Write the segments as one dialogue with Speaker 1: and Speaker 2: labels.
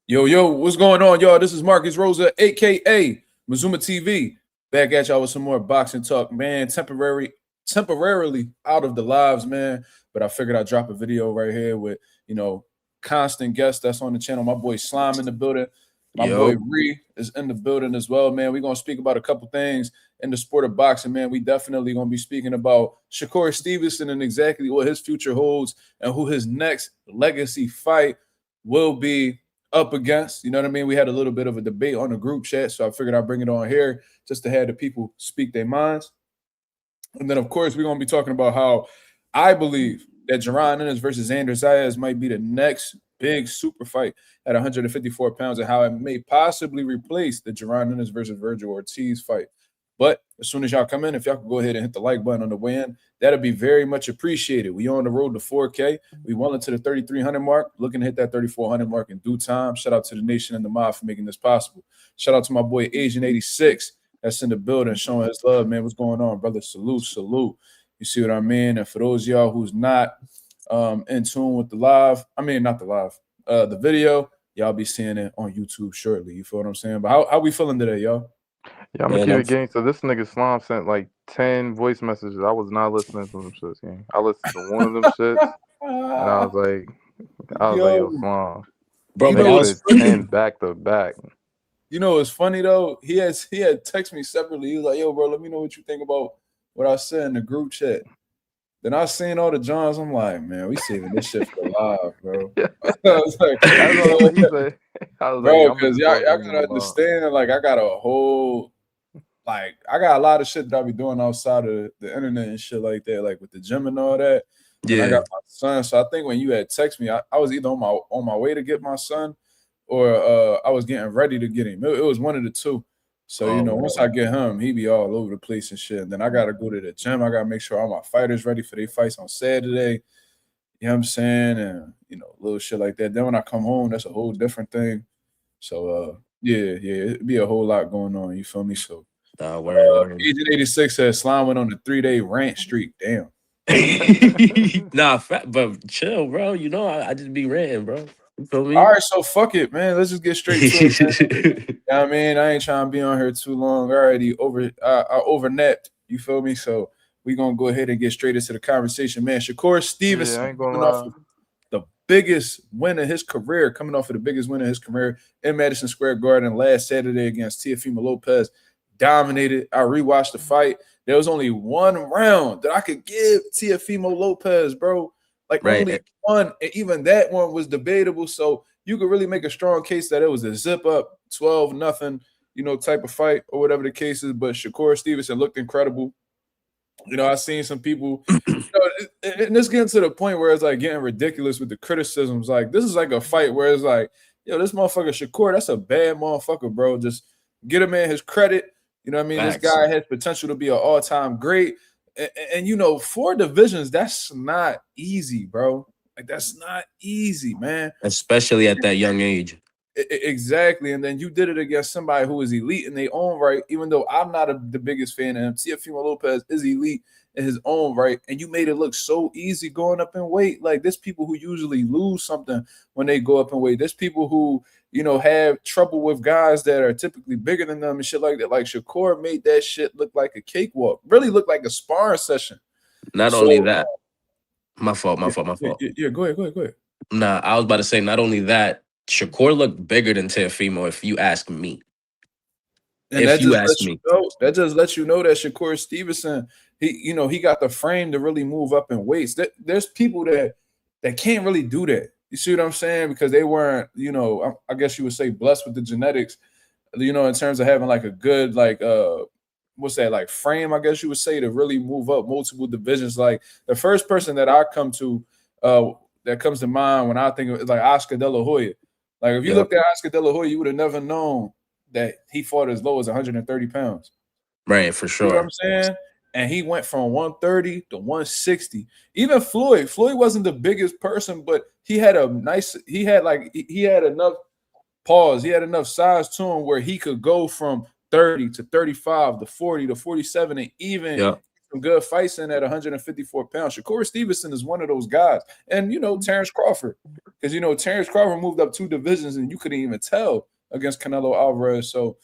Speaker 1: Yo, what's going on, y'all? This is Marcus Rosa, aka Mazuma TV, back at y'all with some more boxing talk, man. Temporarily out of the lives, man. But I figured I'd drop a video right here with constant guests that's on the channel. My boy Slime in the building. My boy
Speaker 2: Yo,
Speaker 1: Ree is in the building as well, man. We're gonna speak about a couple things in the sport of boxing, man. We definitely gonna be speaking about Shakur Stevenson and exactly what his future holds and who his next legacy fight will be up against. You know what I mean? We had a little bit of a debate on the group chat, so I figured I'd bring it on here just to have the people speak their minds. And then, of course, we're going to be talking about how I believe that Jaron Ennis versus Xander Zayas might be the next big super fight at 154 pounds and how it may possibly replace the Jaron Ennis versus Virgil Ortiz fight. But as soon as y'all come in, if y'all could go ahead and hit the like button on the way in, that'd be very much appreciated. We on the road to 4K. We well into the 3,300 mark, looking to hit that 3,400 mark in due time. Shout out to the nation and the mob for making this possible. Shout out to my boy Asian 86 that's in the building showing his love, man. What's going on, brother? Salute. You see what I mean? And for those of y'all who's not in tune with the live, not the live, the video, y'all be seeing it on YouTube shortly. You feel what I'm saying? But how we feeling today, y'all?
Speaker 3: Yeah, I'm gonna
Speaker 2: man,
Speaker 3: keep it game. So this nigga Slime sent like 10 voice messages. I was not listening to them shits, gang. I listened to one of them shits, and I was like, yo, Slime.
Speaker 2: bro,
Speaker 1: You
Speaker 2: but
Speaker 1: know
Speaker 3: Nigga
Speaker 1: what's
Speaker 3: said
Speaker 1: funny?
Speaker 3: 10 back to back.
Speaker 1: You know what's funny though? He had texted me separately. He was like, "Yo, bro, let me know what you think about what I said in the group chat." Then I seen all the Johns. I'm like, man, we saving this shit for live, bro. I was like,
Speaker 3: I know what he said. I was like,
Speaker 1: bro,
Speaker 3: I'm gonna
Speaker 1: because
Speaker 3: just
Speaker 1: y'all
Speaker 3: talk to him
Speaker 1: gotta
Speaker 3: about.
Speaker 1: understand. Like, I got a whole I got a lot of shit that I be doing outside of the internet and shit like that, like with the gym and all that. And I
Speaker 2: yeah,
Speaker 1: got my son. So I think when you had text me, I was either on my way to get my son or I was getting ready to get him. It was one of the two. So, once I get him, he be all over the place and shit. And then I gotta go to the gym. I gotta make sure all my fighters ready for their fights on Saturday. You know what I'm saying? And little shit like that. Then when I come home, that's a whole different thing. So yeah, it'd be a whole lot going on. You feel me? So
Speaker 2: word.
Speaker 1: Agent 86 says Slime went on a 3-day rant streak. Damn.
Speaker 2: But chill, bro. You know, I just be ranting, bro. You feel
Speaker 1: All
Speaker 2: me?
Speaker 1: right, so fuck it, man. Let's just get straight to it, man. You know what I mean? I ain't trying to be on here too long. Already I overnapped. You feel me? So we gonna go ahead and get straight into the conversation, man. Shakur
Speaker 3: Yeah, I
Speaker 1: Stevenson
Speaker 3: ain't gonna
Speaker 1: coming off
Speaker 3: lie.
Speaker 1: of the biggest win of his career, coming off of the biggest win of his career in Madison Square Garden last Saturday against Teofimo Lopez. Dominated. I rewatched the fight. There was only one round that I could give Teofimo Lopez, bro. Like only
Speaker 2: Right.
Speaker 1: one, and even that one was debatable. So you could really make a strong case that it was a zip up 12-0, type of fight or whatever the case is. But Shakur Stevenson looked incredible. I seen some people, and it's getting to the point where it's like getting ridiculous with the criticisms. Like, this is like a fight where it's like, yo, this motherfucker Shakur, that's a bad motherfucker, bro. Just get a man his credit. You know what I mean? This
Speaker 2: Facts.
Speaker 1: guy has potential to be an all-time great. And 4 divisions, that's not easy, bro. Like, that's not easy, man.
Speaker 2: Especially at that young age.
Speaker 1: Exactly. And then you did it against somebody who is elite in their own right, even though I'm not the biggest fan of him. Teofimo Lopez is elite in his own right. And you made it look so easy going up in weight. Like, there's people who usually lose something when they go up in weight. There's people who, have trouble with guys that are typically bigger than them and shit like that. Like, Shakur made that shit look like a cakewalk, really looked like a sparring session.
Speaker 2: Not only
Speaker 1: So,
Speaker 2: that, my fault.
Speaker 1: yeah, go ahead.
Speaker 2: Nah, I was about to say, not only that, Shakur looked bigger than Teofimo, if you ask me.
Speaker 1: And
Speaker 2: If
Speaker 1: that
Speaker 2: you
Speaker 1: just
Speaker 2: ask
Speaker 1: lets you
Speaker 2: me.
Speaker 1: know. That just lets you know that Shakur Stevenson, he got the frame to really move up in weights. There's people that can't really do that. You see what I'm saying? Because they weren't, I guess you would say blessed with the genetics, in terms of having like a good what's that, like frame, I guess you would say, to really move up multiple divisions. Like, the first person that I come to that comes to mind when I think of it is like Oscar De La Hoya. Like, if you
Speaker 2: Yep.
Speaker 1: looked at Oscar De La Hoya, you would have never known that he fought as low as 130 pounds.
Speaker 2: Right, for
Speaker 1: You know what I'm
Speaker 2: sure.
Speaker 1: saying? And he went from 130 to 160. Even Floyd wasn't the biggest person, but he had he had enough pause. He had enough size to him where he could go from 30 to 35 to 40 to 47 and even
Speaker 2: Yep.
Speaker 1: some good fights in at 154 pounds. Shakur Stevenson is one of those guys. And, Terrence Crawford. Because, Terrence Crawford moved up 2 divisions and you couldn't even tell against Canelo Alvarez. So,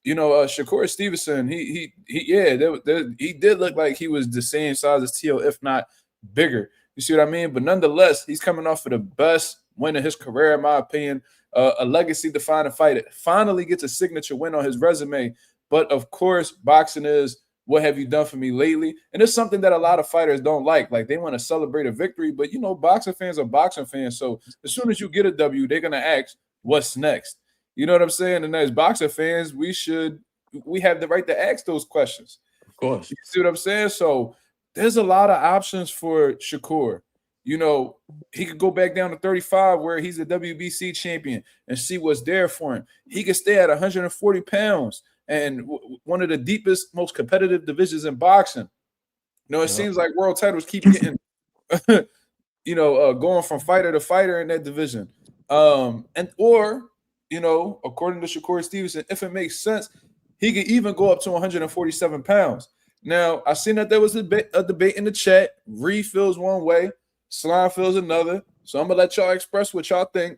Speaker 1: Shakur Stevenson, he did look like he was the same size as Tio, if not bigger. You see what I mean? But nonetheless, he's coming off of the best win of his career, in my opinion. A legacy-defining fight. It finally gets a signature win on his resume. But, of course, boxing is what have you done for me lately? And it's something that a lot of fighters don't like. Like, they want to celebrate a victory. But, boxing fans are boxing fans. So as soon as you get a W, they're going to ask, what's next? You know what I'm saying? And as boxer fans, we have the right to ask those questions.
Speaker 2: Of course.
Speaker 1: You see what I'm saying? So there's a lot of options for Shakur. He could go back down to 35 where he's a WBC champion and see what's there for him. He could stay at 140 pounds and one of the deepest, most competitive divisions in boxing. It seems like world titles keep getting, going from fighter to fighter in that division. According to Shakur Stevenson, if it makes sense, he could even go up to 147 pounds. Now, I seen that there was a debate in the chat. Reed feels one way, Slime feels another. So I'm going to let y'all express what y'all think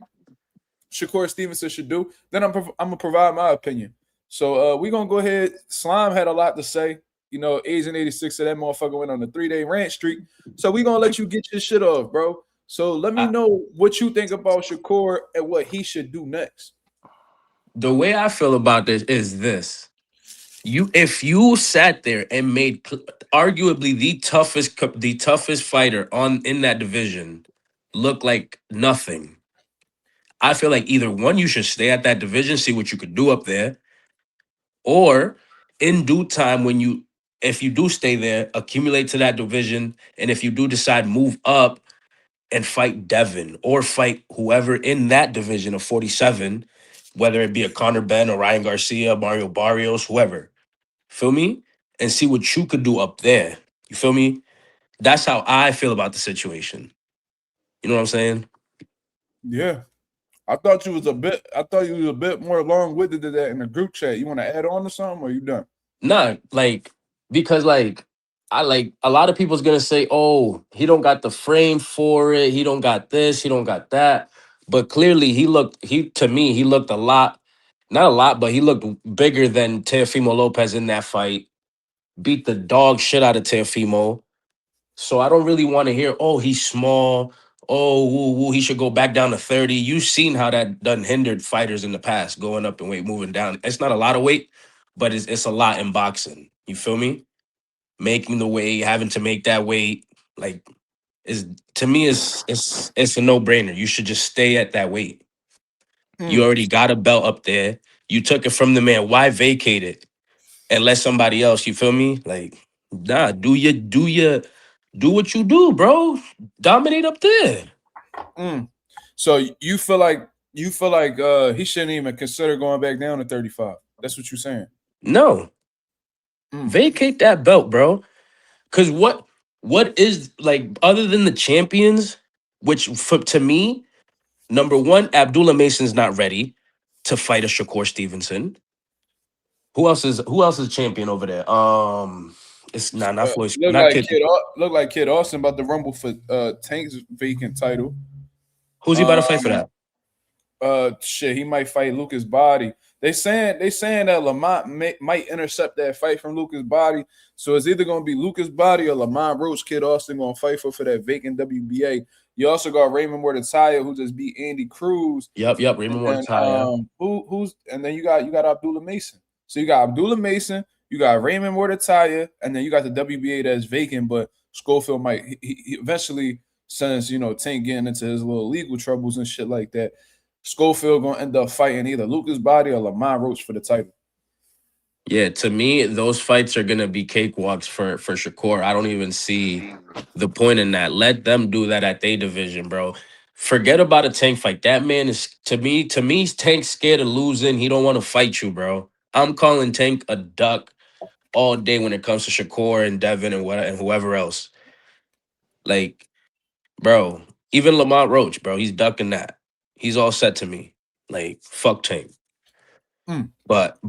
Speaker 1: Shakur Stevenson should do. Then I'm going to provide my opinion. So we're going to go ahead. Slime had a lot to say. Agent 86 of that motherfucker went on a 3-day rant streak. So we're going to let you get your shit off, bro. So let me know what you think about Shakur and what he should do next.
Speaker 2: The way I feel about this is this. If you sat there and made arguably the toughest fighter in that division look like nothing, I feel like either one, you should stay at that division, see what you could do up there, or in due time, if you do stay there, accumulate to that division, and if you do decide move up and fight Devin or fight whoever in that division of 47, whether it be a Conor Benn or Ryan Garcia, Mario Barrios, whoever. Feel me? And see what you could do up there. You feel me? That's how I feel about the situation. You know what I'm saying?
Speaker 1: Yeah. I thought you was a bit more long-winded than that in the group chat. You want to add on to something or you done?
Speaker 2: Nah, because I a lot of people's gonna say, oh, he don't got the frame for it, he don't got this, he don't got that. But clearly he looked a lot, not a lot, but he looked bigger than Teofimo Lopez in that fight. Beat the dog shit out of Teofimo. So I don't really want to hear, oh, he's small. Oh, woo, woo, he should go back down to 30. You've seen how that done hindered fighters in the past, going up in weight, moving down. It's not a lot of weight, but it's a lot in boxing. You feel me? Making the weight, having to make that weight, like, is to me, it's a no-brainer. You should just stay at that weight. You already got a belt up there. You took it from the man. Why vacate it and let somebody else? You feel me? Like, nah, do what you do, bro. Dominate up there.
Speaker 1: So you feel like he shouldn't even consider going back down to 35. That's what you're saying.
Speaker 2: No. Vacate that belt, bro. Cause what is, like, other than the champions, which to me, number one, Abdullah Mason's not ready to fight a Shakur Stevenson. Who else is champion over there? It's not Floyd.
Speaker 1: Look like Kid Austin about to rumble for Tank's vacant title.
Speaker 2: Who's he about to fight for that?
Speaker 1: He might fight Lucas Body. They saying that Lamont might intercept that fight from Lucas Body. So it's either gonna be Lucas Body or Lamont Roach. Kid Austin gonna fight for that vacant WBA. You also got Raymond Mortataya, who just beat Andy Cruz.
Speaker 2: Yep, Raymond Mortataya.
Speaker 1: And then you got Abdullah Mason. So you got Abdullah Mason, you got Raymond Mortataya, and then you got the WBA that's vacant. But Schofield might he eventually, since Tank getting into his little legal troubles and shit like that, Schofield gonna end up fighting either Lucas Body or Lamont Roach for the title.
Speaker 2: Yeah, to me, those fights are gonna be cakewalks for Shakur. I don't even see the point in that. Let them do that at their division, bro. Forget about a Tank fight. That man is to me, Tank's scared of losing. He don't want to fight you, bro. I'm calling Tank a duck all day when it comes to Shakur and Devin and whoever else. Like, bro, even Lamont Roach, bro, he's ducking that. He's all set to me. Like, fuck Tank. But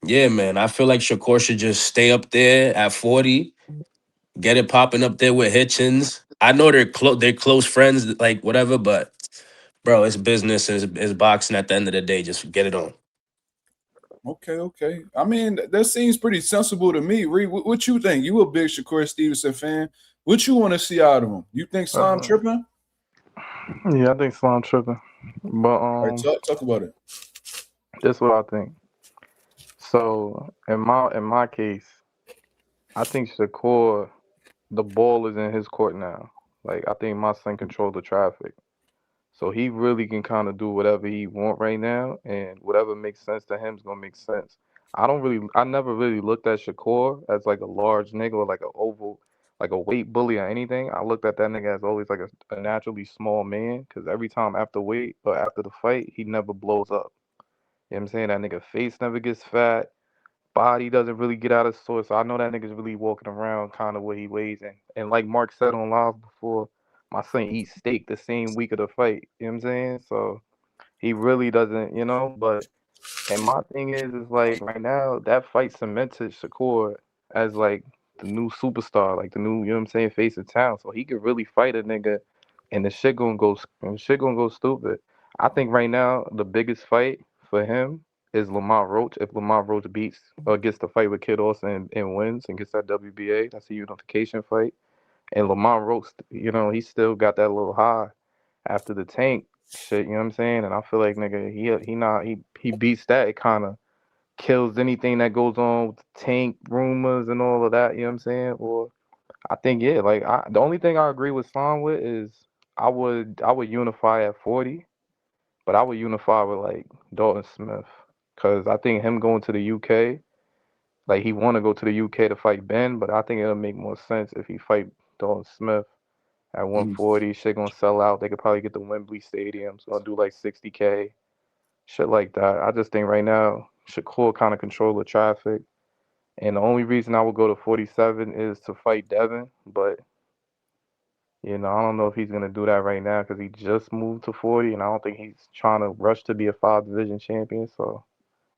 Speaker 2: Yeah, man. I feel like Shakur should just stay up there at 40, get it popping up there with Hitchens. I know they're close friends, like whatever, but bro, it's business, it's boxing at the end of the day. Just get it on.
Speaker 1: Okay. I mean, that seems pretty sensible to me. Reed, what you think? You a big Shakur Stevenson fan. What you want to see out of him? You think Slime tripping?
Speaker 3: Yeah, I think Slime tripping. But
Speaker 1: All right, talk about it.
Speaker 3: this is what I think. So in my case, I think Shakur, the ball is in his court now. Like I think my son controls the traffic. So he really can kind of do whatever he want right now, and whatever makes sense to him is gonna make sense. I never really looked at Shakur as like a large nigga or like a oval, like a weight bully or anything. I looked at that nigga as always like a naturally small man, because every time after weight or after the fight, he never blows up. You know what I'm saying? That nigga face never gets fat, body doesn't really get out of sorts. So I know that nigga's really walking around kind of where he weighs in. And like Mark said on live before, my son eats steak the same week of the fight. You know what I'm saying? So he really doesn't, but and my thing is like right now that fight cemented Shakur as like the new superstar, like the new, you know what I'm saying, face of town. So he could really fight a nigga and the shit gonna go stupid. I think right now the biggest fight for him is Lamont Roach. If Lamont Roach beats or gets the fight with Kid Austin and wins and gets that WBA, that's a unification fight. And Lamont Roach, he still got that little high after the Tank shit, you know what I'm saying? And I feel like nigga, he beats that. It kind of kills anything that goes on with the Tank rumors and all of that, you know what I'm saying? Or I think yeah, like the only thing I agree with Slime with is I would unify at 40, but I would unify with like Dalton Smith, cuz I think him going to the UK, like he want to go to the UK to fight Ben, but I think it'll make more sense if he fight Dalton Smith at 140. Shit gonna sell out. They could probably get the Wembley Stadium. So I'll do like 60K, shit like that. I just think right now Shakur kind of control the traffic, and the only reason I would go to 47 is to fight Devin. But I don't know if he's gonna do that right now because he just moved to 40, and I don't think he's trying to rush to be a 5 division champion. So,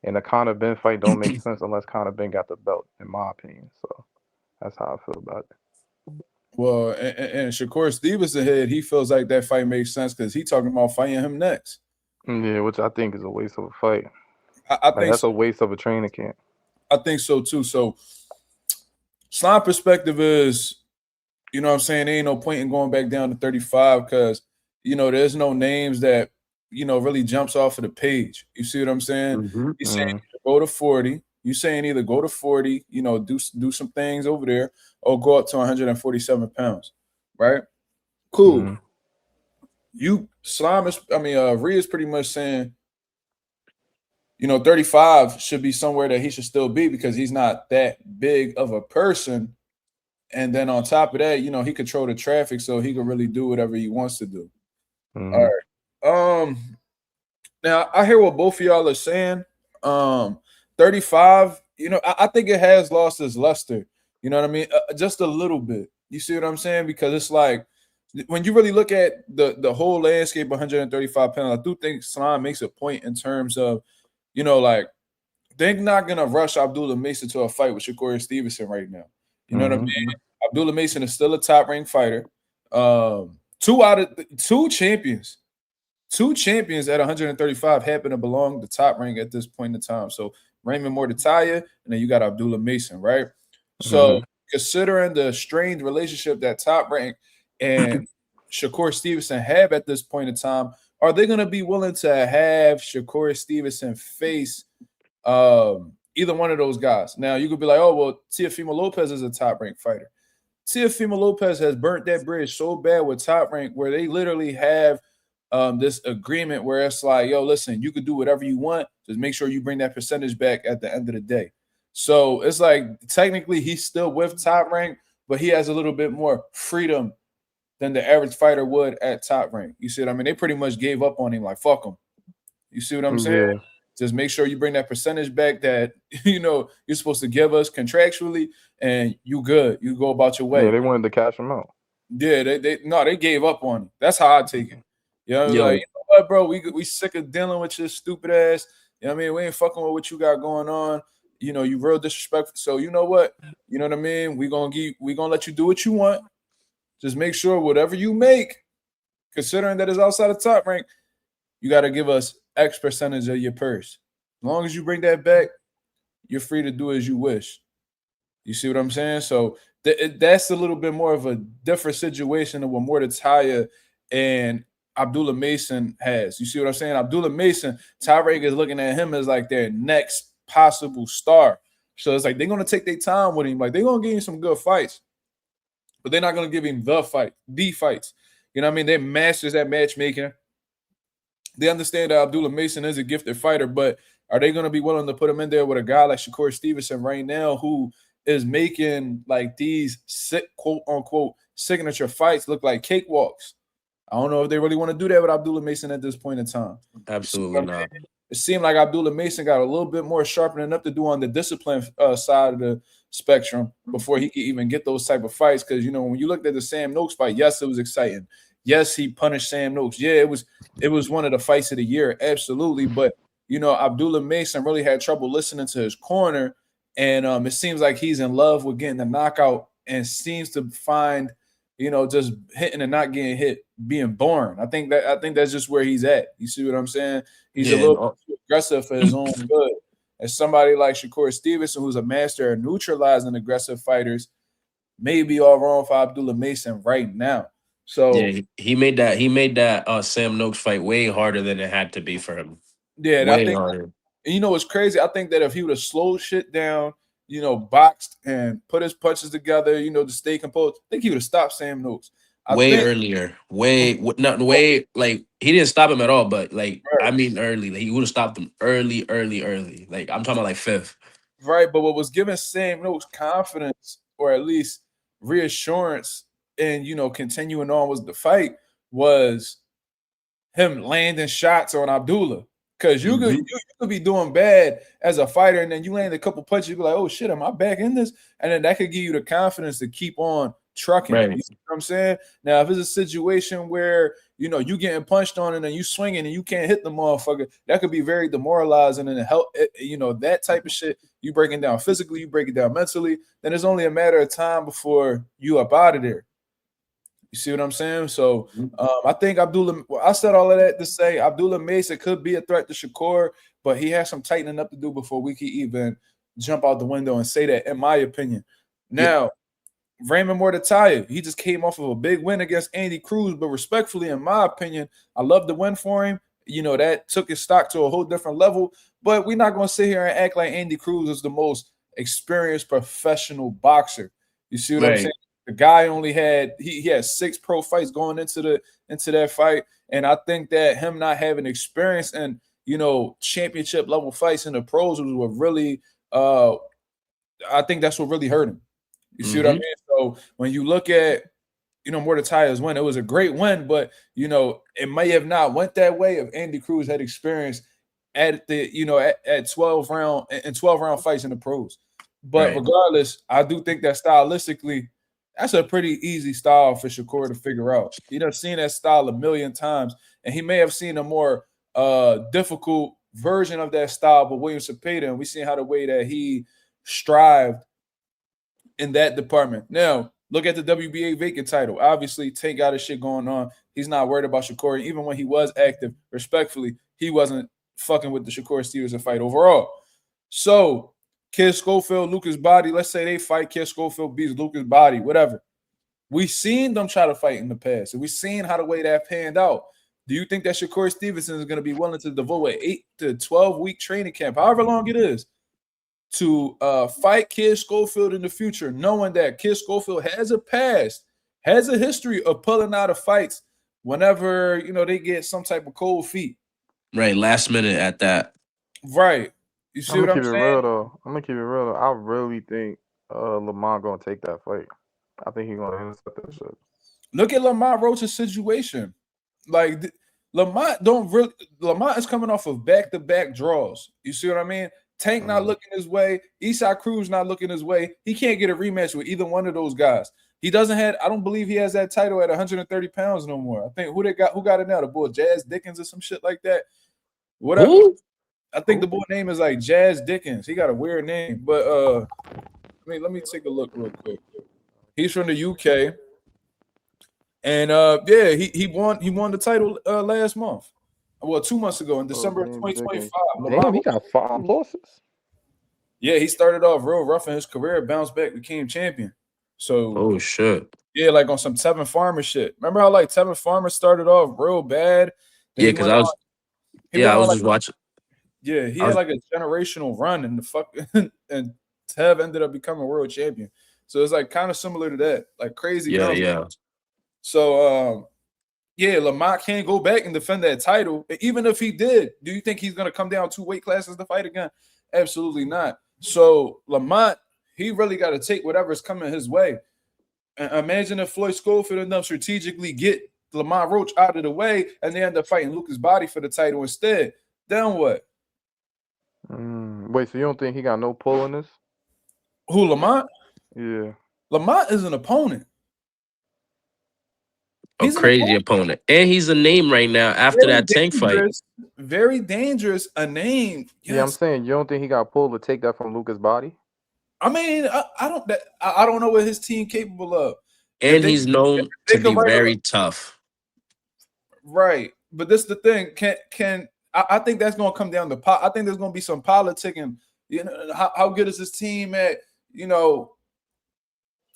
Speaker 3: and the Conor Ben fight don't make sense unless Conor Ben got the belt, in my opinion. So that's how I feel about it.
Speaker 1: Well, and Shakur Stevenson head, he feels like that fight makes sense because he talking about fighting him next.
Speaker 3: Yeah, which I think is a waste of a fight.
Speaker 1: I
Speaker 3: Like
Speaker 1: think
Speaker 3: that's
Speaker 1: so.
Speaker 3: a waste of a training camp.
Speaker 1: I think so too. So, Slime perspective is, you know what I'm saying, there ain't no point in going back down to 35 because, there's no names that, really jumps off of the page. You see what I'm saying? He's saying go to 40. You saying either go to 40, do some things over there, or go up to 147 pounds, right? Cool. Rhea is pretty much saying, 35 should be somewhere that he should still be because he's not that big of a person. And then on top of that, he control the traffic, so he can really do whatever he wants to do. All right. Now I hear what both of y'all are saying. 35, I think it has lost its luster. You know what I mean? Just a little bit. You see what I'm saying? Because it's like when you really look at the whole landscape, 135 pounds, I do think Slime makes a point in terms of, like they're not gonna rush Abdullah Mason to a fight with Shakur Stevenson right now. You know what I mean? Abdullah Mason is still a top ranked fighter. Two champions at 135 happen to belong to top rank at this point in time. So Raymond Mordetaya, and then you got Abdullah Mason, right? So considering the strained relationship that top rank and Shakur Stevenson have at this point in time, are they going to be willing to have Shakur Stevenson face either one of those guys? Now you could be like, oh well, Teofimo Lopez is a top ranked fighter. Teofimo Lopez has burnt that bridge so bad with Top Rank where they literally have this agreement where it's like, yo, listen, you could do whatever you want. Just make sure you bring that percentage back at the end of the day. So it's like technically he's still with Top Rank, but he has a little bit more freedom than the average fighter would at Top Rank. You see what I mean? They pretty much gave up on him, like, fuck him. You see what I'm saying?
Speaker 3: Yeah.
Speaker 1: Just make sure you bring that percentage back that you're supposed to give us contractually, and you good. You go about your way.
Speaker 3: Yeah, they wanted to cash him out.
Speaker 1: Yeah, they gave up on him. That's how I take it. Like, you know what, bro? We sick of dealing with your stupid ass. You know what I mean? We ain't fucking with what you got going on. You real disrespectful. So you know what? You know what I mean? We gonna let you do what you want. Just make sure whatever you make, considering that it's outside the top rank, you got to give us X percentage of your purse. As long as you bring that back, you're free to do as you wish. You see what I'm saying? So that's a little bit more of a different situation than what Mordecai and Abdullah Mason has. You see what I'm saying? Abdullah Mason, Tyreek is looking at him as like their next possible star. So it's like they're going to take their time with him. Like they're going to give him some good fights, but they're not going to give him the fights. You know what I mean? They're masters at matchmaking. They understand that Abdullah Mason is a gifted fighter, but are they going to be willing to put him in there with a guy like Shakur Stevenson right now who is making like these quote unquote signature fights look like cakewalks? I don't know if they really want to do that with Abdullah Mason at this point in time.
Speaker 2: Absolutely not.
Speaker 1: It seemed like Abdullah Mason got a little bit more sharpening up to do on the discipline side of the spectrum before he could even get those type of fights. Because, when you looked at the Sam Noakes fight, yes, it was exciting. Yes, he punished Sam Noakes. Yeah, it was one of the fights of the year, absolutely. But, Abdullah Mason really had trouble listening to his corner. And it seems like he's in love with getting the knockout and seems to find, just hitting and not getting hit being boring. I think that's just where he's at. You see what I'm saying? He's a little too aggressive for his own good. And somebody like Shakur Stevenson, who's a master at neutralizing aggressive fighters, may be all wrong for Abdullah Mason right now. So
Speaker 2: yeah, he made that Sam Noakes fight way harder than it had to be for him.
Speaker 1: Yeah, and
Speaker 2: way
Speaker 1: I think
Speaker 2: harder.
Speaker 1: What's crazy? I think that if he would have slowed shit down, boxed and put his punches together, to stay composed, I think he would have stopped Sam Noakes.
Speaker 2: Earlier. Like he didn't stop him at all, but like
Speaker 1: Right.
Speaker 2: I mean early. Like he would have stopped him early. Like I'm talking about like fifth.
Speaker 1: Right, but what was giving Sam Noakes confidence or at least reassurance and continuing on was the fight was him landing shots on Abdullah. Because you could be doing bad as a fighter, and then you land a couple punches, you be like, oh shit, am I back in this? And then that could give you the confidence to keep on trucking.
Speaker 2: Right.
Speaker 1: You see what I'm saying? Now, if it's a situation where you getting punched on and then you swinging and you can't hit the motherfucker, that could be very demoralizing and help. That type of shit. You breaking down physically, you break it down mentally. Then it's only a matter of time before you up out of there. You see what I'm saying? So I think I said all of that to say Abdullah Mason could be a threat to Shakur, but he has some tightening up to do before we can even jump out the window and say that, in my opinion. Now, Raymond Mordecai, he just came off of a big win against Andy Cruz, but respectfully, in my opinion, I love the win for him. That took his stock to a whole different level, but we're not going to sit here and act like Andy Cruz is the most experienced professional boxer. You see what I'm saying? The guy only had he had 6 pro fights going into that fight, and I think that him not having experience in championship level fights in the pros was what really I think that's what really hurt him. You see what I mean? So when you look at Mordecai's win, it was a great win, but it may have not went that way if Andy Cruz had experience at the at 12 round fights in the pros. But regardless, I do think that stylistically, that's a pretty easy style for Shakur to figure out. He done seen that style a million times, and he may have seen a more difficult version of that style, but William Cepeda, and we seen how the way that he strived in that department. Now, look at the WBA vacant title. Obviously, Tank got his shit going on. He's not worried about Shakur. Even when he was active, respectfully, he wasn't fucking with the Shakur Stevenson fight overall. So, Kid Schofield, Lucas Body, let's say they fight, Kid Schofield beats Lucas Body, whatever. We've seen them try to fight in the past, and we've seen how the way that panned out. Do you think that Shakur Stevenson is going to be willing to devote an 8 to 12-week training camp, however long it is, to fight Kid Schofield in the future, knowing that Kid Schofield has a past, has a history of pulling out of fights whenever, they get some type of cold feet.
Speaker 2: Right, last minute at that.
Speaker 1: Right. You see what I'm saying?
Speaker 3: I'm gonna keep it real though. I really think Lamont gonna take that fight. I think he's gonna intercept that shit.
Speaker 1: Look at Lamont Roach's situation. Like Lamont is coming off of back-to-back draws. You see what I mean? Tank not looking his way. Eastside Cruz not looking his way. He can't get a rematch with either one of those guys. He doesn't have. I don't believe he has that title at 130 pounds no more. I think who got it now? The boy Jazz Dickens or some shit like that. Whatever.
Speaker 2: Who?
Speaker 1: I think the boy name is like Jazz Dickens. He got a weird name, but let me take a look real quick. He's from the UK, and yeah, he won the title last month. Well, 2 months ago in December of 2025.
Speaker 3: Damn, he got 5 losses.
Speaker 1: Yeah, he started off real rough in his career, bounced back, became champion. So,
Speaker 2: oh shit.
Speaker 1: Yeah, like on some Tevin Farmer shit. Remember how like Tevin Farmer started off real bad?
Speaker 2: Yeah, because I was just watching.
Speaker 1: Yeah, he had like a generational run, and and Tev ended up becoming world champion. So it's like kind of similar to that, like crazy.
Speaker 2: Yeah.
Speaker 1: So yeah, Lamont can't go back and defend that title. Even if he did, do you think he's gonna come down 2 weight classes to fight again? Absolutely not. So Lamont, he really got to take whatever's coming his way. And imagine if Floyd Schofield enough strategically get Lamont Roach out of the way, and they end up fighting Lucas Body for the title instead. Then what?
Speaker 3: Wait, so you don't think he got no pull in this?
Speaker 1: Who, Lamont?
Speaker 3: Yeah.
Speaker 1: Lamont is an opponent.
Speaker 2: He's a crazy opponent. And he's a name right now after that Tank fight.
Speaker 1: Very dangerous, a name. Yes.
Speaker 3: Yeah, I'm saying you don't think he got pulled to take that from Lucas Body?
Speaker 1: I mean, I don't know what his team capable of.
Speaker 2: And he's known to be very tough.
Speaker 1: Right. But this is the thing. I think that's going to come down to I think there's going to be some politicking. You know, how good is this team at,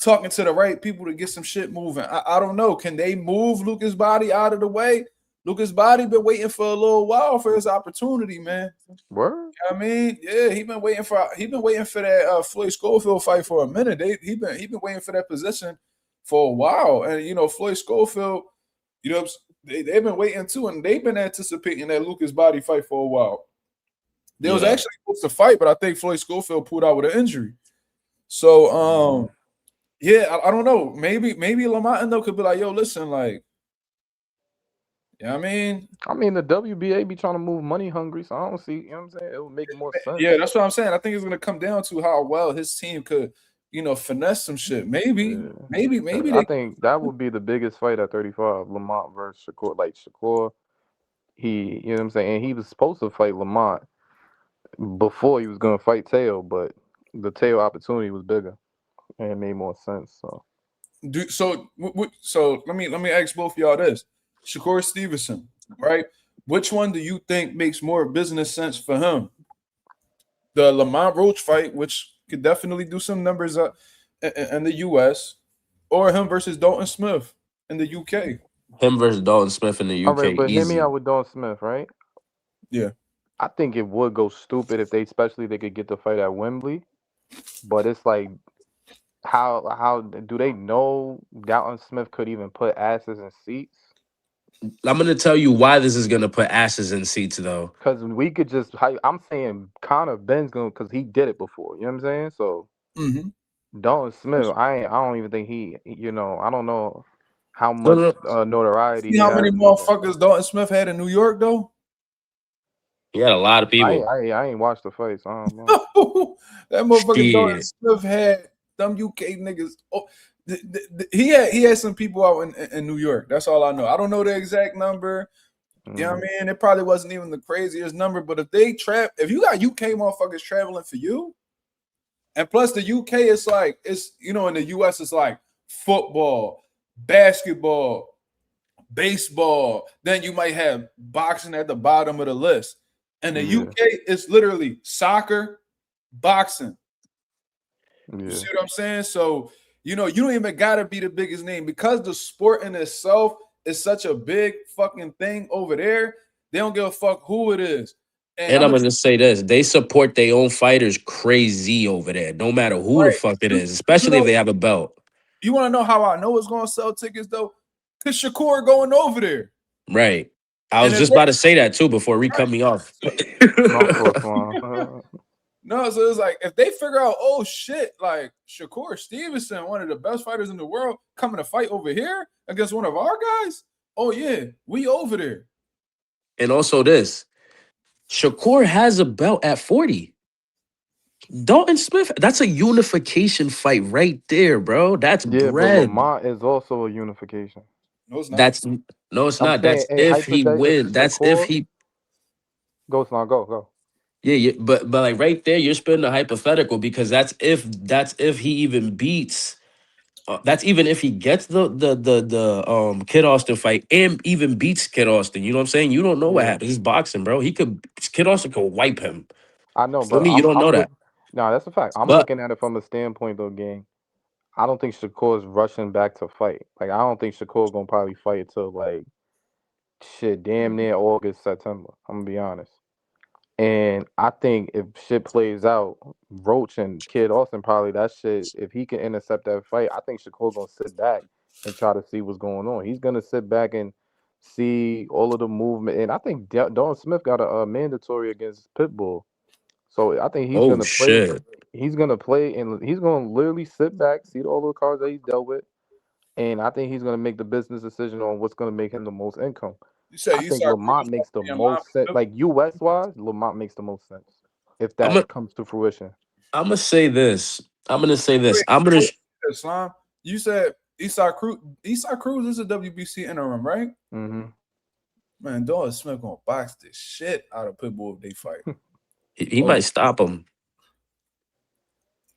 Speaker 1: talking to the right people to get some shit moving? I don't know. Can they move Lucas Body out of the way? Lucas Body been waiting for a little while for his opportunity, man.
Speaker 3: Word?
Speaker 1: I mean, yeah, he been waiting for that Floyd Schofield fight for a minute. He been waiting for that position for a while. And Floyd Schofield, they've been waiting too, and they've been anticipating that Lucas Body fight for a while. They was actually supposed to fight, but I think Floyd Schofield pulled out with an injury. So yeah, I don't know. Maybe Lamont could be like, yo, listen, like, yeah, I mean,
Speaker 3: the WBA be trying to move money hungry, so I don't see, you know what I'm saying? It would make more sense.
Speaker 1: Yeah, that's what I'm saying. I think it's gonna come down to how well his team could, finesse some shit. Maybe.
Speaker 3: I think that would be the biggest fight at 35, Lamont versus Shakur. Like Shakur, you know what I'm saying? And he was supposed to fight Lamont before he was gonna fight Teo, but the Teo opportunity was bigger and it made more sense.
Speaker 1: So let me ask both of y'all this. Shakur Stevenson, right? Which one do you think makes more business sense for him? The Lamont Roach fight, which could definitely do some numbers in the US, or him versus Dalton Smith in the UK?
Speaker 2: Him versus Dalton Smith in the UK.
Speaker 3: All right, but
Speaker 2: easy.
Speaker 3: hear me out with Dalton Smith, right?
Speaker 1: Yeah.
Speaker 3: I think it would go stupid if they could get the fight at Wembley. But it's like, how do they know Dalton Smith could even put asses in seats?
Speaker 2: I'm going to tell you why this is going to put asses in seats, though.
Speaker 3: Because we could just, I'm saying Conor Ben's going to, because he did it before. You know what I'm saying? So, Dalton Smith, I don't even think I don't know how much notoriety.
Speaker 1: See how many motherfuckers Dalton Smith had in New York, though?
Speaker 2: He had a lot of people.
Speaker 3: I ain't watched the fight, so I don't know.
Speaker 1: That motherfucker Dalton Smith had them UK niggas. Oh, he had some people out in New York. That's all I know. I don't know the exact number. You know what I mean? It probably wasn't even the craziest number, but if you got UK motherfuckers traveling for you, and plus the UK is like, in the US it's like football, basketball, baseball. Then you might have boxing at the bottom of the list. And the UK is literally soccer, boxing. Yeah. You see what I'm saying? So, you don't even gotta be the biggest name, because the sport in itself is such a big fucking thing over there. They don't give a fuck who it is.
Speaker 2: And I'm gonna say this: they support their own fighters crazy over there, no matter who the fuck it is, especially if they have a belt.
Speaker 1: You want to know how I know it's gonna sell tickets though? Because Shakur going over there.
Speaker 2: Right. I was just about to say that too before Reed cut me off.
Speaker 1: No, so it's like, if they figure out, oh shit, like Shakur Stevenson, one of the best fighters in the world, coming to fight over here against one of our guys, oh yeah, we over there.
Speaker 2: And also this, Shakur has a belt at 40. Dalton Smith, that's a unification fight right there, bro. That's bread.
Speaker 3: But Lamont is also a unification.
Speaker 1: No, it's not.
Speaker 2: No, it's not. That's if he wins. That's if he.
Speaker 3: Go.
Speaker 2: Yeah, but like right there, you're spinning a hypothetical because that's if he even beats. That's even if he gets the Kid Austin fight and even beats Kid Austin. You know what I'm saying? You don't know what
Speaker 3: Yeah,
Speaker 2: happens. He's boxing, bro. Kid Austin could wipe him.
Speaker 3: I know,
Speaker 2: Feel
Speaker 3: but
Speaker 2: me? You don't know
Speaker 3: I'm
Speaker 2: that.
Speaker 3: look. No, that's a fact. I'm
Speaker 2: But
Speaker 3: looking at it from a standpoint though, gang. I don't think Shakur's rushing back to fight. Like I don't think Shakur gonna probably fight until like shit, damn near August, September. I'm gonna be honest. And I think if shit plays out, Roach and Kid Austin probably that shit. If he can intercept that fight, I think Shakur gonna sit back and try to see what's going on. He's gonna sit back and see all of the movement. And I think Don Smith got a mandatory against Pitbull, so I think he's
Speaker 2: oh
Speaker 3: gonna play.
Speaker 2: shit.
Speaker 3: He's gonna play and he's gonna literally sit back, see all the cards that he's dealt with, and I think he's gonna make the business decision on what's gonna make him the most income.
Speaker 1: You say
Speaker 3: I think
Speaker 1: Esau
Speaker 3: Lamont
Speaker 1: Cruz
Speaker 3: makes the
Speaker 1: in line
Speaker 3: most sense.
Speaker 1: with
Speaker 3: Like US wise, Lamont makes the most sense if
Speaker 2: I'm
Speaker 3: that
Speaker 2: gonna
Speaker 3: comes to fruition.
Speaker 2: I'm gonna say this. I'm gonna say this.
Speaker 1: Wait,
Speaker 2: I'm gonna.
Speaker 1: Islam. You said Esau Cruz. Esau Cruz is a WBC interim, right?
Speaker 3: Mm-hmm.
Speaker 1: Man, Dalton Smith gonna box the shit out of Pitbull if they fight.
Speaker 2: He might stop him.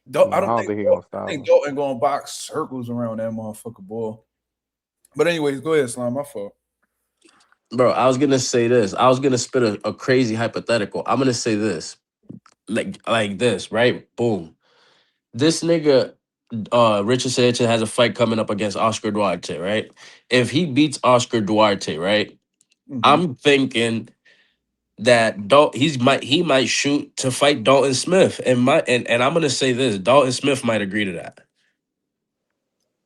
Speaker 3: No,
Speaker 1: I
Speaker 3: I
Speaker 1: don't
Speaker 3: don't
Speaker 1: think
Speaker 3: think he's gonna
Speaker 1: Dalton, I
Speaker 3: stop
Speaker 1: think
Speaker 3: him.
Speaker 1: Dalton gonna box circles around that motherfucker ball. But anyways, go ahead, Islam. My fault.
Speaker 2: Bro, I was gonna say this. I was gonna spit a crazy hypothetical. I'm gonna say this. Like this, right? Boom. This nigga Richard Sanchez has a fight coming up against Oscar Duarte, right? If he beats Oscar Duarte, right?
Speaker 1: Mm-hmm.
Speaker 2: I'm thinking that he might shoot to fight Dalton Smith. And I'm gonna say this, Dalton Smith might agree to that.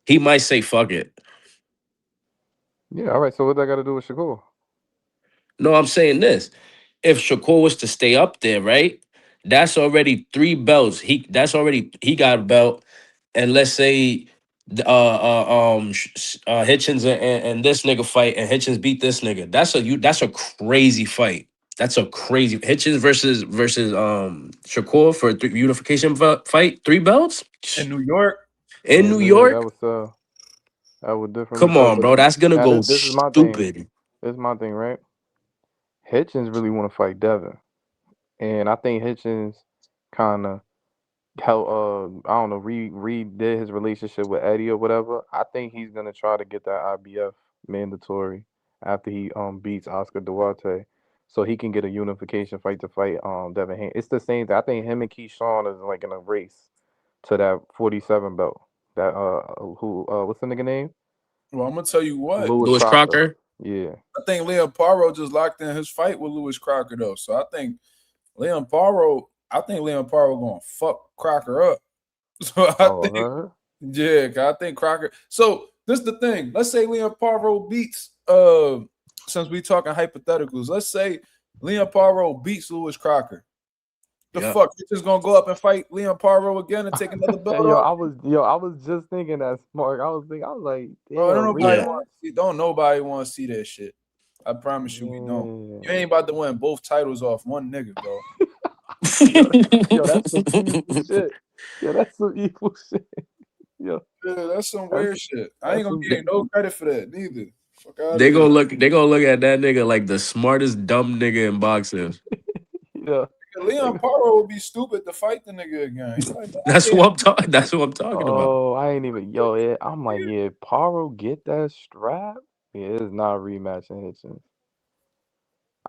Speaker 2: He might say fuck it.
Speaker 3: Yeah, all right. So what that got to do with Shakur?
Speaker 2: No, I'm saying this. If Shakur was to stay up there, right? That's already 3 belts. He got a belt. And let's say Hitchens and this nigga fight and Hitchens beat this nigga. That's a crazy fight. That's a crazy Hitchens versus Shakur for a unification fight. 3 belts
Speaker 1: In New York,
Speaker 2: in
Speaker 3: Yeah,
Speaker 2: New
Speaker 3: yeah, that
Speaker 2: York.
Speaker 3: was that would definitely
Speaker 2: Come
Speaker 3: sell.
Speaker 2: on,
Speaker 3: But
Speaker 2: bro. That's gonna
Speaker 3: now
Speaker 2: go
Speaker 3: this is my thing.
Speaker 2: stupid.
Speaker 3: This is my thing, right? Hitchens really want to fight Devin, and I think Hitchens kind of how I don't know redid his relationship with Eddie or whatever. I think he's gonna try to get that IBF mandatory after he beats Oscar Duarte, so he can get a unification fight to fight Devin Haney. It's the same thing. I think him and Keyshawn is like in a race to that 47 belt. That who what's the nigga name?
Speaker 1: well, I'm gonna tell you what.
Speaker 3: Lewis
Speaker 2: Louis
Speaker 3: Crocker.
Speaker 2: Crocker.
Speaker 3: Yeah.
Speaker 1: I think Leon Paro just locked in his fight with Louis Crocker though. So I think Leon Paro gonna fuck Crocker up. So I
Speaker 3: Oh,
Speaker 1: think,
Speaker 3: her?
Speaker 1: yeah, 'cause I think Crocker. So this is the thing. Let's say Leon Paro beats since we talking hypotheticals, let's say Leon Paro beats Louis Crocker. The
Speaker 2: Yeah.
Speaker 1: fuck? You just gonna go up and fight Leon Paro again and take another belt
Speaker 3: yo,
Speaker 1: off?
Speaker 3: I was just thinking that smart. I was like,
Speaker 1: Bro,
Speaker 3: damn,
Speaker 2: Yeah.
Speaker 3: rematch.
Speaker 1: don't nobody want to see that shit. I promise you, we don't. You
Speaker 3: Yeah.
Speaker 1: ain't about to win both titles off one nigga, bro.
Speaker 3: Yo, that's some evil shit. Yo, that's some evil shit. Yo,
Speaker 1: Yeah, that's some
Speaker 3: that's
Speaker 1: weird shit. I ain't
Speaker 3: that's
Speaker 1: gonna
Speaker 3: some.
Speaker 1: give you no credit for that neither. Fuck out of
Speaker 2: They
Speaker 1: here.
Speaker 2: gonna look at that nigga like the smartest dumb nigga in boxing.
Speaker 3: Yeah.
Speaker 1: Leon Paro would be stupid to fight the nigga again. He's like, I
Speaker 2: That's
Speaker 1: can't.
Speaker 2: what I'm talking. That's what I'm talking about.
Speaker 3: Oh, I ain't even. Yo, yeah. I'm like, yeah. Paro get that strap. Yeah, it's not rematching Hitchens.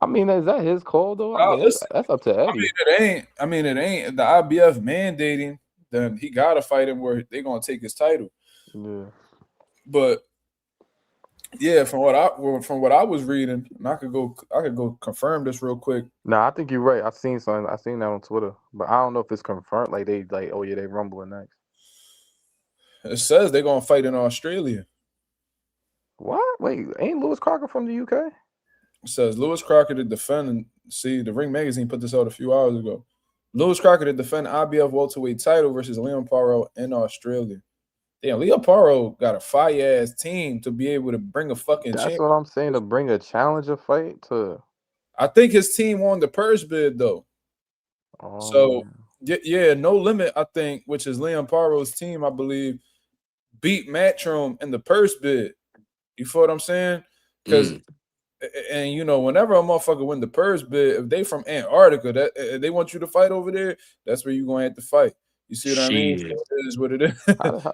Speaker 3: I mean, is that his call though? I
Speaker 1: Oh,
Speaker 3: mean,
Speaker 1: listen,
Speaker 3: that's up to
Speaker 1: I mean,
Speaker 3: Eddie.
Speaker 1: it ain't the IBF mandating. Then he gotta fight him where they gonna take his title.
Speaker 3: Yeah.
Speaker 1: But yeah, from what I was reading, and I could go confirm this real quick.
Speaker 3: Nah, I think you're right. I seen something. I seen that on Twitter, but I don't know if it's confirmed. Like they like, oh yeah, they rumbling next.
Speaker 1: It says they're gonna fight in Australia.
Speaker 3: What? Wait, ain't Lewis Crocker from the UK?
Speaker 1: It says Louis Crocker to defend. See, the Ring Magazine put this out a few hours ago. Louis Crocker to defend IBF welterweight title versus Leon Paro in Australia. Damn, Leon Paro got a fire ass team to be able to bring a fucking
Speaker 3: That's
Speaker 1: champ.
Speaker 3: what I'm saying. To bring a challenger fight to.
Speaker 1: I think his team won the purse bid though. So yeah, No Limit, I think, which is Leon Paro's team, I believe, beat Matchroom in the purse bid. You feel what I'm saying? Because And you know, whenever a motherfucker win the purse bid, if they from Antarctica, that they want you to fight over there, that's where you gonna have to fight. You see what I mean? So
Speaker 2: Shit.
Speaker 1: it is what it is.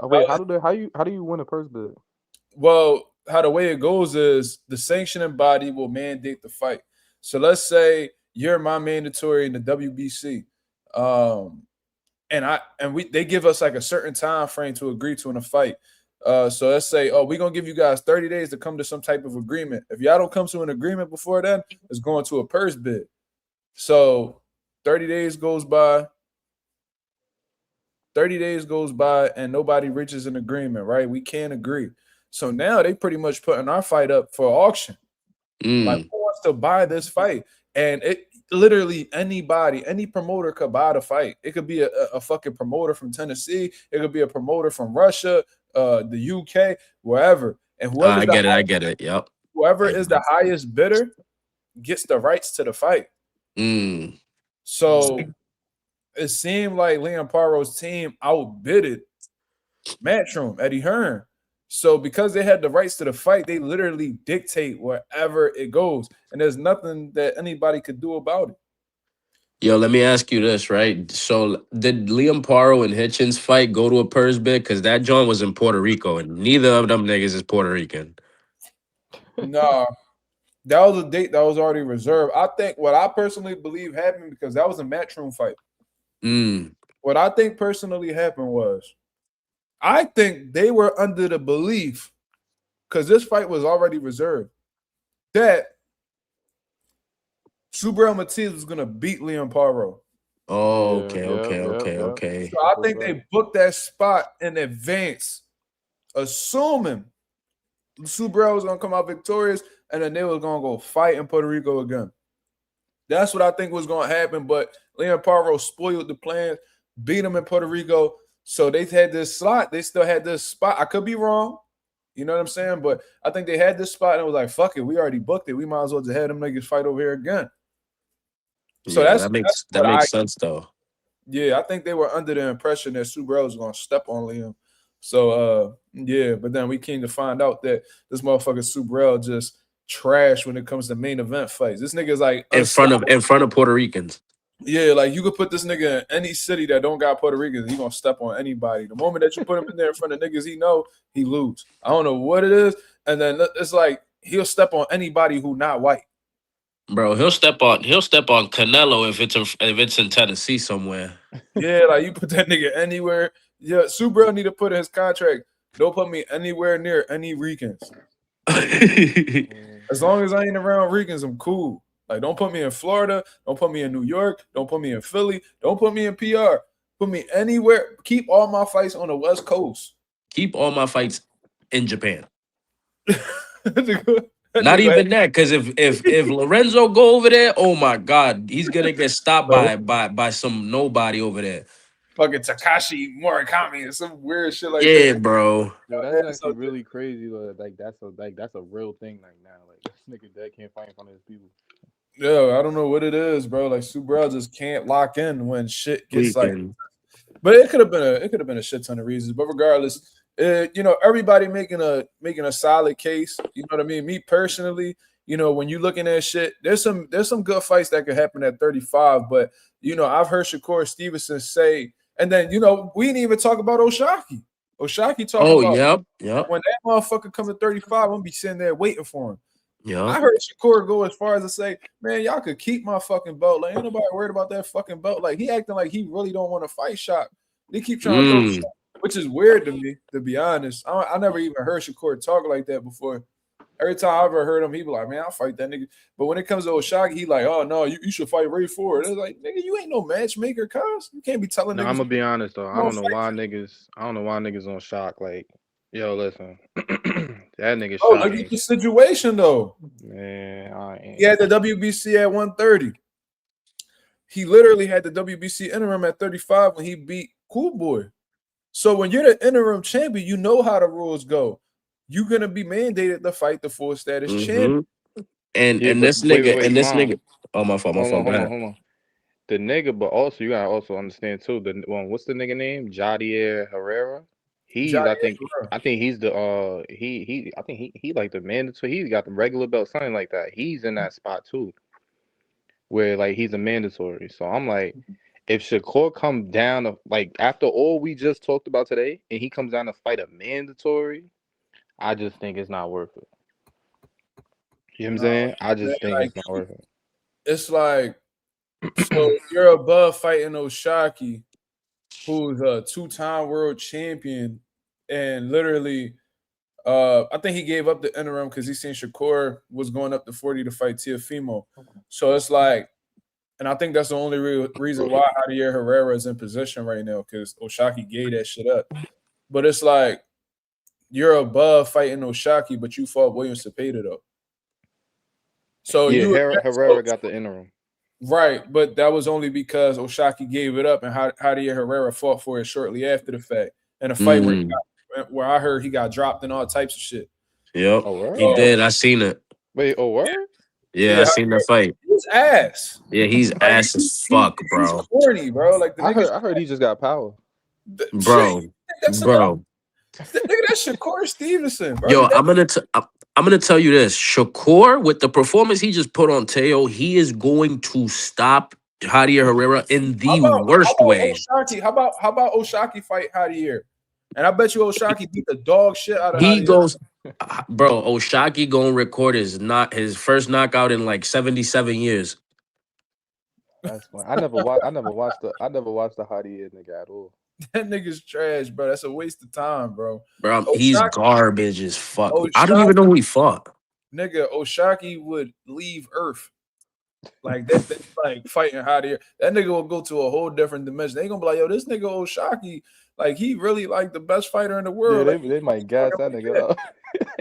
Speaker 3: Wait, how do you win a purse bid?
Speaker 1: Well, how the way it goes is the sanctioning body will mandate the fight. So let's say you're my mandatory in the WBC, and we they give us like a certain time frame to agree to in a fight. So let's say, oh, we're gonna give you guys 30 days to come to some type of agreement. If y'all don't come to an agreement before then, it's going to a purse bid. So 30 days goes by. 30 days goes by and nobody reaches an agreement, right? We can't agree. So now they pretty much putting our fight up for auction. Like, who wants to buy this fight? And it literally anybody, any promoter could buy the fight. It could be a fucking promoter from Tennessee. It could be a promoter from Russia, the UK, wherever. And whoever
Speaker 2: I get it. Yep.
Speaker 1: Whoever is the highest bidder gets the rights to the fight. So it seemed like Liam Paro's team outbidded Matchroom, Eddie Hearn. So because they had the rights to the fight, they literally dictate wherever it goes. And there's nothing that anybody could do about it.
Speaker 2: Yo, let me ask you this, right? So did Liam Paro and Hitchens fight go to a purse bid? Because that joint was in Puerto Rico, and neither of them niggas is Puerto Rican.
Speaker 1: Nah, that was a date that was already reserved. I think what I personally believe happened, because that was a Matchroom fight. What I think personally happened was, I think they were under the belief, because this fight was already reserved, that Subriel Matias was going to beat Liam Paro.
Speaker 2: Oh, okay.
Speaker 1: So I think they booked that spot in advance, assuming Subriel was going to come out victorious, and then they were going to go fight in Puerto Rico again. That's what I think was going to happen, but Liam Paro spoiled the plans, beat him in Puerto Rico. So they had this slot. They still had this spot. I could be wrong. You know what I'm saying? But I think they had this spot and it was like, fuck it. We already booked it. We might as well just have them niggas fight over here again. So
Speaker 2: yeah,
Speaker 1: that
Speaker 2: makes sense, though.
Speaker 1: Yeah, I think they were under the impression that Subriel was going to step on Liam. So, yeah, but then we came to find out that this motherfucker Subriel just trash when it comes to main event fights. This nigga is like
Speaker 2: in front of Puerto Ricans.
Speaker 1: Yeah, like you could put this nigga in any city that don't got Puerto Ricans, he gonna step on anybody. The moment that you put him in there in front of niggas he know, he lose. I don't know what it is, and then it's like he'll step on anybody who not white.
Speaker 2: Bro, he'll step on Canelo if it's in Tennessee somewhere.
Speaker 1: Yeah, like you put that nigga anywhere. Yeah, Subriel need to put in his contract. Don't put me anywhere near any Ricans. As long as I ain't around Ricans, I'm cool. Like, don't put me in Florida. Don't put me in New York. Don't put me in Philly. Don't put me in PR. Put me anywhere. Keep all my fights on the West Coast.
Speaker 2: Keep all my fights in Japan. Not even that, because if Lorenzo go over there, oh my God, he's gonna get stopped by some nobody over there.
Speaker 1: Fucking Takashi Murakami or some weird shit like that.
Speaker 2: Yeah, bro.
Speaker 3: Yo, that's actually really crazy. Like that's a real thing. Like now, like this nigga that can't fight in front of his people.
Speaker 1: Yeah, I don't know what it is, bro. Like Subriel just can't lock in when shit gets like. But it could have been a shit ton of reasons. But regardless, you know, everybody making a solid case. You know what I mean? Me personally, you know, when you looking at shit, there's some good fights that could happen at 35. But you know, I've heard Shakur Stevenson say, and then you know, we didn't even talk about Oshaki. Oshaki talking about when that motherfucker come to 35, I'm gonna be sitting there waiting for him.
Speaker 2: Yeah,
Speaker 1: I heard Shakur go as far as to say, man, y'all could keep my fucking belt. Like, ain't nobody worried about that fucking belt. Like, he acting like he really don't want to fight Shaq. They keep trying to throw Shaq, which is weird to me, to be honest. I never even heard Shakur talk like that before. Every time I ever heard him, he be like, man, I'll fight that nigga. But when it comes to Oshaki, he like, oh, no, you should fight Ray Ford. It's like, nigga, you ain't no matchmaker, cuz. You can't be telling niggas.
Speaker 3: I'm going to be honest, though. I don't know why niggas on Shock. Like, yo, listen. That nigga
Speaker 1: shot. Look at the situation, though.
Speaker 3: Man,
Speaker 1: he had the WBC at 130. He literally had the WBC interim at 35 when he beat Cool Boy. So when you're the interim champion, you know how the rules go. You're gonna be mandated to fight the full status champion.
Speaker 2: And this nigga. Oh, my fault.
Speaker 3: Hold on. The nigga, but also you gotta also understand too. What's the nigga name? Jadier Herrera. I think he's the I think he like the mandatory. He got the regular belt, something like that. He's in that spot too, where like he's a mandatory. So I'm like, if Shakur come down to, like after all we just talked about today, and he comes down to fight a mandatory, I just think it's not worth it. You know what I'm saying? I just think it's not worth it.
Speaker 1: It's like, so you're above fighting Oshaki, who's a 2-time world champion, and literally, I think he gave up the interim because he seen Shakur was going up to 40 to fight Teofimo. So it's like, and I think that's the only reason why Javier Herrera is in position right now, because Oshaki gave that shit up. But it's like, you're above fighting Oshaki, but you fought William Cepeda though. So
Speaker 3: yeah, Herrera got the interim.
Speaker 1: Right, but that was only because Oshaki gave it up, and Javier Herrera fought for it shortly after the fact. In a fight where I heard he got dropped and all types of shit.
Speaker 2: Yep, he did. I seen it.
Speaker 3: Wait, what?
Speaker 2: Yeah, I seen that fight.
Speaker 1: He's ass.
Speaker 2: Yeah, he's ass as fuck, bro.
Speaker 1: He's corny, bro. Like
Speaker 3: I heard he just got power,
Speaker 2: bro.
Speaker 1: Nigga, that's Shakur Stevenson, bro.
Speaker 2: Yo, I'm gonna tell you this. Shakur, with the performance he just put on Teo, he is going to stop Javier Herrera in the worst way.
Speaker 1: Oshaki, how about Oshaki fight Javier? And I bet you Oshaki beat the dog shit out of
Speaker 2: He
Speaker 1: Javier.
Speaker 2: goes, bro. Oshaki gonna record his first knockout in like 77 years.
Speaker 3: That's fine. I never watched the Javier nigga at all.
Speaker 1: That nigga's trash, bro. That's a waste of time, bro.
Speaker 2: Bro, he's garbage as fuck.
Speaker 1: Oshaki,
Speaker 2: I don't even know who he fought.
Speaker 1: Nigga, Oshaki would leave Earth. Like that like fighting Javier. That nigga will go to a whole different dimension. They gonna be like, yo, this nigga Oshaki, like he really like the best fighter in the world.
Speaker 3: Yeah,
Speaker 1: like,
Speaker 3: they might gas that nigga up.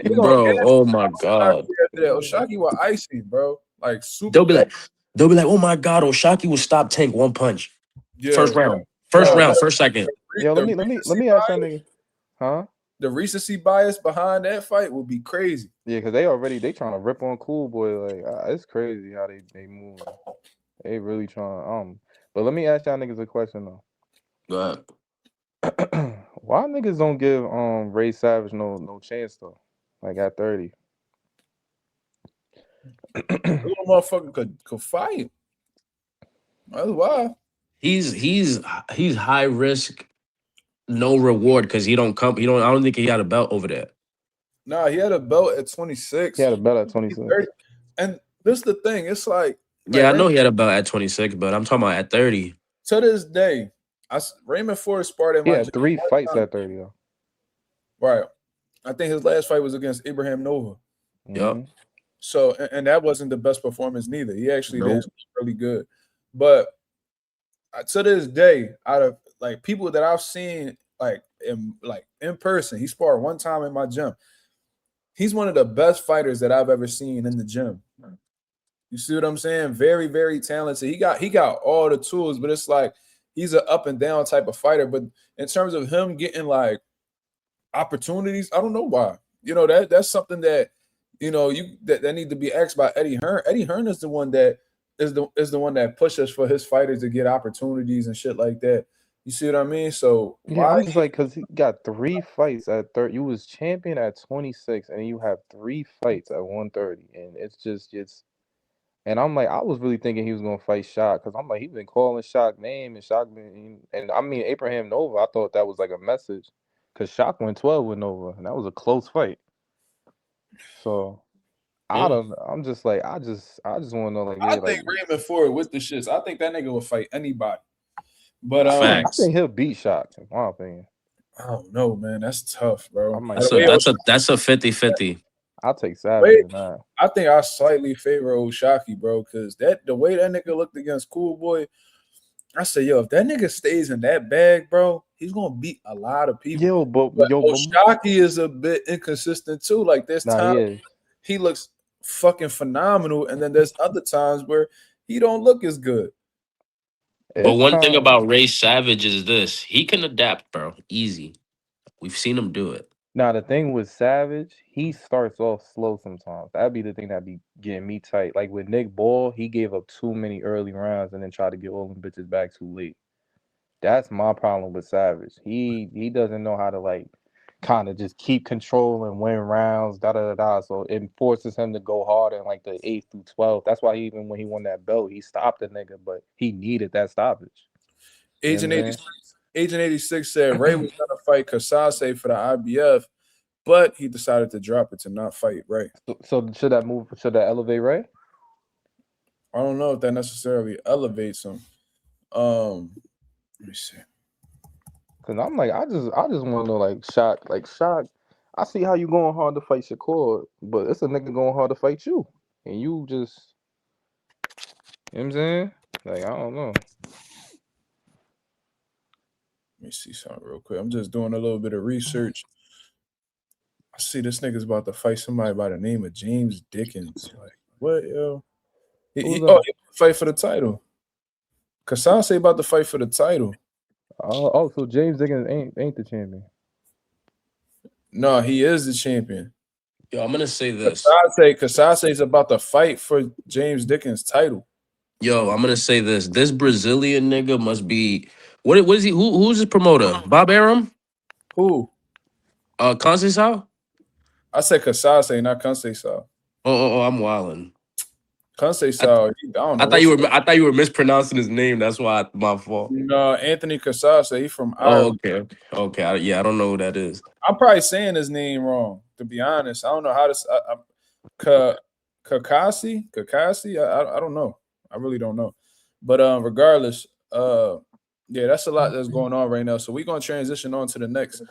Speaker 2: Bro, oh my god.
Speaker 1: Oshaki was icy, bro. Like super.
Speaker 2: They'll be like, oh my god, Oshaki will stop Tank one punch.
Speaker 1: Yeah,
Speaker 2: first round. First second.
Speaker 3: Yo, let me ask that nigga. Huh?
Speaker 1: The recency bias behind that fight will be crazy.
Speaker 3: Yeah, because they trying to rip on Cool Boy. Like it's crazy how they move. They really trying. But let me ask y'all niggas a question though.
Speaker 2: Go
Speaker 3: ahead. Why niggas don't give Ray Savage no chance though? Like at 30.
Speaker 1: Little motherfucker could fight. That's why.
Speaker 2: He's high risk, no reward because I don't think he had a belt over there.
Speaker 1: Nah, he had a belt at 26.
Speaker 3: He had a belt at 26.
Speaker 1: And this is the thing. It's like
Speaker 2: yeah, I know he had a belt at 26, but I'm talking about at 30.
Speaker 1: To this day, Raymond Ford sparred in
Speaker 3: my had 3 fights at 30 though.
Speaker 1: Right. I think his last fight was against Abraham Nova.
Speaker 2: Yep.
Speaker 1: So and that wasn't the best performance neither. He actually did really good. But to this day, out of like people that I've seen in person, he sparred one time in my gym. He's one of the best fighters that I've ever seen in the gym. You see what I'm saying? Very, very talented. He got all the tools, but it's like he's an up and down type of fighter. But in terms of him getting like opportunities, I don't know why. You know, that's something that that need to be asked by Eddie Hearn. Eddie Hearn is the one that is the one that pushes for his fighters to get opportunities and shit like that. You see what I mean? So
Speaker 3: yeah, I'm just like, because he got 3 fights at 30. You was champion at 26, and you have 3 fights at 130, and it's. And I'm like, I was really thinking he was gonna fight Shaq, because I'm like, he's been calling Shaq name and Shaq and I mean Abraham Nova. I thought that was like a message, because Shaq went 12 with Nova, and that was a close fight. So. I'm just like, I just want to know, like,
Speaker 1: I think Raymond Ford with the shits. I think that nigga will fight anybody. But
Speaker 3: I think he'll beat Shaq, in my opinion.
Speaker 1: I don't know, man. That's tough, bro.
Speaker 2: That's a 50-50.
Speaker 3: I'll take Savage.
Speaker 1: I think I slightly favor Oshaki, bro, because the way that nigga looked against Cool Boy, I say, yo, if that nigga stays in that bag, bro, he's gonna beat a lot of people. But Oshaki is a bit inconsistent too. Like this time, he looks fucking phenomenal, and then there's other times where he don't look as good.
Speaker 2: But one thing about Ray Savage is this: he can adapt, bro. Easy. We've seen him do it.
Speaker 3: Now the thing with Savage, he starts off slow sometimes. That'd be the thing that be getting me tight. Like with Nick Ball, he gave up too many early rounds and then tried to get all them bitches back too late. That's my problem with Savage. He doesn't know how to like kind of just keep control and win rounds, So it forces him to go hard in like the 8th through 12th. That's why even when he won that belt, he stopped the nigga, but he needed that stoppage.
Speaker 1: Agent 86 said Ray was gonna fight Kasase for the IBF, but he decided to drop it to not fight Ray.
Speaker 3: So should that elevate Ray?
Speaker 1: I don't know if that necessarily elevates him. Let me see.
Speaker 3: Cause I'm like, I just want to know, Shaq. I see how you going hard to fight Shakur, but it's a nigga going hard to fight you, and you just, you know what I'm saying? Like, I don't know.
Speaker 1: Let me see something real quick. I'm just doing a little bit of research. I see this nigga's about to fight somebody by the name of James Dickens. Like, what, yo? He fight for the title. Kasase about to fight for the title.
Speaker 3: Oh, so James Dickens ain't the champion.
Speaker 1: No, he is the champion.
Speaker 2: Yo, I'm gonna say this.
Speaker 1: Kasase is about to fight for James Dickens' title.
Speaker 2: Yo, I'm gonna say this. This Brazilian nigga must be what is he? Who's his promoter? Bob Arum?
Speaker 1: Who?
Speaker 2: Conceição?
Speaker 1: I said Kasase, not Conceição.
Speaker 2: Oh, I'm wilding.
Speaker 1: Conceição, I don't know.
Speaker 2: I thought you were mispronouncing his name. That's why my fault.
Speaker 1: No, Anthony Kasase. He's from Ireland.
Speaker 2: Okay. I don't know who that is.
Speaker 1: I'm probably saying his name wrong. To be honest, I don't know how to. Kakasi. I don't know. I really don't know. But regardless, yeah, that's a lot that's going on right now. So we're gonna transition on to the next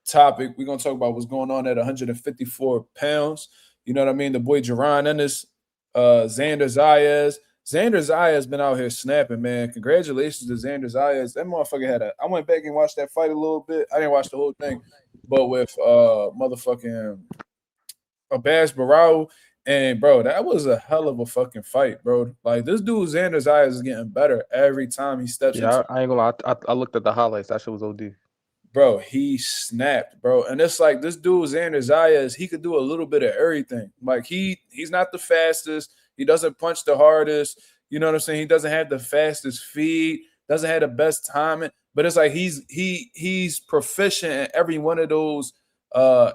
Speaker 1: topic. We're gonna talk about what's going on at 154 pounds. You know what I mean? The boy Jaron Ennis, Xander Zayas. Xander Zayas been out here snapping, man. Congratulations to Xander Zayas. That motherfucker had I went back and watched that fight a little bit. I didn't watch the whole thing, but with motherfucking Abbas Barao. And bro, that was a hell of a fucking fight, bro. Like this dude Xander Zayas is getting better every time he steps.
Speaker 3: Yeah, I ain't gonna lie. I looked at the highlights. That shit was OD.
Speaker 1: Bro, he snapped, bro. And it's like this dude Xander Zayas, he could do a little bit of everything. Like he's not the fastest. He doesn't punch the hardest. You know what I'm saying? He doesn't have the fastest feet. Doesn't have the best timing. But it's like he's proficient in every one of those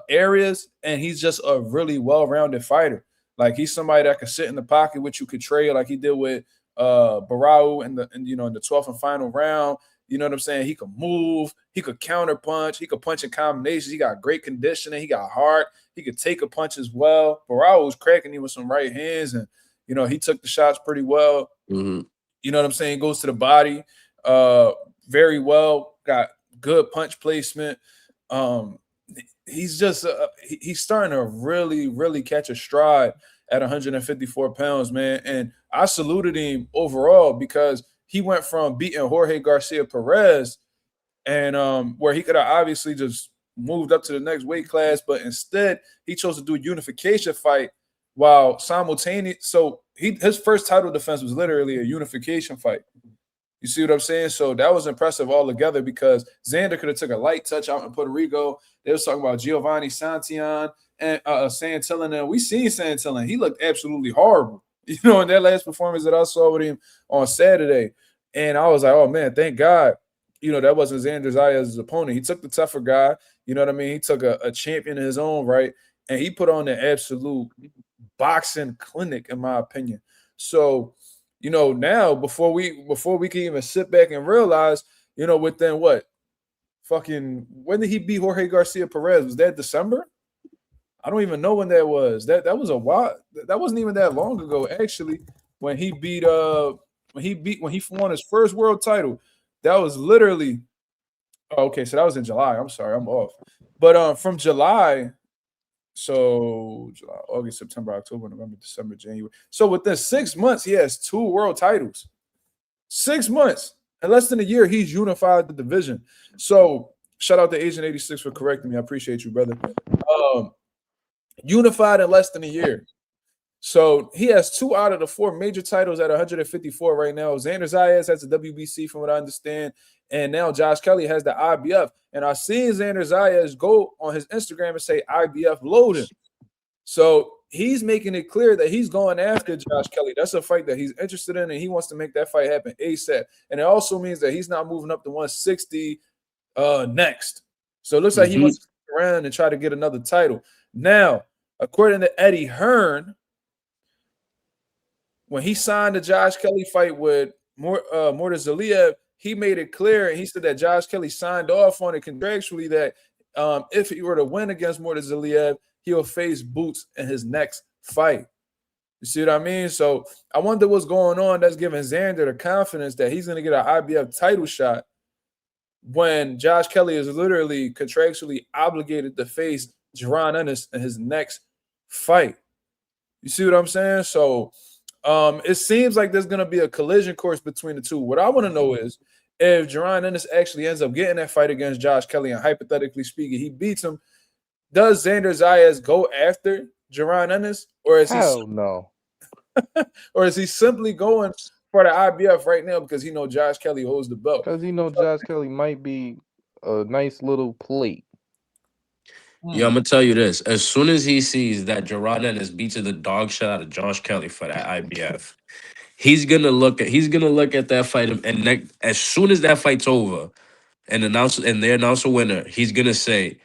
Speaker 1: areas, and he's just a really well-rounded fighter. Like he's somebody that could sit in the pocket with you, could trade like he did with Barao in the 12th and final round. You know what I'm saying? He could move, he could counter punch, he could punch in combinations. He got great conditioning, he got heart, he could take a punch as well. Barao was cracking him with some right hands, and he took the shots pretty well.
Speaker 2: Mm-hmm.
Speaker 1: You know what I'm saying? He goes to the body very well, got good punch placement. He's just he's starting to really, really catch a stride at 154 pounds, man. And I saluted him overall because he went from beating Jorge Garcia Perez and where he could have obviously just moved up to the next weight class, but instead he chose to do a unification fight while simultaneous. So his first title defense was literally a unification fight. You see what I'm saying? So that was impressive altogether because Xander could have took a light touch out in Puerto Rico. They was talking about Giovanni Santillan and Santillan. And we seen Santillan. He looked absolutely horrible, in that last performance that I saw with him on Saturday. And I was like, oh, man, thank God, that wasn't Xander Zayas' opponent. He took the tougher guy. You know what I mean? He took a champion in his own right, and he put on an absolute boxing clinic, in my opinion. So, now before we can even sit back and realize, within what? When did he beat Jorge Garcia Perez? Was that December? I don't even know when that was. That was a while. That wasn't even that long ago, actually, when he won his first world title. That was literally okay, so that was in July. I'm sorry, I'm off. But from July. So July, August, September, October, November, December, January. So within 6 months, he has 2 world titles. 6 months. In less than a year, he's unified the division. So shout out to Agent 86 for correcting me. I appreciate you, brother. Unified in less than a year. So he has 2 out of the 4 major titles at 154 right now. Xander Zayas has the WBC, from what I understand. And now Josh Kelly has the IBF. And I've seen Xander Zayas go on his Instagram and say IBF loading. So he's making it clear that he's going after Josh Kelly. That's a fight that he's interested in, and he wants to make that fight happen ASAP. And it also means that he's not moving up to 160 next. So it looks like he wants to around and try to get another title. Now, according to Eddie Hearn, when he signed the Josh Kelly fight with Mortazaliev, he made it clear, and he said that Josh Kelly signed off on it contractually that if he were to win against Mortazaliev, he'll face Boots in his next fight. You see what I mean? So I wonder what's going on that's giving Xander the confidence that he's going to get an IBF title shot when Josh Kelly is literally contractually obligated to face Jaron Ennis in his next fight. You see what I'm saying? So it seems like there's going to be a collision course between the two. What I want to know is if Jaron Ennis actually ends up getting that fight against Josh Kelly, and hypothetically speaking, he beats him, does Xander Zayas go after Jaron Ennis, or is
Speaker 3: no?
Speaker 1: Or is he simply going for the IBF right now because he knows Josh Kelly holds the belt?
Speaker 3: Because he know Josh Kelly might be a nice little plate.
Speaker 2: Yeah, I'm gonna tell you this. As soon as he sees that Jaron Ennis beats the dog shit out of Josh Kelly for that IBF, he's gonna look at that fight, and as soon as that fight's over and they announce a winner, he's gonna say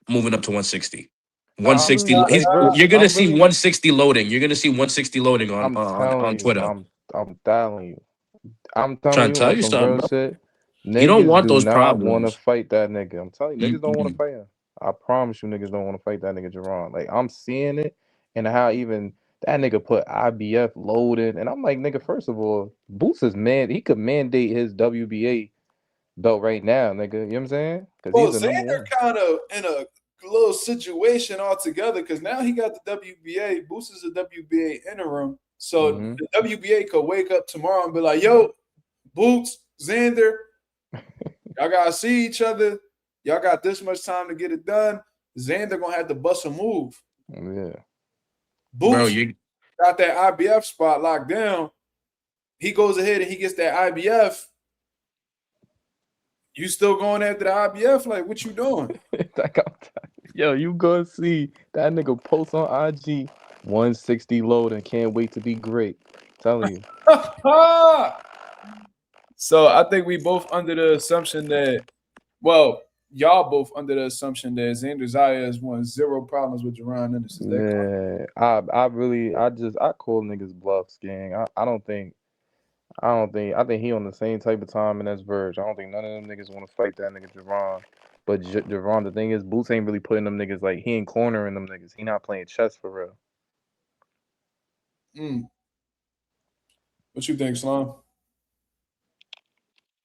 Speaker 2: moving up to 160. 160. You're gonna see 160 loading. You're gonna see 160 loading on Twitter.
Speaker 3: I'm telling you. I'm
Speaker 2: trying
Speaker 3: telling
Speaker 2: to
Speaker 3: you
Speaker 2: tell
Speaker 3: on
Speaker 2: you
Speaker 3: some
Speaker 2: something,
Speaker 3: real
Speaker 2: bro.
Speaker 3: shit. Niggas
Speaker 2: You don't want those
Speaker 3: do not want to
Speaker 2: problems.
Speaker 3: fight that nigga. I'm telling you, niggas don't want to
Speaker 2: Mm-mm.
Speaker 3: fight him. I promise you, niggas don't want to fight that nigga Jaron. Like, I'm seeing it, and how even that nigga put IBF loaded, and I'm like, nigga, first of all, Boots is he could mandate his WBA belt right now, nigga. You know what I'm saying? Because
Speaker 1: Well,
Speaker 3: he's the number
Speaker 1: Xander
Speaker 3: one.
Speaker 1: kind of in a little situation altogether because now he got the WBA. Boots is a WBA interim. So the WBA could wake up tomorrow and be like, yo, Boots, Xander, y'all got to see each other. Y'all got this much time to get it done. Xander going to have to bust a move.
Speaker 3: Yeah.
Speaker 1: Boots got that IBF spot locked down. He goes ahead and he gets that IBF. You still going after the IBF? Like, what you doing?
Speaker 3: Yo, you gonna see that nigga post on IG 160 load and can't wait to be great. Telling you.
Speaker 1: So I think we both under the assumption that, well, y'all both under the assumption that Xander Zayas won zero problems with Jaron Ennis.
Speaker 3: Yeah, I call niggas bluffs, gang. I think he on the same type of time in this verge. I don't think none of them niggas want to fight that nigga Jaron. But Jaron, the thing is, Boots ain't really putting them niggas, like, he ain't cornering them niggas. He not playing chess for real.
Speaker 1: What you think, Slum?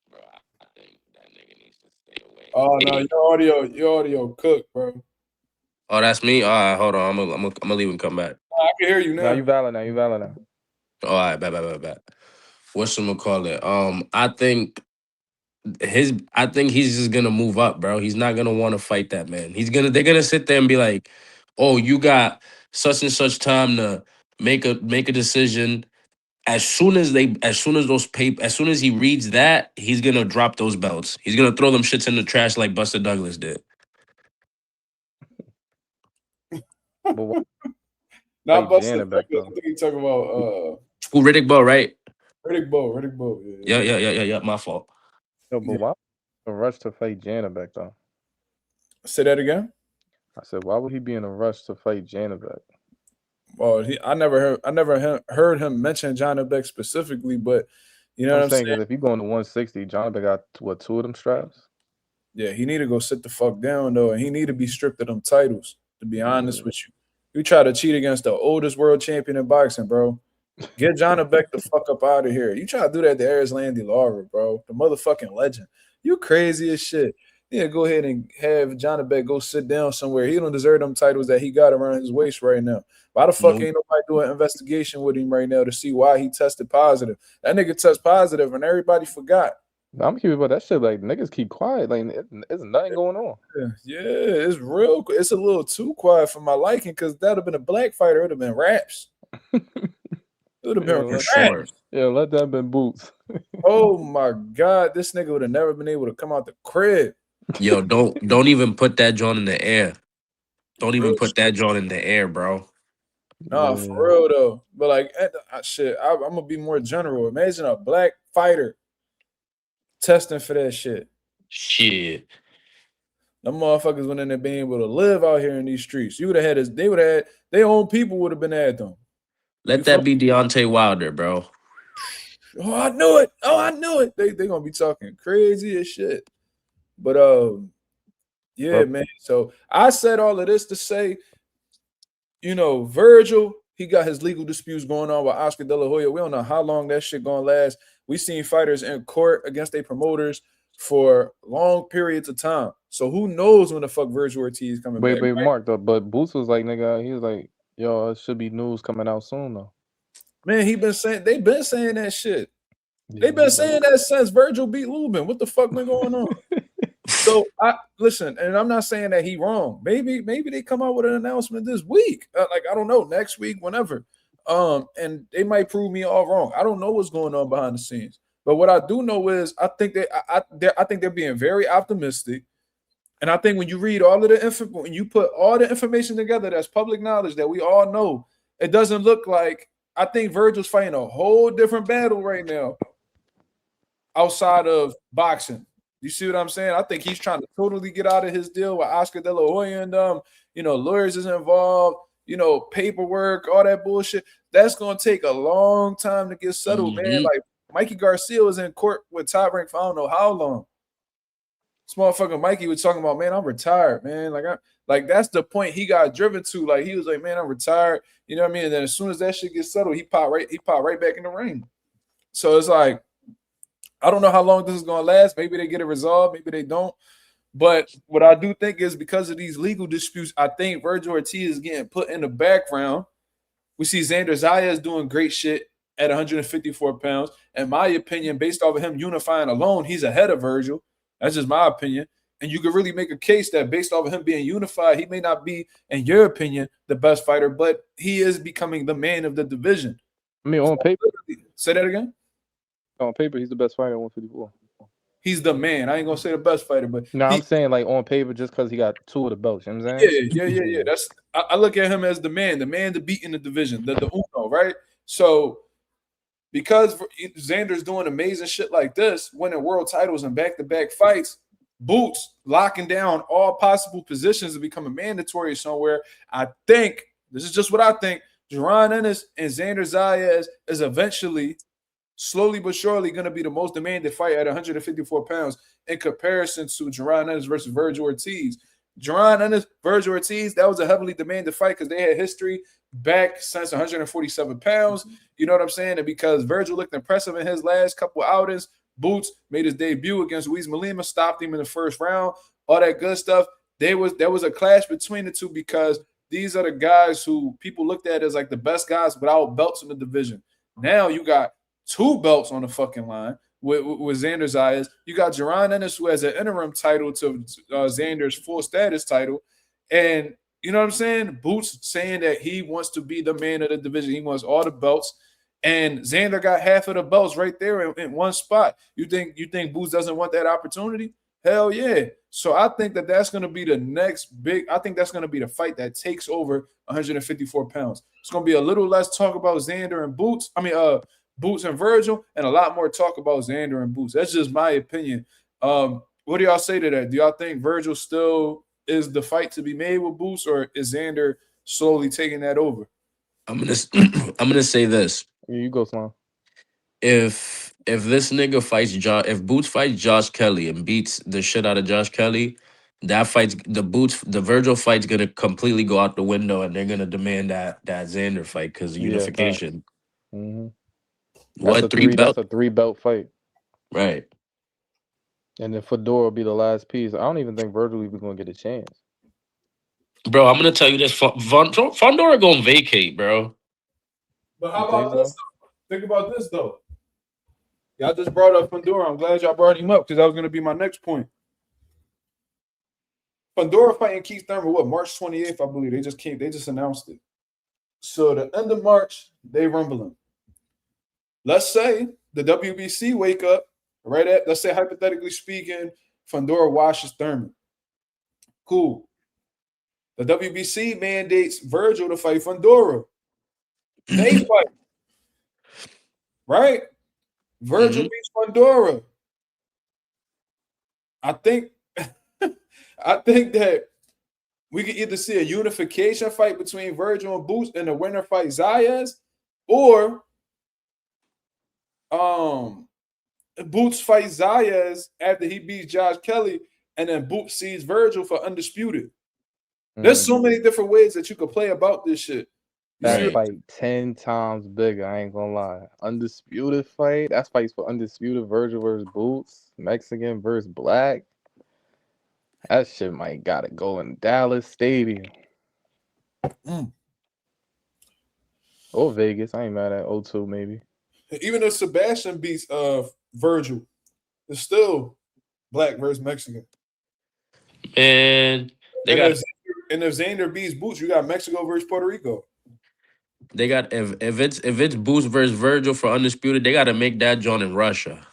Speaker 2: Bro, I think that nigga needs to stay away.
Speaker 1: Oh no, your audio cooked, bro.
Speaker 2: Oh, that's me. All right, hold on. I'm gonna leave and come back.
Speaker 1: I can hear you now.
Speaker 3: Now you valid now.
Speaker 2: All right, bad. What's gonna call it? I think he's just gonna move up, bro. He's not gonna want to fight that man. They're gonna sit there and be like, oh, you got such and such time to make a decision. As soon as he reads that, he's gonna drop those belts. He's gonna throw them shits in the trash like Buster Douglas did.
Speaker 3: But
Speaker 1: not Buster Douglas. I think he's talking about
Speaker 2: Riddick Bowe, right?
Speaker 1: Riddick Bowe.
Speaker 2: Yeah. My fault.
Speaker 3: No, but why a rush to fight Janabek though?
Speaker 1: Say that again.
Speaker 3: I said, why would he be in a rush to fight Janabek?
Speaker 1: Well, I never heard him mention Janabek specifically, but you know what I'm saying?
Speaker 3: Because if you going to 160, Janabek got two of them straps.
Speaker 1: Yeah, he need to go sit the fuck down though, and he need to be stripped of them titles. To be honest with you, you try to cheat against the oldest world champion in boxing, bro. Get Janabek the fuck up out of here. You try to do that to Arislandy Lara, bro, the motherfucking legend. You crazy as shit. Yeah, go ahead and have Janabek go sit down somewhere. He don't deserve them titles that he got around his waist right now. Why the fuck ain't nobody doing an investigation with him right now to see why he tested positive? That nigga test positive and everybody forgot.
Speaker 3: I'm curious about that shit. Like, niggas keep quiet. Like, there's nothing going on.
Speaker 1: Yeah, it's real. It's a little too quiet for my liking because that would have been a black fighter. It would have been raps. It would have been raps.
Speaker 3: Yeah, let that have been Boots.
Speaker 1: Oh my God, this nigga would have never been able to come out the crib.
Speaker 2: Yo, don't even put that joint in the air. Don't even put that joint in the air, bro.
Speaker 1: Nah, for real though. But like, shit, I'm gonna be more general. Imagine a black fighter testing for that shit.
Speaker 2: Shit.
Speaker 1: Them motherfuckers wouldn't have been able to live out here in these streets. You would have had this, they would have had their own people would have been at them.
Speaker 2: Let that be Deontay Wilder, bro.
Speaker 1: Oh, I knew it. Oh, I knew it. They gonna be talking crazy as shit. But yeah, man. So I said all of this to say, Virgil, he got his legal disputes going on with Oscar De La Hoya. We don't know how long that shit gonna last. We seen fighters in court against their promoters for long periods of time. So who knows when the fuck Virgil Ortiz coming back?
Speaker 3: Wait, Mark, though, but Boots was like, nigga, he was like, yo, it should be news coming out soon, though.
Speaker 1: Man, they've been saying that shit. They've been saying that since Virgil beat Lubin. What the fuck been going on? So listen, and I'm not saying that he wrong. Maybe they come out with an announcement this week. I don't know, next week, whenever. And they might prove me all wrong. I don't know what's going on behind the scenes. But what I do know is I think they're being very optimistic. And I think when you read all of the info, when you put all the information together, that's public knowledge that we all know, it doesn't look like. I think Virgil's fighting a whole different battle right now outside of boxing. You see what I'm saying? I think he's trying to totally get out of his deal with Oscar De La Hoya and lawyers is involved, paperwork, all that bullshit. That's gonna take a long time to get settled, man. Like Mikey Garcia was in court with Top Rank for I don't know how long. This motherfucker Mikey was talking about, man, I'm retired, man. Like that's the point he got driven to. Like he was like, man, I'm retired. You know what I mean? And then as soon as that shit gets settled, he popped right back in the ring. So it's like, I don't know how long this is gonna last. Maybe they get it resolved, maybe they don't. But what I do think is because of these legal disputes, I think Virgil Ortiz is getting put in the background. We see Xander Zayas doing great shit at 154 pounds. In my opinion, based off of him unifying alone, he's ahead of Virgil. That's just my opinion. And you could really make a case that based off of him being unified, he may not be, in your opinion, the best fighter, but he is becoming the man of the division.
Speaker 3: I mean, on paper.
Speaker 1: Say that again?
Speaker 3: On paper, he's the best fighter at 154.
Speaker 1: He's the man. I ain't going to say the best fighter, but...
Speaker 3: No, I'm saying like on paper just because he got 2 of the belts. You know what I'm saying?
Speaker 1: Yeah. I look at him as the man to beat in the division, the Uno, right? So... because Xander's doing amazing shit like this, winning world titles and back-to-back fights, Boots locking down all possible positions to become a mandatory somewhere. I think, this is just what I think, Jaron Ennis and Xander Zayas is eventually, slowly but surely, going to be the most demanded fight at 154 pounds in comparison to Jaron Ennis versus Virgil Ortiz. Jaron Ennis, Virgil Ortiz, that was a heavily demanded fight because they had history back since 147 pounds. You know what I'm saying? And because Virgil looked impressive in his last couple outings, Boots made his debut against Luis Malima, stopped him in the first round, all that good stuff. There was a clash between the two because these are the guys who people looked at as like the best guys without belts in the division. Now you got 2 belts on the fucking line with Xander Zayas. You got Jaron Ennis, who has an interim title to Xander's full status title. And you know what I'm saying? Boots saying that he wants to be the man of the division. He wants all the belts. And Xander got half of the belts right there in one spot. You think Boots doesn't want that opportunity? Hell yeah. So I think that's going to be the next big – I think that's going to be the fight that takes over 154 pounds. It's going to be a little less talk about Xander and Boots. Boots and Virgil, and a lot more talk about Xander and Boots. That's just my opinion. What do y'all say to that? Do y'all think Virgil still is the fight to be made with Boots, or is Xander slowly taking that over?
Speaker 2: I'm gonna say this.
Speaker 3: Yeah, you go, Slime.
Speaker 2: If this nigga fights if Boots fights Josh Kelly and beats the shit out of Josh Kelly, that fight's the Virgil fight's gonna completely go out the window, and they're gonna demand that Xander fight because unification.
Speaker 3: Mm-hmm.
Speaker 2: What
Speaker 3: That's a 3-belt fight,
Speaker 2: right?
Speaker 3: And then Fedor will be the last piece. I don't even think Virgil even gonna get a chance.
Speaker 2: Bro, I'm gonna tell you this: Fondora gonna vacate, bro.
Speaker 1: But how about this? Think about this though. Y'all just brought up Fondora. I'm glad y'all brought him up because that was gonna be my next point. Fondora fighting Keith Thurman, March 28th, I believe. They just announced it. So the end of March, they rumbling. Let's say the WBC wake up, right? Let's say hypothetically speaking, Fondora washes Thurman. Cool. The WBC mandates Virgil to fight Fondora. They fight. Right? Virgil beats Fondora. I think I think that we could either see a unification fight between Virgil and Boots and the winner fight Zayas, or Boots fights Zayas after he beats Josh Kelly, and then Boots sees Virgil for undisputed. There's so many different ways that you could play about this shit.
Speaker 3: That fight 10 times bigger, I ain't gonna lie. Undisputed fight. That's fights for undisputed Virgil versus Boots, Mexican versus Black. That shit might gotta go in Dallas Stadium. Or Vegas. I ain't mad at O2 maybe.
Speaker 1: Even if Sebastian beats Virgil, it's still Black versus Mexican.
Speaker 2: And
Speaker 1: if Xander beats Boots, you got Mexico versus Puerto Rico.
Speaker 2: They got if it's Boots versus Virgil for undisputed, they got to make that joint in Russia.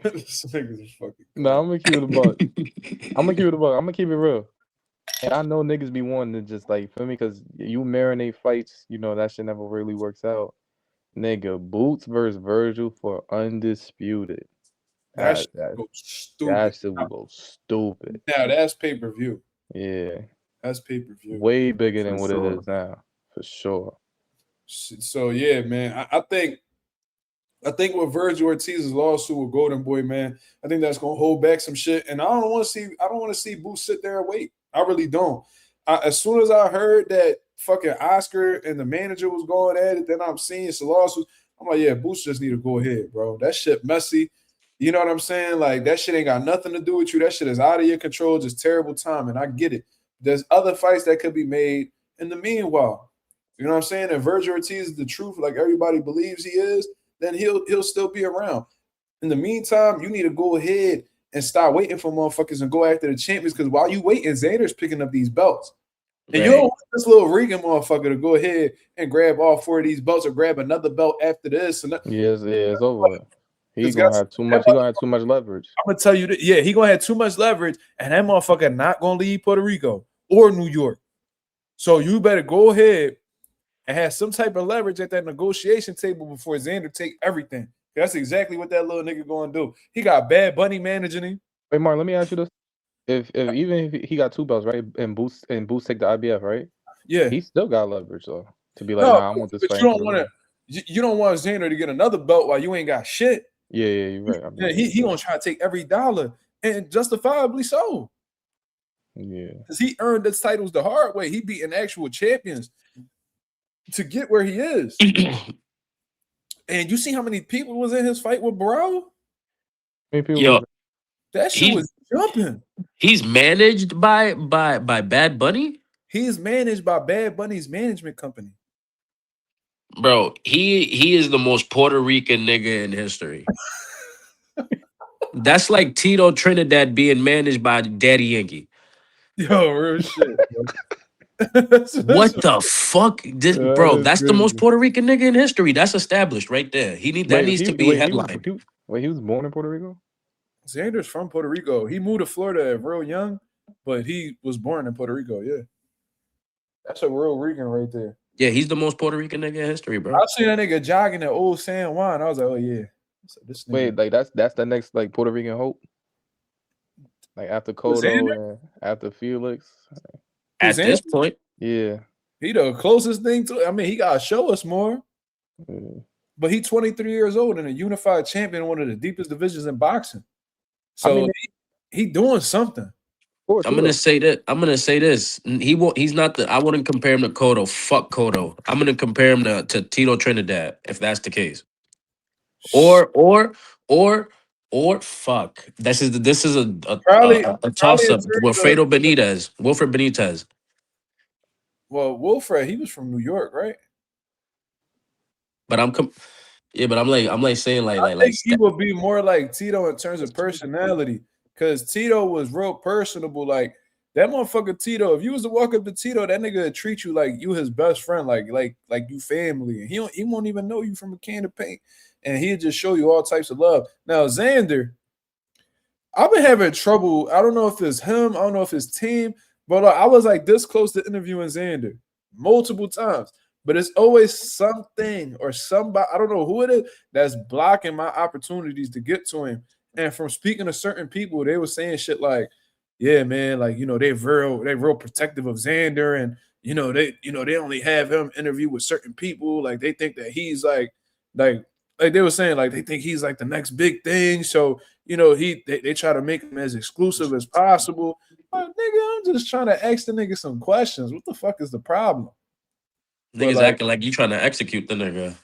Speaker 1: This niggas is fucking.
Speaker 3: No, I'm gonna keep it a buck. I'm gonna keep it real. And I know niggas be wanting to just like, feel me, because you marinate fights, you know, that shit never really works out. Nigga, Boots versus Virgil for undisputed. That shit will go stupid.
Speaker 1: Now that's pay-per-view.
Speaker 3: Yeah.
Speaker 1: That's pay-per-view.
Speaker 3: Way bigger than what it is now, for sure.
Speaker 1: So yeah, man. I think with Virgil Ortiz's lawsuit with Golden Boy, man, I think that's gonna hold back some shit. And I don't want to see Boots sit there and wait. I really don't. As soon as I heard that fucking Oscar and the manager was going at it, then I'm seeing some lawsuits. I'm like, yeah, Boots just need to go ahead, bro. That shit messy. You know what I'm saying? Like, that shit ain't got nothing to do with you. That shit is out of your control. Just terrible time. And I get it. There's other fights that could be made in the meanwhile. You know what I'm saying? If Virgil Ortiz is the truth, like everybody believes he is, then he'll still be around. In the meantime, you need to go ahead and stop waiting for motherfuckers and go after the champions, because while you waiting, Xander's picking up these belts. And you don't want this little Regan motherfucker to go ahead and grab all 4 of these belts or grab another belt after this. And
Speaker 3: it's over. He's gonna have too much. He's gonna have too much leverage.
Speaker 1: I'm gonna tell you that. Yeah, he gonna have too much leverage, and that motherfucker not gonna leave Puerto Rico or New York. So you better go ahead and have some type of leverage at that negotiation table before Xander take everything. That's exactly what that little nigga gonna do. He got Bad Bunny managing him.
Speaker 3: Wait, Mark, let me ask you this: if he got 2 belts, right, and Boots take the IBF, right?
Speaker 1: Yeah,
Speaker 3: he still got leverage though to be like, nah, I want this fight.
Speaker 1: You don't want Xander to get another belt while you ain't got shit.
Speaker 3: Yeah, you're right.
Speaker 1: He gonna try to take every dollar, and justifiably so.
Speaker 3: Yeah,
Speaker 1: because he earned the titles the hard way. He beating actual champions to get where he is. And you see how many people was in his fight with Barao?
Speaker 2: Yo,
Speaker 1: that shit was jumping.
Speaker 2: He's managed by Bad Bunny?
Speaker 1: He's managed by Bad Bunny's management company.
Speaker 2: Bro, he is the most Puerto Rican nigga in history. That's like Tito Trinidad being managed by Daddy Yankee.
Speaker 1: Yo, real shit.
Speaker 2: What the fuck? Bro, that's the most Puerto Rican nigga in history. That's established right there. That needs to be headlined.
Speaker 3: He was born in Puerto Rico?
Speaker 1: Xander's from Puerto Rico. He moved to Florida real young, but he was born in Puerto Rico, yeah. That's a real Rican right there.
Speaker 2: Yeah, he's the most Puerto Rican nigga in history, bro.
Speaker 1: I seen that nigga jogging at Old San Juan. I was like, oh, yeah. So this nigga.
Speaker 3: Wait, like that's the next like Puerto Rican hope? Like after Cotto and after Felix?
Speaker 2: At this point,
Speaker 3: yeah,
Speaker 1: he the closest thing to. I mean, he gotta show us more. But he's 23 years old and a unified champion in one of the deepest divisions in boxing. So I mean, he doing something.
Speaker 2: I'm gonna say this. He's not the. I wouldn't compare him to Cotto. Fuck Cotto. I'm gonna compare him to Tito Trinidad if that's the case. Or fuck. This is a toss up. Wilfredo Benitez. Wilfred Benitez.
Speaker 1: Well, Wilfred, he was from New York, right?
Speaker 2: But I'm saying
Speaker 1: I think he would be more like Tito in terms of personality, because Tito was real personable. Like that motherfucker Tito. If you was to walk up to Tito, that nigga would treat you like you his best friend, like you family. And he won't even know you from a can of paint, and he'll just show you all types of love. Now Xander, I've been having trouble. I don't know if it's him. I don't know if it's team. But I was like this close to interviewing Xander multiple times. But it's always something or somebody, I don't know who it is, that's blocking my opportunities to get to him. And from speaking to certain people, they were saying shit like, yeah, man, like, they're real protective of Xander, and they only have him interview with certain people. Like they think that he's like they were saying, like they think he's like the next big thing. So, they try to make him as exclusive as possible. Like, nigga, I'm just trying to ask the nigga some questions. What the fuck is the problem? But
Speaker 2: Niggas
Speaker 1: like,
Speaker 2: acting like you trying to execute the nigga.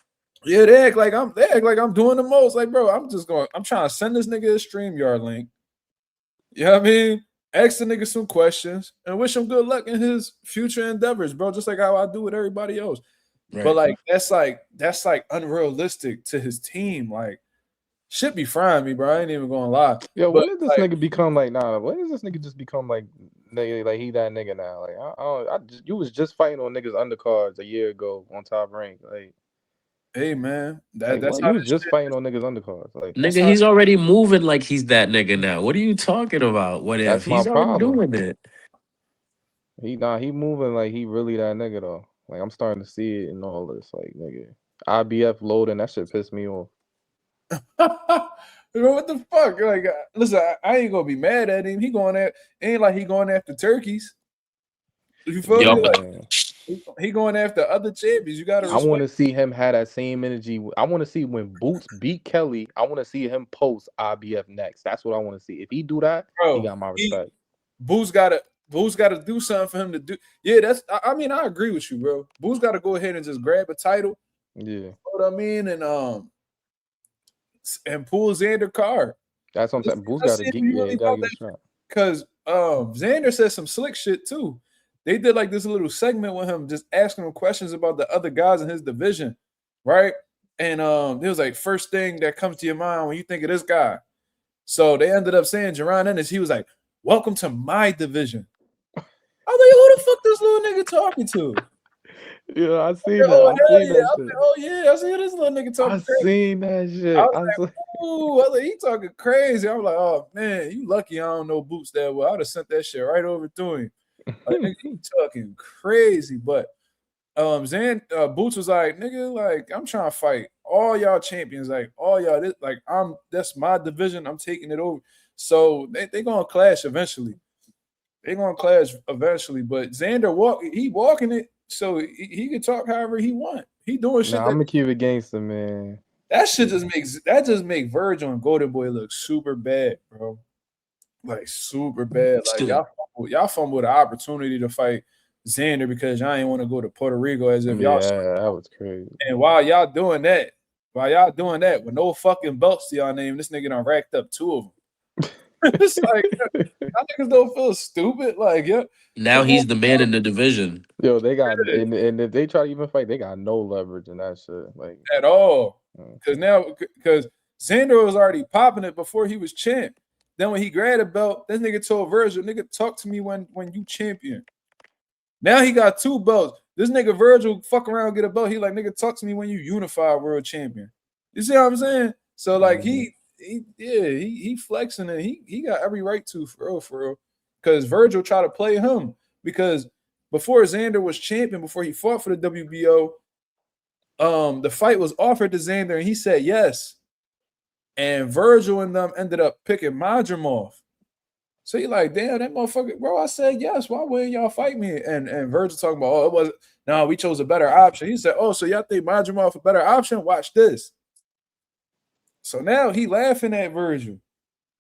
Speaker 1: yeah, they act like I'm doing the most. Like, bro, I'm trying to send this nigga a StreamYard link. You know what I mean? Ask the nigga some questions and wish him good luck in his future endeavors, bro. Just like how I do with everybody else.
Speaker 2: Right.
Speaker 1: But like that's unrealistic to his team. Like, shit be frying me, bro. I ain't even gonna lie.
Speaker 3: Yo,
Speaker 1: But
Speaker 3: when did this nigga become like? Nah, when does this nigga just become like nigga? Like he that nigga now? Like you was just fighting on niggas undercards a year ago on Top Rank. Like,
Speaker 1: hey man,
Speaker 3: like
Speaker 1: that's
Speaker 3: what?
Speaker 1: how
Speaker 3: You was
Speaker 1: this
Speaker 3: just
Speaker 1: shit.
Speaker 3: fighting on niggas undercards. Like
Speaker 2: Nigga, he's already moving like he's that nigga now. What are you talking about? What if
Speaker 3: that's my
Speaker 2: he's already
Speaker 3: problem.
Speaker 2: doing it?
Speaker 3: He moving like he really that nigga though. Like I'm starting to see it in all this. Like nigga, IBF loading that shit pissed me off.
Speaker 1: What the fuck? Like, listen, I ain't gonna be mad at him. Ain't like he going after turkeys. You feel me?
Speaker 2: Yup.
Speaker 1: Like, he going after other champions. You gotta
Speaker 3: I want to
Speaker 1: respect.
Speaker 3: see him have that same energy. I want to see when Boots beat Kelly. I want to see him post IBF next. That's what I want to see. If he do that, he
Speaker 1: Bro,
Speaker 3: got my respect.
Speaker 1: Boo's gotta do something for him to do. Yeah, I mean, I agree with you, bro. Boo's gotta go ahead and just grab a title.
Speaker 3: Yeah,
Speaker 1: You know what I mean? And pull Xander card.
Speaker 3: that's what I'm saying. Boots
Speaker 1: Let's
Speaker 3: got to
Speaker 1: see if
Speaker 3: get.
Speaker 1: he
Speaker 3: Yeah,
Speaker 1: really
Speaker 3: he got to
Speaker 1: about
Speaker 3: get a
Speaker 1: that.
Speaker 3: shot.
Speaker 1: Because Xander said some slick shit too. They did like this little segment with him, just asking him questions about the other guys in his division, right? And it was like, first thing that comes to your mind when you think of this guy. So they ended up saying Jaron Ennis. He was like, "Welcome to my division." I was like, "Who the fuck this little nigga talking to?"
Speaker 3: Yeah, I seen
Speaker 1: Said,
Speaker 3: that.
Speaker 1: "Oh
Speaker 3: I
Speaker 1: hell
Speaker 3: seen
Speaker 1: yeah!"
Speaker 3: that
Speaker 1: I
Speaker 3: shit.
Speaker 1: said, "Oh yeah!" I said, "This little nigga
Speaker 3: I
Speaker 1: talking crazy."
Speaker 3: seen that
Speaker 1: I
Speaker 3: shit.
Speaker 1: was like, "Ooh," I was like, "He talking crazy." I'm like, "Oh man, you lucky I don't know Boots that well. I'd have sent that shit right over to him." Like, nigga, he talking crazy, but Boots was like, nigga, like I'm trying to fight all y'all champions, like all y'all. That's my division. I'm taking it over. So they gonna clash eventually. They gonna clash eventually. But Xander walking it, so he can talk however he want. He doing shit
Speaker 3: Nah, I'm gonna keep it gangster, man.
Speaker 1: that shit just make Virgil and Golden Boy look super bad, bro. Like super bad. Like y'all fumbled the opportunity to fight Xander because y'all ain't want to go to Puerto Rico as if y'all.
Speaker 3: Yeah, that was crazy.
Speaker 1: And while y'all doing that, with no fucking belts to y'all name, this nigga done racked up 2 of them. It's like y'all niggas don't feel stupid. Like, yeah,
Speaker 2: Now
Speaker 1: come on,
Speaker 2: he's the man in the division.
Speaker 3: Yo, they got and if they try to even fight, they got no leverage in that shit. Like
Speaker 1: at all. Because Xander was already popping it before he was champ. Then when he grabbed a belt, this nigga told Virgil, nigga, talk to me when you champion. Now he got 2 belts. This nigga Virgil fuck around and get a belt. He like, nigga, talk to me when you unified world champion. You see what I'm saying? So like he flexing and he got every right to for real. Because Virgil tried to play him because before Xander was champion, before he fought for the WBO, the fight was offered to Xander and he said yes. And Virgil and them ended up picking Madrimov. So he like, damn, that motherfucker, bro. I said yes. Why wouldn't y'all fight me? And Virgil talking about, oh, it wasn't. No, we chose a better option. He said, oh, so y'all think Madrimov a better option? Watch this. So now he laughing at Virgil.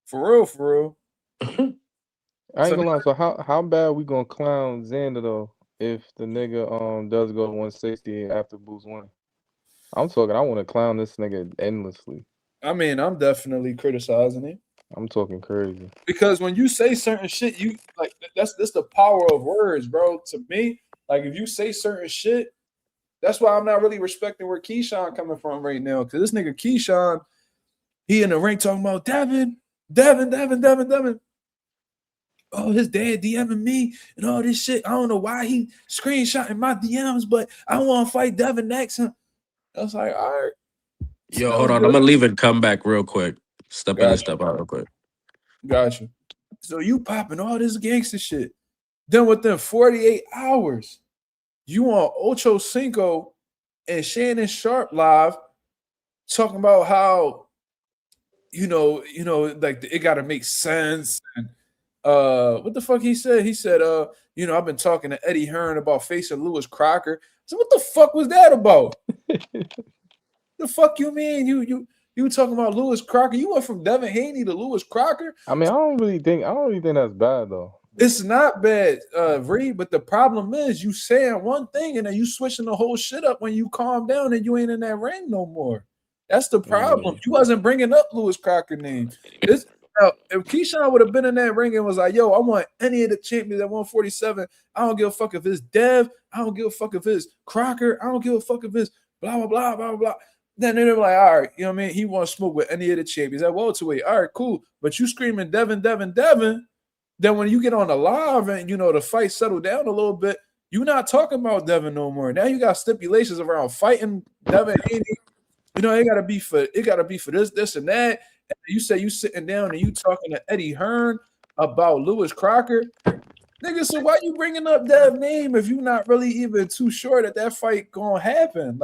Speaker 1: For real.
Speaker 3: I ain't gonna lie. So how bad we gonna clown Xander though if the nigga does go to 160 after Boots win? I'm talking. I want to clown this nigga endlessly.
Speaker 1: I mean, I'm definitely criticizing it.
Speaker 3: I'm talking crazy.
Speaker 1: Because when you say certain shit, you like that's the power of words, bro. To me, like if you say certain shit, that's why I'm not really respecting where Keyshawn coming from right now. Because this nigga Keyshawn, he in the ring talking about Devin. Oh, his dad DMing me and all this shit. I don't know why he screenshotting my DMs, but I want to fight Devin next. I was like, all right.
Speaker 2: Yo, hold on. I'm gonna leave and come back real quick. Step in and step out real quick.
Speaker 1: Gotcha. So you popping all this gangster shit. Then within 48 hours, you on Ocho Cinco and Shannon Sharp live talking about how like it got to make sense. And what the fuck he said? He said, I've been talking to Eddie Hearn about facing Lewis Crocker. So what the fuck was that about? The fuck you mean? You talking about Lewis Crocker? You went from Devin Haney to Lewis Crocker?
Speaker 3: I mean, I don't really think that's bad though.
Speaker 1: It's not bad, Reed, but the problem is you saying one thing and then you switching the whole shit up when you calm down and you ain't in that ring no more. That's the problem. You wasn't bringing up Lewis Crocker name. Now, if Keyshawn would have been in that ring and was like, yo, I want any of the champions at 147, I don't give a fuck if it's Dev, I don't give a fuck if it's Crocker, I don't give a fuck if it's blah, blah, blah, blah, blah. Then they're like, all right, you know what I mean? He wants to smoke with any of the champions at welterweight. All right, cool. But you screaming Devin, Devin, Devin. Then when you get on the live and, the fight settle down a little bit, you're not talking about Devin no more. Now you got stipulations around fighting Devin Haney. It gotta be for this, and that. And you say you sitting down and you talking to Eddie Hearn about Lewis Crocker. Nigga, so why you bringing up Dev's name if you're not really even too sure that fight gonna happen?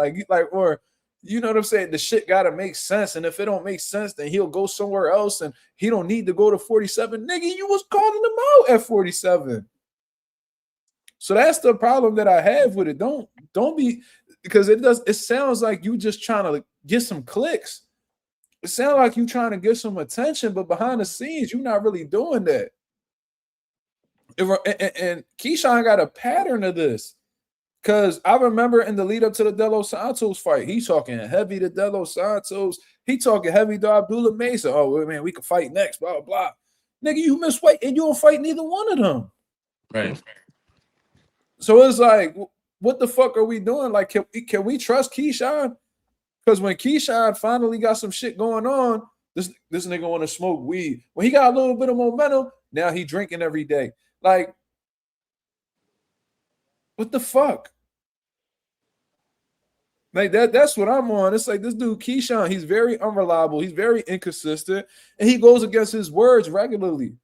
Speaker 1: Or you know what I'm saying? The shit gotta make sense. And if it don't make sense, then he'll go somewhere else and he don't need to go to 47. Nigga, you was calling him out at 47. So that's the problem that I have with it. Don't be, because it sounds like you just trying to get some clicks. It sounds like you trying to get some attention, but behind the scenes, you're not really doing that. And Keyshawn got a pattern of this. Because I remember in the lead up to the De Los Santos fight, he talking heavy to De Los Santos. He talking heavy to Abdullah Mesa. Oh, man, we can fight next, blah, blah, blah. Nigga, you miss weight and you don't fight neither one of them.
Speaker 2: Right.
Speaker 1: So it's like, what the fuck are we doing? Like, can we trust Keyshawn? Because when Keyshawn finally got some shit going on, this nigga want to smoke weed. When he got a little bit of momentum, now he drinking every day. Like, what the fuck? Like that's what I'm on. It's like this dude Keyshawn, he's very unreliable, he's very inconsistent, and he goes against his words regularly.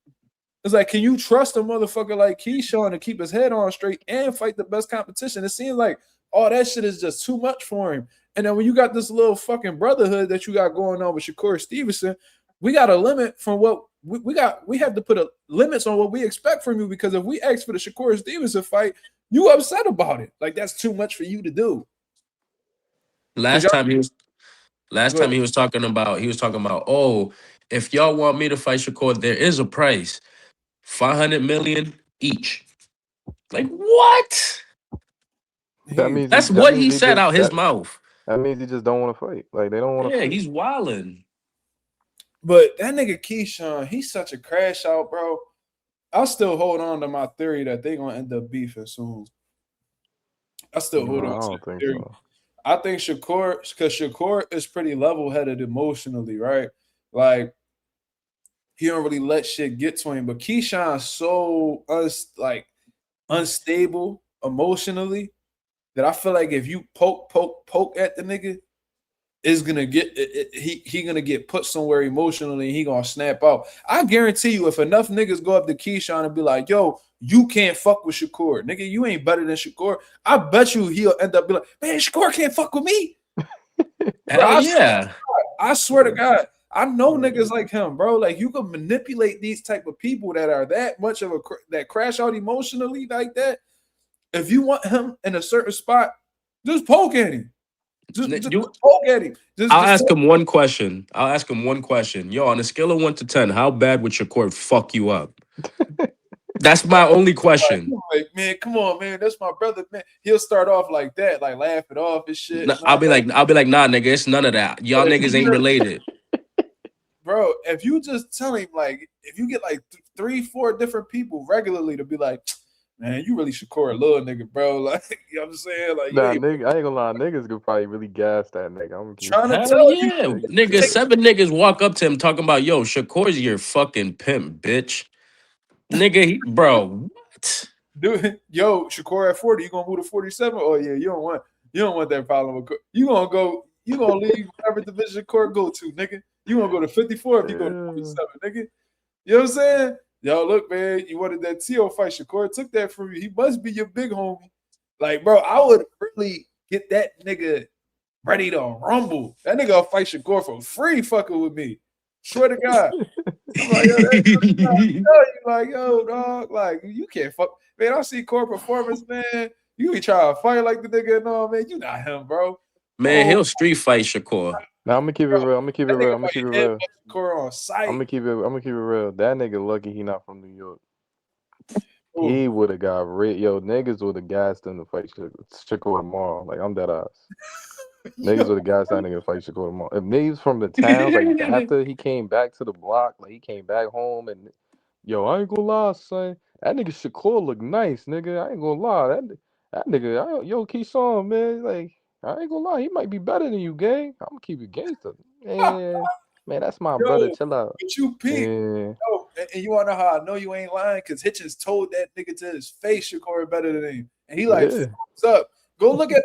Speaker 1: It's like, can you trust a motherfucker like Keyshawn to keep his head on straight and fight the best competition? It seems like all that shit is just too much for him. And then when you got this little fucking brotherhood that you got going on with Shakur Stevenson, we got a limit from what we have to put limits on what we expect from you, because if we ask for the Shakur Stevenson fight, you upset about it. Like, that's too much for you to do.
Speaker 2: Last time he was talking about, oh, if y'all want me to fight Shakur, there is a price. 500 million each. Like, what? That's what he said out his mouth.
Speaker 3: That means he just don't want to fight. Like, they don't want to fight.
Speaker 2: He's wilding.
Speaker 1: But that nigga Keyshawn, he's such a crash out, bro. I'll still hold on to my theory that they're gonna end up beefing soon. I still hold on to the theory. So. I think Shakur, because Shakur is pretty level-headed emotionally, right? Like, he don't really let shit get to him. But Keyshawn's so unstable emotionally that I feel like if you poke at the nigga, is gonna get he gonna get put somewhere emotionally and he gonna snap out. I guarantee you, if enough niggas go up to Keyshawn and be like, yo, you can't fuck with Shakur. Nigga, you ain't better than Shakur. I bet you he'll end up being like, man, Shakur can't fuck with me.
Speaker 2: Hell yeah.
Speaker 1: I swear to God, I know niggas like him, bro. Like, you can manipulate these type of people that are that much of that crash out emotionally like that. If you want him in a certain spot, just poke at him. Just poke at him.
Speaker 2: I'll ask him one question. Yo, on a scale of 1 to 10, how bad would Shakur fuck you up? That's my only question.
Speaker 1: Like, man, come on, man. That's my brother, man. He'll start off like that, like laugh it off and shit.
Speaker 2: No, I'll be like, nah, nigga, it's none of that. Y'all niggas ain't related.
Speaker 1: Bro, if you just tell him, like, if you get like 3-4 different people regularly to be like, man, you really Shakur a little nigga, bro. Like, you know what I'm saying? Like,
Speaker 3: nah, nigga, I ain't gonna lie, niggas could probably really gas that nigga. I'm
Speaker 1: trying to tell you,
Speaker 2: nigga. 7 niggas walk up to him talking about, yo, Shakur's your fucking pimp, bitch. Nigga, bro, what?
Speaker 1: Dude, yo, Shakur at 40, you gonna move to 47? Oh yeah, you don't want that problem with you gonna leave whatever division court go to, nigga. You gonna go to 54 if you go to 47, nigga. You know what I'm saying? Yo, look, man, you wanted that Tio fight. Shakur took that from you. He must be your big homie. Like, bro, I would really get that nigga ready to rumble. That nigga will fight Shakur for free fucking with me. Swear to God. I'm like, yo, that's like, yo, dog, like you can't fuck. Man, I see core performance, man. You be trying to fight like the nigga and all, man. You not him, bro.
Speaker 2: Man,
Speaker 1: Oh,
Speaker 2: he'll street fight Shakur.
Speaker 3: Now I'm gonna keep it
Speaker 1: bro,
Speaker 3: real. I'm gonna keep it
Speaker 1: that
Speaker 3: real.
Speaker 1: nigga
Speaker 3: I'm gonna
Speaker 1: might
Speaker 3: keep it
Speaker 1: hit
Speaker 3: real.
Speaker 1: core on sight.
Speaker 3: I'm gonna keep it. I'm gonna keep it real. That nigga lucky he not from New York.
Speaker 1: Ooh.
Speaker 3: He would have got rid. Yo, niggas would have gassed him to fight Shakur tomorrow. Like I'm dead ass. Niggas
Speaker 1: Yo,
Speaker 3: would have gassed that nigga to fight Shakur tomorrow. If niggas from the towns, like after he came back to the block, like he came back home and yo, I ain't gonna lie, son. That nigga Shakur look nice, nigga. I ain't gonna lie. That nigga, yo, Keyshawn, man, like I ain't gonna lie, he might be better than you, gang. I'm gonna keep it gangster. Man, that's my brother.
Speaker 1: yo,
Speaker 3: Chill out.
Speaker 1: but you peep.
Speaker 3: Yeah.
Speaker 1: Yo, and you wanna know how I know you ain't lying? Because Hitchens told that nigga to his face Shakur better than him. And he like,
Speaker 3: Yeah.
Speaker 1: what's up? Go look at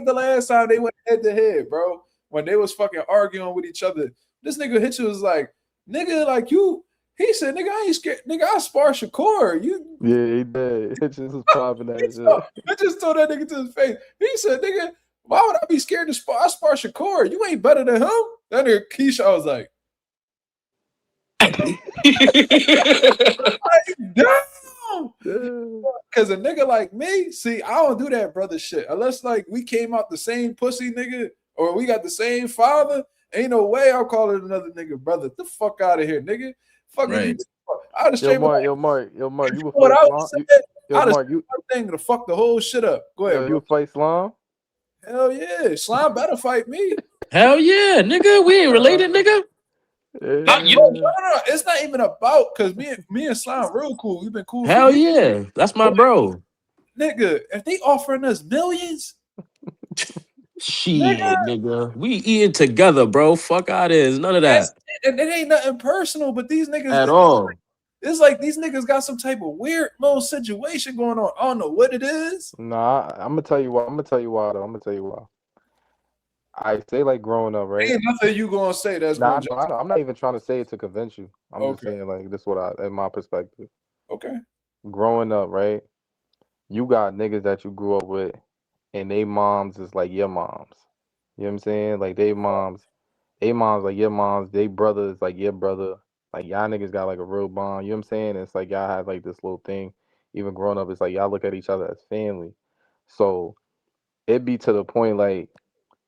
Speaker 1: the last time they went head to head, bro. When they was fucking arguing with each other. This nigga Hitchens was like, nigga, like you. He said, nigga, I ain't scared. Nigga, I spar Shakur. You
Speaker 3: Yeah, he did. Hitchens was popping that shit.
Speaker 1: I just told that nigga to his face. He said, nigga, why would I be scared to spar? I spar Shakur. You ain't better than him. That nigga Keisha was like, damn.
Speaker 3: Yeah.
Speaker 1: Cause a nigga like me, see, I don't do that brother shit. Unless like we came out the same pussy nigga or we got the same father, ain't no way I'll call it another nigga brother. Get the fuck out of here, nigga. Fuck
Speaker 2: Right.
Speaker 1: you. I'd have straight
Speaker 3: Yo, Mark, you would
Speaker 1: what
Speaker 3: fight
Speaker 1: I was
Speaker 3: Slime?
Speaker 1: saying.
Speaker 3: Yo,
Speaker 1: I'd have
Speaker 3: Mark, you
Speaker 1: thing to fuck the whole shit up. Go ahead,
Speaker 3: you
Speaker 1: bro.
Speaker 3: would fight Slime?
Speaker 1: Hell yeah. Slime better fight me.
Speaker 2: Hell yeah, nigga. We ain't related, nigga.
Speaker 1: No, it's not even about because me and Slime real cool. We've been cool
Speaker 2: Hell
Speaker 1: for years.
Speaker 2: yeah. That's my bro.
Speaker 1: Nigga, if they offering us millions,
Speaker 2: Shit, nigga. We eating together, bro. Fuck out of here. None of that.
Speaker 1: and it ain't nothing personal, but these niggas,
Speaker 2: At all.
Speaker 1: it's like these niggas got some type of weird little situation going on. I don't know what it is.
Speaker 3: Nah, I'm gonna tell you why. I'm gonna tell you why though. I'm gonna tell you why. I say like growing up, right?
Speaker 1: Ain't nothing you gonna say that's
Speaker 3: Nah,
Speaker 1: gonna
Speaker 3: I know. I'm not even trying to say it to convince you. I'm just
Speaker 1: okay.
Speaker 3: saying like this is what in my perspective.
Speaker 1: Okay.
Speaker 3: Growing up, right? You got niggas that you grew up with, and they moms is like your moms. You know what I'm saying? Like they moms like your moms. They brothers like your brother. Like y'all niggas got like a real bond. You know what I'm saying? It's like y'all have like this little thing. Even growing up, it's like y'all look at each other as family. So it be to the point like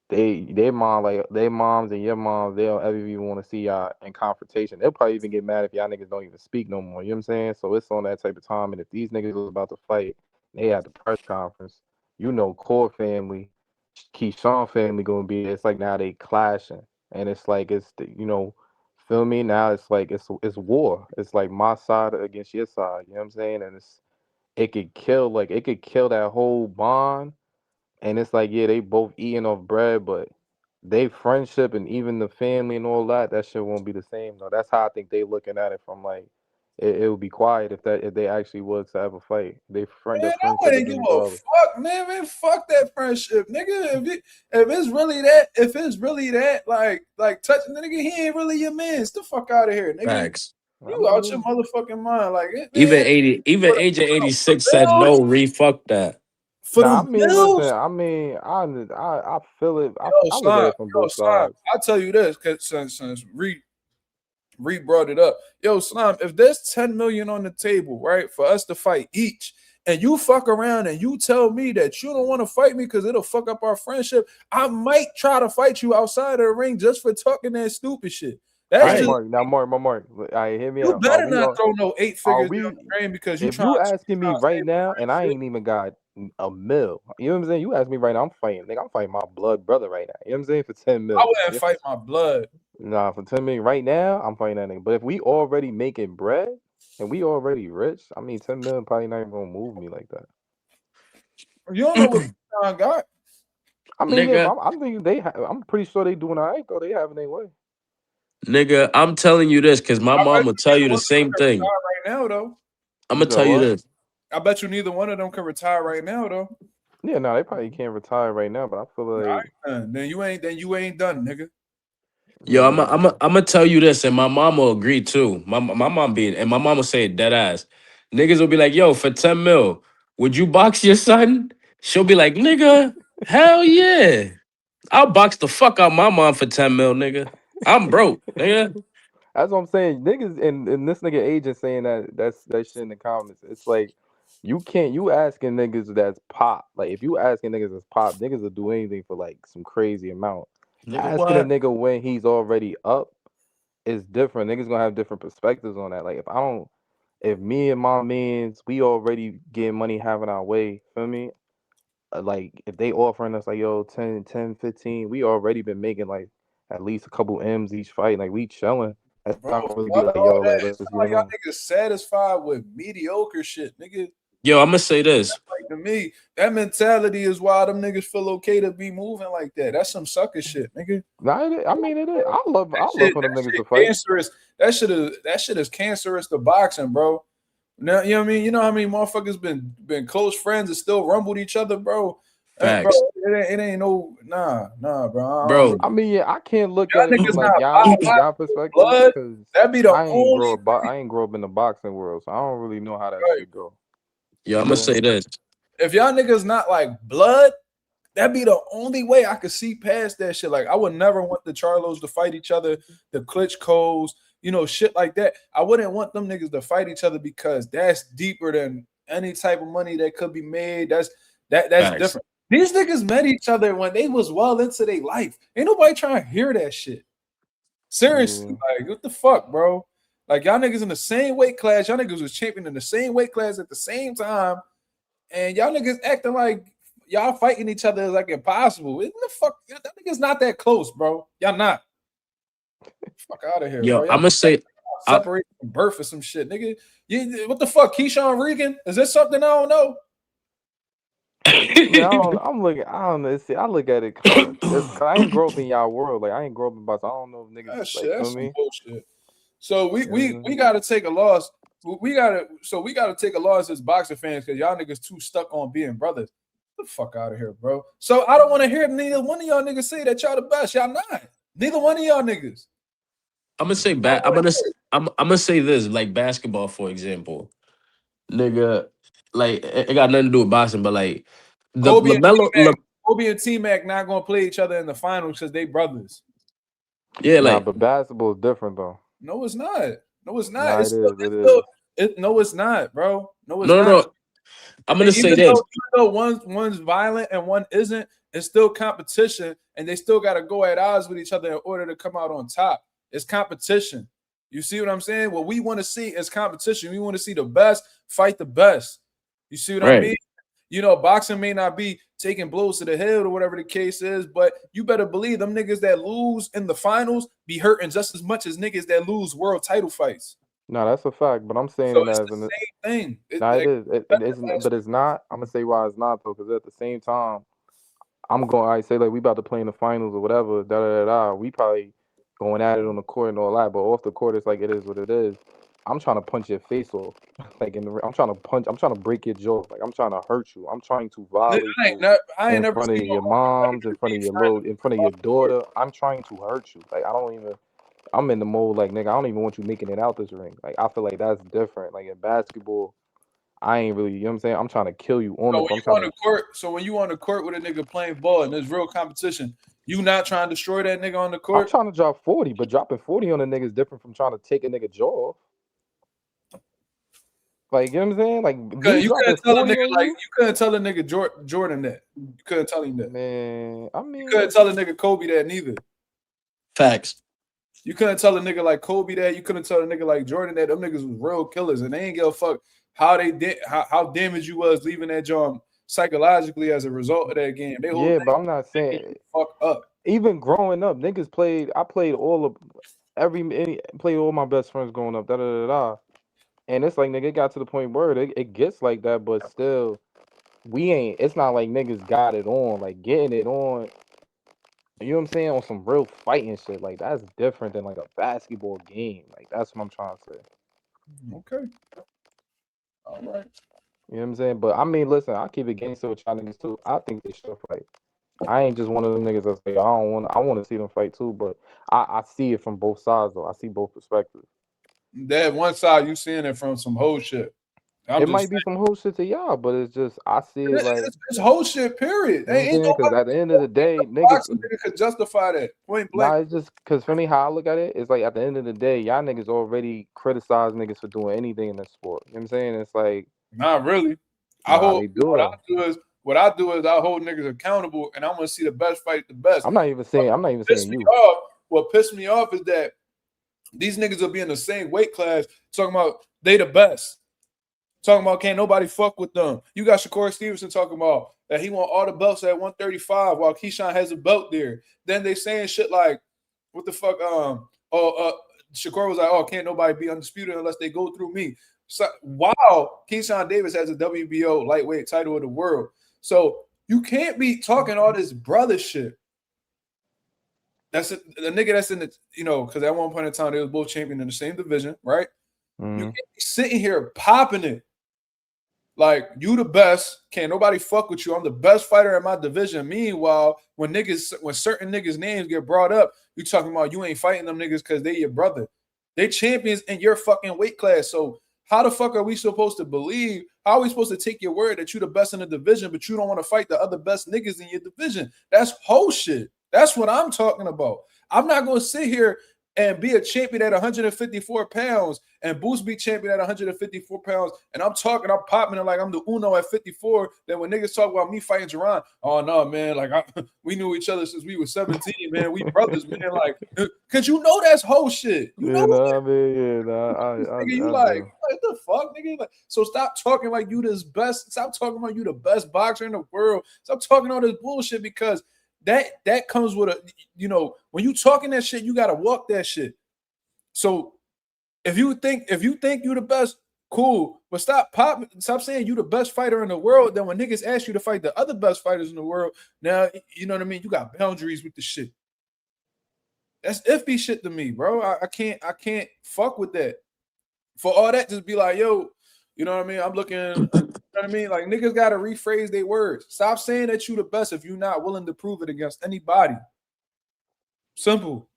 Speaker 3: their moms and your moms, they don't ever even want to see y'all in confrontation. They'll probably even get mad if y'all niggas don't even speak no more. You know what I'm saying? So it's on that type of time. And if these niggas was about to fight, they had the press conference. You know, core family, Keyshawn family gonna be. It's like now they clashing, and it's like feel me? Now it's like it's war. It's like my side against your side. You know what I'm saying? And it could kill that whole bond. And it's like, yeah, they both eating off bread, but they friendship and even the family and all that shit won't be the same though. That's how I think they looking at it from like it would be quiet if they actually was to ever fight. Their
Speaker 1: Man, I
Speaker 3: friendship would
Speaker 1: wouldn't
Speaker 3: be
Speaker 1: give a
Speaker 3: regardless.
Speaker 1: fuck, man. Fuck that friendship, nigga. If it's really that, like touching the nigga, he ain't really your man. Get the fuck out of here, nigga.
Speaker 2: Facts.
Speaker 3: I
Speaker 1: You out your
Speaker 3: mean,
Speaker 1: motherfucking mind, like
Speaker 2: Even
Speaker 1: man.
Speaker 2: Agent
Speaker 1: For
Speaker 2: 86
Speaker 1: the
Speaker 2: said
Speaker 1: bills,
Speaker 2: no, fuck that.
Speaker 1: for
Speaker 3: nah, I
Speaker 1: them
Speaker 3: mean, listen,
Speaker 1: bills.
Speaker 3: I feel it. I look at
Speaker 1: Slime,
Speaker 3: it from both
Speaker 1: Slime.
Speaker 3: sides.
Speaker 1: I'll tell you this, cause since Reed brought it up. Yo, Slime, if there's 10 million on the table, right, for us to fight each, and you fuck around and you tell me that you don't want to fight me because it'll fuck up our friendship, I might try to fight you outside of the ring just for talking that stupid shit.
Speaker 3: All
Speaker 1: That's
Speaker 3: right,
Speaker 1: just
Speaker 3: Mark. Now, Mark. All right, hear me
Speaker 1: you
Speaker 3: out.
Speaker 1: better not throw no eight
Speaker 3: Are
Speaker 1: figures down
Speaker 3: we?
Speaker 1: the drain because
Speaker 3: If you asking me
Speaker 1: trying to
Speaker 3: right
Speaker 1: save
Speaker 3: now,
Speaker 1: my
Speaker 3: and I
Speaker 1: friendship.
Speaker 3: ain't even got a mil, you know what I'm saying? You ask me right now, I'm fighting. Nigga, I'm fighting my blood brother right now. You know what I'm saying? For 10
Speaker 1: I
Speaker 3: mil.
Speaker 1: wouldn't fight my blood.
Speaker 3: Nah, for 10 million right now, I'm fighting that nigga. But if we already making bread and we already rich, I mean 10 million probably not even gonna move me like that.
Speaker 1: You don't know what I got.
Speaker 3: I mean, yeah,
Speaker 2: Nigga,
Speaker 3: I'm thinking I'm pretty sure they doing all right though. They having their way.
Speaker 2: nigga, I'm telling you this because my
Speaker 1: I
Speaker 2: mom
Speaker 1: bet
Speaker 2: will
Speaker 1: you
Speaker 2: tell
Speaker 1: neither
Speaker 2: you the
Speaker 1: one of them
Speaker 2: same
Speaker 1: can
Speaker 2: thing.
Speaker 1: retire right now, though.
Speaker 2: I'm
Speaker 3: You
Speaker 2: gonna
Speaker 3: said
Speaker 2: tell you
Speaker 3: what?
Speaker 2: this.
Speaker 1: I bet you neither one of them can retire right now, though.
Speaker 3: Yeah, no, they probably can't retire right now, but I feel like
Speaker 1: Then you ain't done, nigga.
Speaker 2: Yo,
Speaker 3: yeah.
Speaker 2: I'm gonna tell you this, and my mom will agree too. My mom being, and my mom will say it dead ass. Niggas will be like, yo, for 10 mil, would you box your son? She'll be like, nigga, hell yeah. I'll box the fuck out my mom for 10 mil, nigga. I'm broke, nigga.
Speaker 3: That's what I'm saying. Niggas and this nigga agent saying that shit in the comments. It's like you asking niggas that's pop. Like if you asking niggas that's pop, niggas will do anything for like some crazy amount.
Speaker 2: Nigga,
Speaker 3: Asking a
Speaker 2: what?
Speaker 3: nigga when he's already up is different. Niggas gonna have different perspectives on that. Like if me and my mans, we already getting money having our way, feel me? Like if they offering us like yo 10, 15, we already been making like at least a couple M's each fight. Like we chilling. That's
Speaker 1: Bro,
Speaker 3: not gonna really be
Speaker 1: fuck
Speaker 3: like
Speaker 1: all
Speaker 3: yo,
Speaker 1: that.
Speaker 3: like
Speaker 1: It
Speaker 3: let's
Speaker 1: sound
Speaker 3: get
Speaker 1: like
Speaker 3: it
Speaker 1: y'all
Speaker 3: on.
Speaker 1: niggas satisfied with mediocre shit, nigga.
Speaker 2: Yo, I'm gonna say this.
Speaker 1: Like to me, that mentality is why them niggas feel okay to be moving like that. That's some sucker shit, nigga.
Speaker 3: I mean it is. I love for them
Speaker 1: That
Speaker 3: niggas
Speaker 1: shit
Speaker 3: to fight.
Speaker 1: cancerous. That shit is cancerous to boxing, bro. Now you know what I mean. You know how many motherfuckers been close friends and still rumbled each other, bro. Bro,
Speaker 2: Facts,
Speaker 1: it ain't no nah, bro.
Speaker 2: bro.
Speaker 3: I mean, yeah, I can't look at
Speaker 1: Y'all
Speaker 3: it from
Speaker 1: niggas
Speaker 3: like
Speaker 1: not
Speaker 3: y'all perspective
Speaker 1: blood.
Speaker 3: because
Speaker 1: That be the only
Speaker 3: I ain't grow up in the boxing world, so I don't really know how that
Speaker 1: right.
Speaker 3: shit go.
Speaker 2: Yo, I'm
Speaker 3: You
Speaker 2: gonna
Speaker 3: feel
Speaker 2: say
Speaker 3: me?
Speaker 2: this.
Speaker 1: If y'all niggas not like blood, that'd be the only way I could see past that shit. Like I would never want the Charlos to fight each other, the Klitschko's, shit like that. I wouldn't want them niggas to fight each other because that's deeper than any type of money that could be made. That's
Speaker 2: Facts.
Speaker 1: different. These niggas met each other when they was well into their life. Ain't nobody trying to hear that shit. Seriously,
Speaker 3: Yeah.
Speaker 1: like what the fuck, bro? Like y'all niggas in the same weight class, y'all niggas was champion in the same weight class at the same time, and y'all niggas acting like y'all fighting each other is like impossible. Isn't the fuck? That niggas not that close, bro. Y'all not. Fuck out of here,
Speaker 2: Yo,
Speaker 1: bro.
Speaker 2: I'm
Speaker 1: Y'all
Speaker 2: gonna say.
Speaker 1: separate from birth or some shit, nigga. What the fuck? Keyshawn Regan? Is this something I don't know?
Speaker 3: I mean, I don't know. See, I look at it kind of this. Cause I ain't grow up in y'all world. Like I ain't grow up in boxing. I don't know if niggas
Speaker 1: That shit,
Speaker 3: like feel
Speaker 1: that's some
Speaker 3: me.
Speaker 1: bullshit. So
Speaker 3: You know what I'm
Speaker 1: we gotta take a loss. We gotta take a loss as boxer fans because y'all niggas too stuck on being brothers. Get the fuck out of here, bro. So I don't want to hear neither one of y'all niggas say that y'all the best. Y'all not. Neither one of y'all niggas.
Speaker 2: I'm gonna say I'm gonna say this like basketball for example, nigga. Like it got nothing to do with boxing, but like the
Speaker 1: Kobe and
Speaker 2: Lamelo,
Speaker 1: Kobe and T-Mac not gonna play each other in the finals because they brothers.
Speaker 2: yeah,
Speaker 3: Nah,
Speaker 2: like
Speaker 3: but basketball is different though.
Speaker 1: No, it's not. No, it's not.
Speaker 3: Nah,
Speaker 1: It's
Speaker 3: it
Speaker 1: still,
Speaker 3: is. It
Speaker 1: it's still
Speaker 3: is.
Speaker 1: no, it's not, bro. No, it's
Speaker 2: no, no,
Speaker 1: not.
Speaker 2: no. I'm gonna say this.
Speaker 1: Even though one's violent and one isn't, it's still competition, and they still got to go at odds with each other in order to come out on top. It's competition. You see what I'm saying? What we want to see is competition. We want to see the best fight the best. You see what I
Speaker 2: Right.
Speaker 1: mean? Boxing may not be taking blows to the head or whatever the case is, but you better believe them niggas that lose in the finals be hurting just as much as niggas that lose world title fights.
Speaker 3: Nah, that's a fact. But I'm saying
Speaker 1: So
Speaker 3: it
Speaker 1: it's
Speaker 3: as
Speaker 1: the
Speaker 3: an.
Speaker 1: same thing.
Speaker 3: Nah, it is. It isn't. But it's not. I'm gonna say why it's not though, because at the same time, I'm going. I say like we about to play in the finals or whatever. Da da da da. We probably going at it on the court and all that, but off the court, it's like it is what it is. I'm trying to punch your face off. Like I'm trying to punch. I'm trying to break your jaw. Like I'm trying to hurt you. I'm trying to violate you
Speaker 1: I ain't
Speaker 3: in
Speaker 1: never
Speaker 3: front of
Speaker 1: seen no
Speaker 3: your moms, in front of
Speaker 1: beef
Speaker 3: your
Speaker 1: trying to
Speaker 3: in front of your daughter. I'm trying to hurt you. Like I don't even. I'm in the mode like nigga. I don't even want you making it out this ring. Like I feel like that's different. Like in basketball, I ain't really. You know what I'm saying? I'm trying to kill you on
Speaker 1: So
Speaker 3: the
Speaker 1: when
Speaker 3: court. I'm
Speaker 1: you
Speaker 3: trying
Speaker 1: on the
Speaker 3: to.
Speaker 1: court, so when you on the court with a nigga playing ball and there's real competition, you not trying to destroy that nigga on the
Speaker 3: I'm
Speaker 1: court?
Speaker 3: trying to drop 40, but dropping 40 on a nigga is different from trying to take a nigga jaw off. Like, you know what I'm saying? Like, me
Speaker 1: You
Speaker 3: dropping
Speaker 1: couldn't tell a
Speaker 3: 40
Speaker 1: nigga
Speaker 3: on
Speaker 1: like
Speaker 3: you?
Speaker 1: you couldn't tell a nigga Jordan that. You couldn't tell him that.
Speaker 3: Man, I
Speaker 1: You
Speaker 3: mean,
Speaker 1: couldn't tell a nigga Kobe that neither.
Speaker 2: Facts.
Speaker 1: You couldn't tell a nigga like Kobe that. You couldn't tell a nigga like Jordan that. Them niggas was real killers, and they ain't give a fuck how they did how damaged you was leaving that joint psychologically as a result of that game. They whole
Speaker 3: yeah, but
Speaker 1: thing
Speaker 3: I'm not
Speaker 1: making
Speaker 3: saying,
Speaker 1: you fuck up.
Speaker 3: even growing up, niggas played, I played played all my best friends growing up, da da da da. And it's like, nigga, it got to the point where it gets like that, but still, it's not like niggas got it on, like getting it on. You know what I'm saying? On some real fighting shit. Like, that's different than like a basketball game. Like, that's what I'm trying to say.
Speaker 1: Okay, all right.
Speaker 3: You know what I'm saying? But I mean, listen, I keep it gangster with y'all niggas too. I think they should fight. I ain't just one of them niggas that say I want to see them fight too, but I see it from both sides though. I see both perspectives.
Speaker 1: That one side you seeing it from some whole shit.
Speaker 3: It might be some whole shit to y'all, but it's just I see it like
Speaker 1: it's whole shit. Period.
Speaker 3: you know what I'm saying? Because at the end of the day,
Speaker 1: boxing
Speaker 3: niggas.
Speaker 1: nigga could justify that point blank.
Speaker 3: Nah, it's just because for me, how I look at it, it's like at the end of the day, y'all niggas already criticize niggas for doing anything in the sport. You know what I'm saying? It's like,
Speaker 1: Not really.
Speaker 3: they do.
Speaker 1: What I do is I hold niggas accountable, and I want to see the best fight the best.
Speaker 3: I'm not even saying you.
Speaker 1: What pissed me off is that these niggas will be in the same weight class talking about they the best. Talking about can't nobody fuck with them. You got Shakur Stevenson talking about that he want all the belts at 135 while Keyshawn has a belt there. Then they saying shit like, what the fuck? Shakur was like, oh, can't nobody be undisputed unless they go through me. So, wow, Keyshawn Davis has a WBO lightweight title of the world. So you can't be talking all this brother shit. That's the nigga that's in the, because at one point in time they was both champion in the same division, right?
Speaker 3: Mm-hmm.
Speaker 1: You can't be sitting here popping it. Like, you the best. Can't nobody fuck with you. I'm the best fighter in my division. Meanwhile, when certain niggas' names get brought up, you talking about you ain't fighting them niggas because they your brother. They champions in your fucking weight class. So how the fuck are we supposed to believe? How are we supposed to take your word that you the best in the division, but you don't want to fight the other best niggas in your division? That's whole shit. That's what I'm talking about. I'm not going to sit here and be a champion at 154 pounds and Boost be champion at 154 pounds. And I'm popping it like I'm the Uno at 54. Then when niggas talk about me fighting Jaron, oh no, man, like we knew each other since we were 17, man. We brothers, man. Like, cause that's whole shit. You know what I mean? You like, what the fuck, nigga? Like, so stop talking like you this best. Stop talking about you the best boxer in the world. Stop talking all this bullshit because that comes with when you talking that shit, you gotta walk that shit. So if you think you the best, cool, but stop saying you the best fighter in the world. Then when niggas ask you to fight the other best fighters in the world, now you know what I mean. You got boundaries with the shit. That's iffy shit to me, bro. I can't fuck with that. For all that, just be like, yo, you know what I mean? I'm looking. You know what I mean? Like, niggas got to rephrase their words. Stop saying that you the best if you're not willing to prove it against anybody. Simple.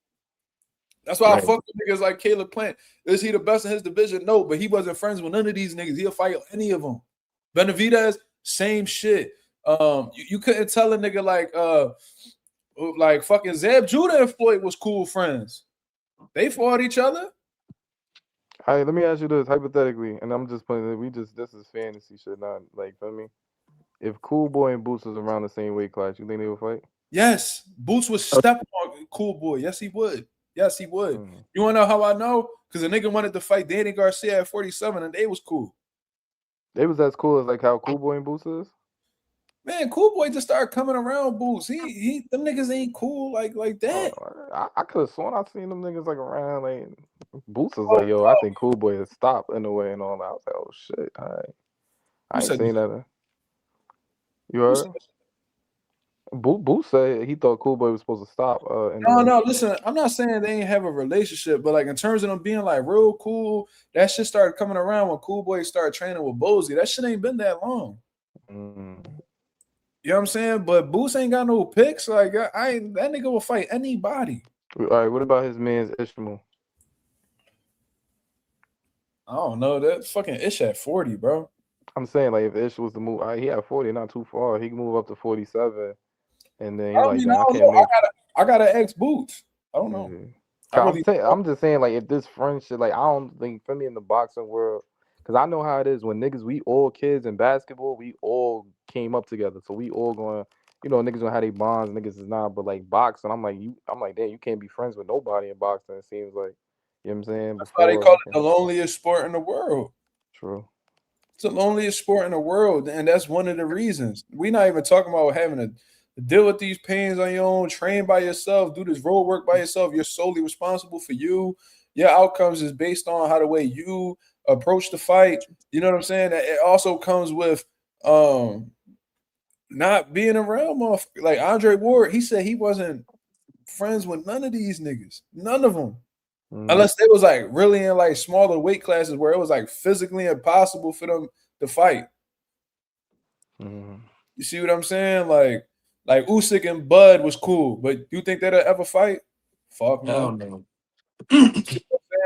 Speaker 1: That's why I fuck with niggas like Caleb Plant. Is he the best in his division? No, but he wasn't friends with none of these niggas. He'll fight any of them. Benavidez, same shit. You couldn't tell a nigga like fucking Zeb Judah and Floyd was cool friends. They fought each other.
Speaker 3: All right, let me ask you this hypothetically, and I'm just playing. This is fantasy shit, not like feel me. If Cool Boy and Boots was around the same weight class, you think they would fight?
Speaker 1: Yes, Boots would step on Cool Boy. Yes, he would. Yes, he would. You want to know how I know? Because a nigga wanted to fight Danny Garcia at 47, and they was cool.
Speaker 3: They was as cool as like how Cool Boy and Boots is.
Speaker 1: Man, Cool Boy just started coming around Boots. Them niggas ain't cool like that.
Speaker 3: I could have sworn I seen them niggas like around like Boots was like, yo, I think Cool Boy has stopped in a way and all that. I was like, oh shit, I ain't seen that. You heard? Boots said he thought Cool Boy was supposed to stop.
Speaker 1: No, listen, I'm not saying they ain't have a relationship, but like in terms of them being like real cool, that shit started coming around when Cool Boy started training with Bozy. That shit ain't been that long. You know what I'm saying? But Boots ain't got no picks. Like that nigga will fight anybody.
Speaker 3: All right, what about his man's Ishmael?
Speaker 1: I don't know. That fucking Ish at 40, bro.
Speaker 3: I'm saying like if Ish was to move, he had 40, not too far. He can move up to 47, and then
Speaker 1: I gotta ex Boots. I don't know.
Speaker 3: I'm just saying like if this friendship, like I don't think for me in the boxing world. Because I know how it is when niggas, we all kids in basketball, we all came up together. So we all going, niggas gonna have their bonds, niggas is not. But like boxing, I'm like, damn, you can't be friends with nobody in boxing. It seems like, you know what I'm saying?
Speaker 1: That's why they call it the loneliest sport in the world.
Speaker 3: True.
Speaker 1: It's the loneliest sport in the world. And that's one of the reasons. We're not even talking about having to deal with these pains on your own, train by yourself, do this road work by yourself. You're solely responsible for you. Your outcomes is based on how the way you approach the fight. You know what I'm saying? It also comes with not being around motherfuckers. Like Andre Ward, he said he wasn't friends with none of these niggas. None of them. Unless they was like really in like smaller weight classes where it was like physically impossible for them to fight. You see what I'm saying? Like Usyk and Bud was cool, but you think they'll ever fight? Fuck no.
Speaker 2: No.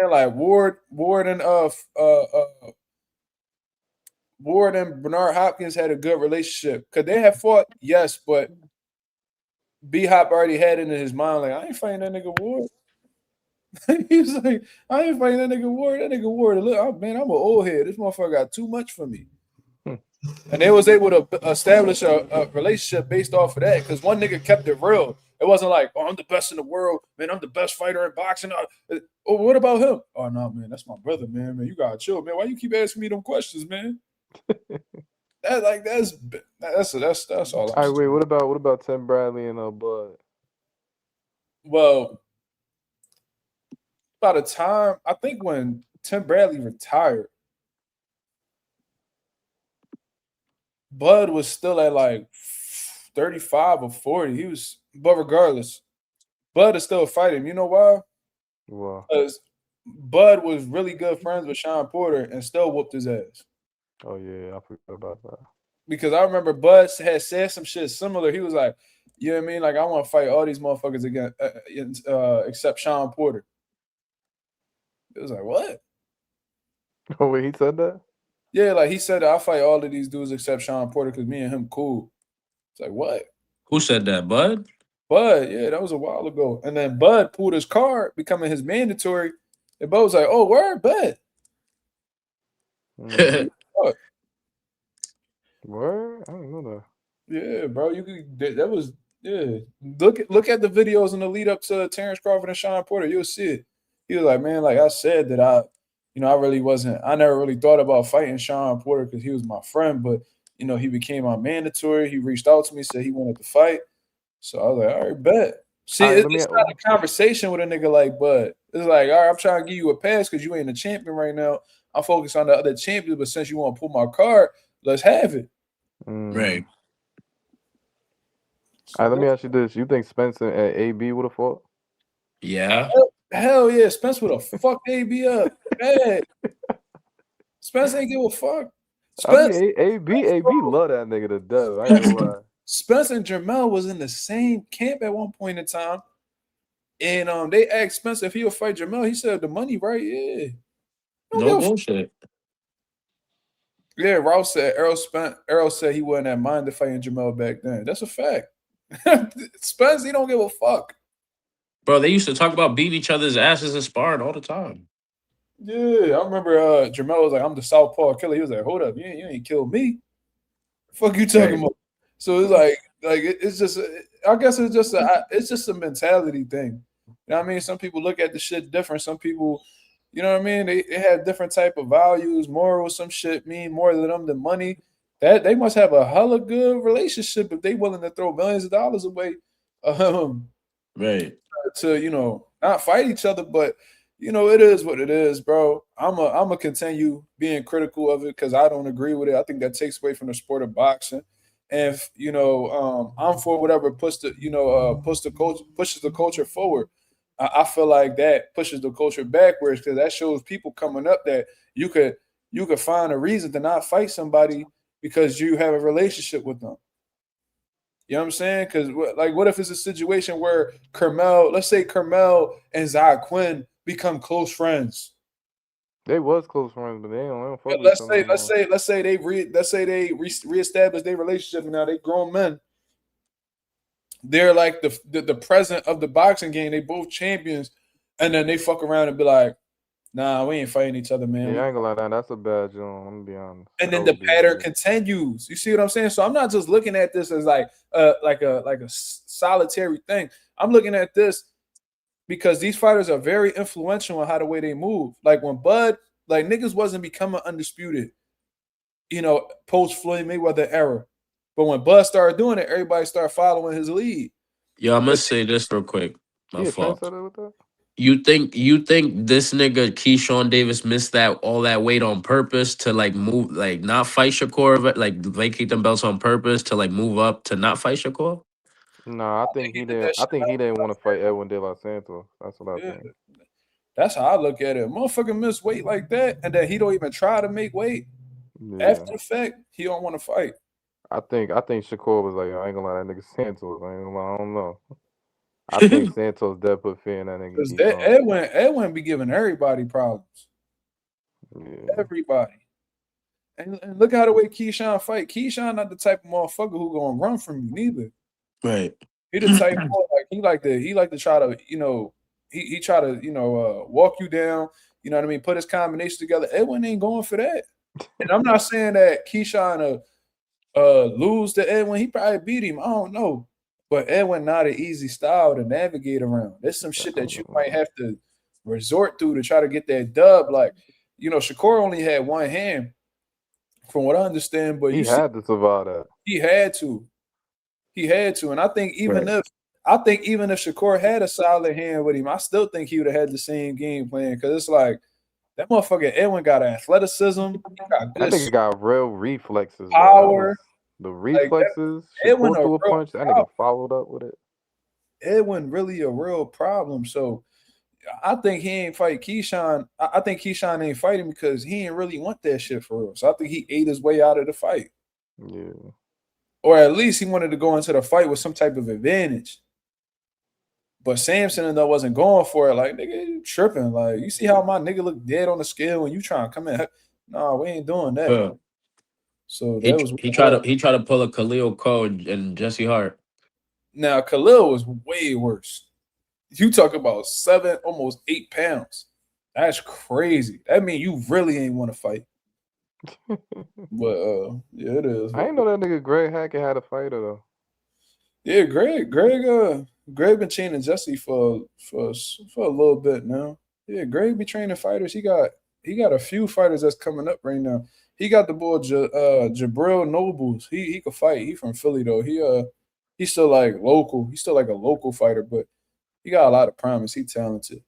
Speaker 1: Like Ward and Ward and Bernard Hopkins had a good relationship. Could they have fought? Yes, but B Hop already had it in his mind, like, I ain't fighting that nigga Ward. He was like, I ain't fighting that nigga Ward. That nigga Ward, look, man, I'm an old head. This motherfucker got too much for me. And they was able to establish a relationship based off of that because one nigga kept it real. It wasn't like, oh, I'm the best in the world, man. I'm the best fighter in boxing. Oh, what about him? Oh no, man, that's my brother, man. Man, you gotta chill, man. Why you keep asking me them questions, man? That's all.
Speaker 3: All right, wait. What about Tim Bradley and Bud?
Speaker 1: Well, by the time I think when Tim Bradley retired, Bud was still at like 35 or 40. He was, but regardless, Bud is still fighting. You know why?
Speaker 3: Wow.
Speaker 1: Because Bud was really good friends with Sean Porter and still whooped his ass.
Speaker 3: Oh yeah, I forgot about that.
Speaker 1: Because I remember Bud had said some shit similar. He was like, you know what I mean? Like, I want to fight all these motherfuckers again, except Sean Porter. It was like, what?
Speaker 3: Oh wait, he said that?
Speaker 1: Yeah, like he said, I'll fight all of these dudes except Sean Porter because me and him cool. It's like, what?
Speaker 2: Who said that, Bud?
Speaker 1: Bud, yeah, that was a while ago. And then Bud pulled his card, becoming his mandatory. And Bud was like, oh, word, Bud.
Speaker 3: Word? I didn't know that.
Speaker 1: Yeah, bro. You could that was Look at the videos in the lead up to Terrence Crawford and Sean Porter. You'll see it. He was like, man, like I said that I never really thought about fighting Sean Porter because he was my friend, but he became my mandatory. He reached out to me, said he wanted to fight. So I was like, all right, bet. See, it's not a conversation with a nigga like Bud. It's like, all right, I'm trying to give you a pass because you ain't a champion right now. I'm focused on the other champions, but since you want to pull my card, let's have it.
Speaker 2: Right.
Speaker 3: All right, let me ask you this. You think Spencer and AB would have fought?
Speaker 2: Yeah.
Speaker 1: Hell yeah. Spence would have fucked AB up. Bad. Spence ain't give a fuck.
Speaker 3: Spence, I mean, AB love that nigga to death. I ain't gonna lie.
Speaker 1: Spence and Jermell was in the same camp at one point in time. And they asked Spence if he would fight Jermell. He said the money, right? Yeah.
Speaker 2: No bullshit.
Speaker 1: Yeah, Rouse said Errol said he wasn't that minded fighting Jermell back then. That's a fact. Spence, he don't give a fuck.
Speaker 2: Bro, they used to talk about beating each other's asses and sparring all the time.
Speaker 1: Yeah, I remember Jermell was like, I'm the southpaw killer. He was like, hold up, you ain't killed me. The fuck you talking about? So it's like it's just I guess it's just a mentality thing. You know what I mean? Some people look at the shit different. Some people, you know what I mean? They have different type of values, morals. Some shit mean more to them than money. That they must have a hella good relationship if they willing to throw millions of dollars away,
Speaker 2: right?
Speaker 1: To not fight each other, but it is what it is, bro. I'm a continue being critical of it because I don't agree with it. I think that takes away from the sport of boxing. And if, I'm for whatever pushes the culture forward. I feel like that pushes the culture backwards because that shows people coming up that you could find a reason to not fight somebody because you have a relationship with them. You know what I'm saying? Because what if it's a situation where let's say Carmel and Zai Quinn become close friends.
Speaker 3: They was close friends, but they don't fuck with each other.
Speaker 1: Let's say they reestablish their relationship and now they grown men. They're like the president of the boxing game. They both champions, and then they fuck around and be like, "Nah, we ain't fighting each other, man."
Speaker 3: Yeah, I ain't gonna lie, that's a bad job. I'm gonna be honest.
Speaker 1: And then the pattern continues. You see what I'm saying? So I'm not just looking at this as like a solitary thing. I'm looking at this because these fighters are very influential on the way they move. Like when Bud, niggas wasn't becoming undisputed, post Floyd Mayweather era. But when Bud started doing it, everybody started following his lead.
Speaker 2: Yo, I'm gonna say this real quick. My fault.
Speaker 3: With that?
Speaker 2: You think this nigga Keyshawn Davis missed all that weight on purpose to move not fight Shakur, vacate them belts on purpose to move up to not fight Shakur?
Speaker 3: No, I think he didn't. I think he didn't want to fight Edwin De La Santos. That's what I think.
Speaker 1: That's how I look at it. Motherfucker miss weight like that, and then he don't even try to make weight. Yeah. After the fact, he don't want to fight.
Speaker 3: I think Shakur was like, I ain't gonna lie, that nigga Santos. I don't know. I think Santos dead put fear in that nigga.
Speaker 1: Because Edwin be giving everybody problems. Yeah. Everybody. And look how the way Keyshawn fight. Keyshawn not the type of motherfucker who gonna run from you neither.
Speaker 2: Right.
Speaker 1: He the type of like he like to try to, you know, he try to, you know, walk you down, you know what I mean, put his combination together. Edwin ain't going for that. And I'm not saying that Keyshawn lose to Edwin. He probably beat him. I don't know. But Edwin not an easy style to navigate around. There's some shit that you might have to resort to try to get that dub. Like, you know, Shakur only had one hand, from what I understand, but
Speaker 3: he had to survive that.
Speaker 1: He had to. He had to. And I think even if Shakur had a solid hand with him, I still think he would have had the same game plan. Because it's like that motherfucker Edwin got athleticism. He got
Speaker 3: that nigga got real reflexes.
Speaker 1: Power.
Speaker 3: The reflexes.
Speaker 1: Like
Speaker 3: Shakur threw a punch. That nigga followed up with it.
Speaker 1: Edwin really a real problem. So I think he ain't fight Keyshawn. I think Keyshawn ain't fighting because he ain't really want that shit for real. So I think he ate his way out of the fight.
Speaker 3: Yeah.
Speaker 1: Or at least he wanted to go into the fight with some type of advantage. But Samson and that wasn't going for it. Like, nigga, you tripping. Like, you see how my nigga look dead on the scale when you trying to come in? Nah, we ain't doing that. So that
Speaker 2: he tried to pull a Khalil Cole and Jesse Hart.
Speaker 1: Now Khalil was way worse. You talk about 7, almost 8 pounds. That's crazy. That means you really ain't want to fight. But yeah, it is.
Speaker 3: I ain't know that nigga Greg Hackett had a fighter though.
Speaker 1: Yeah, Greg been training Jesse for a little bit now. Yeah, Greg be training fighters. He got a few fighters that's coming up right now. He got the boy Jabril Nobles. He could fight. He from Philly though. He's still like local. He's still like a local fighter, but he got a lot of promise. He talented.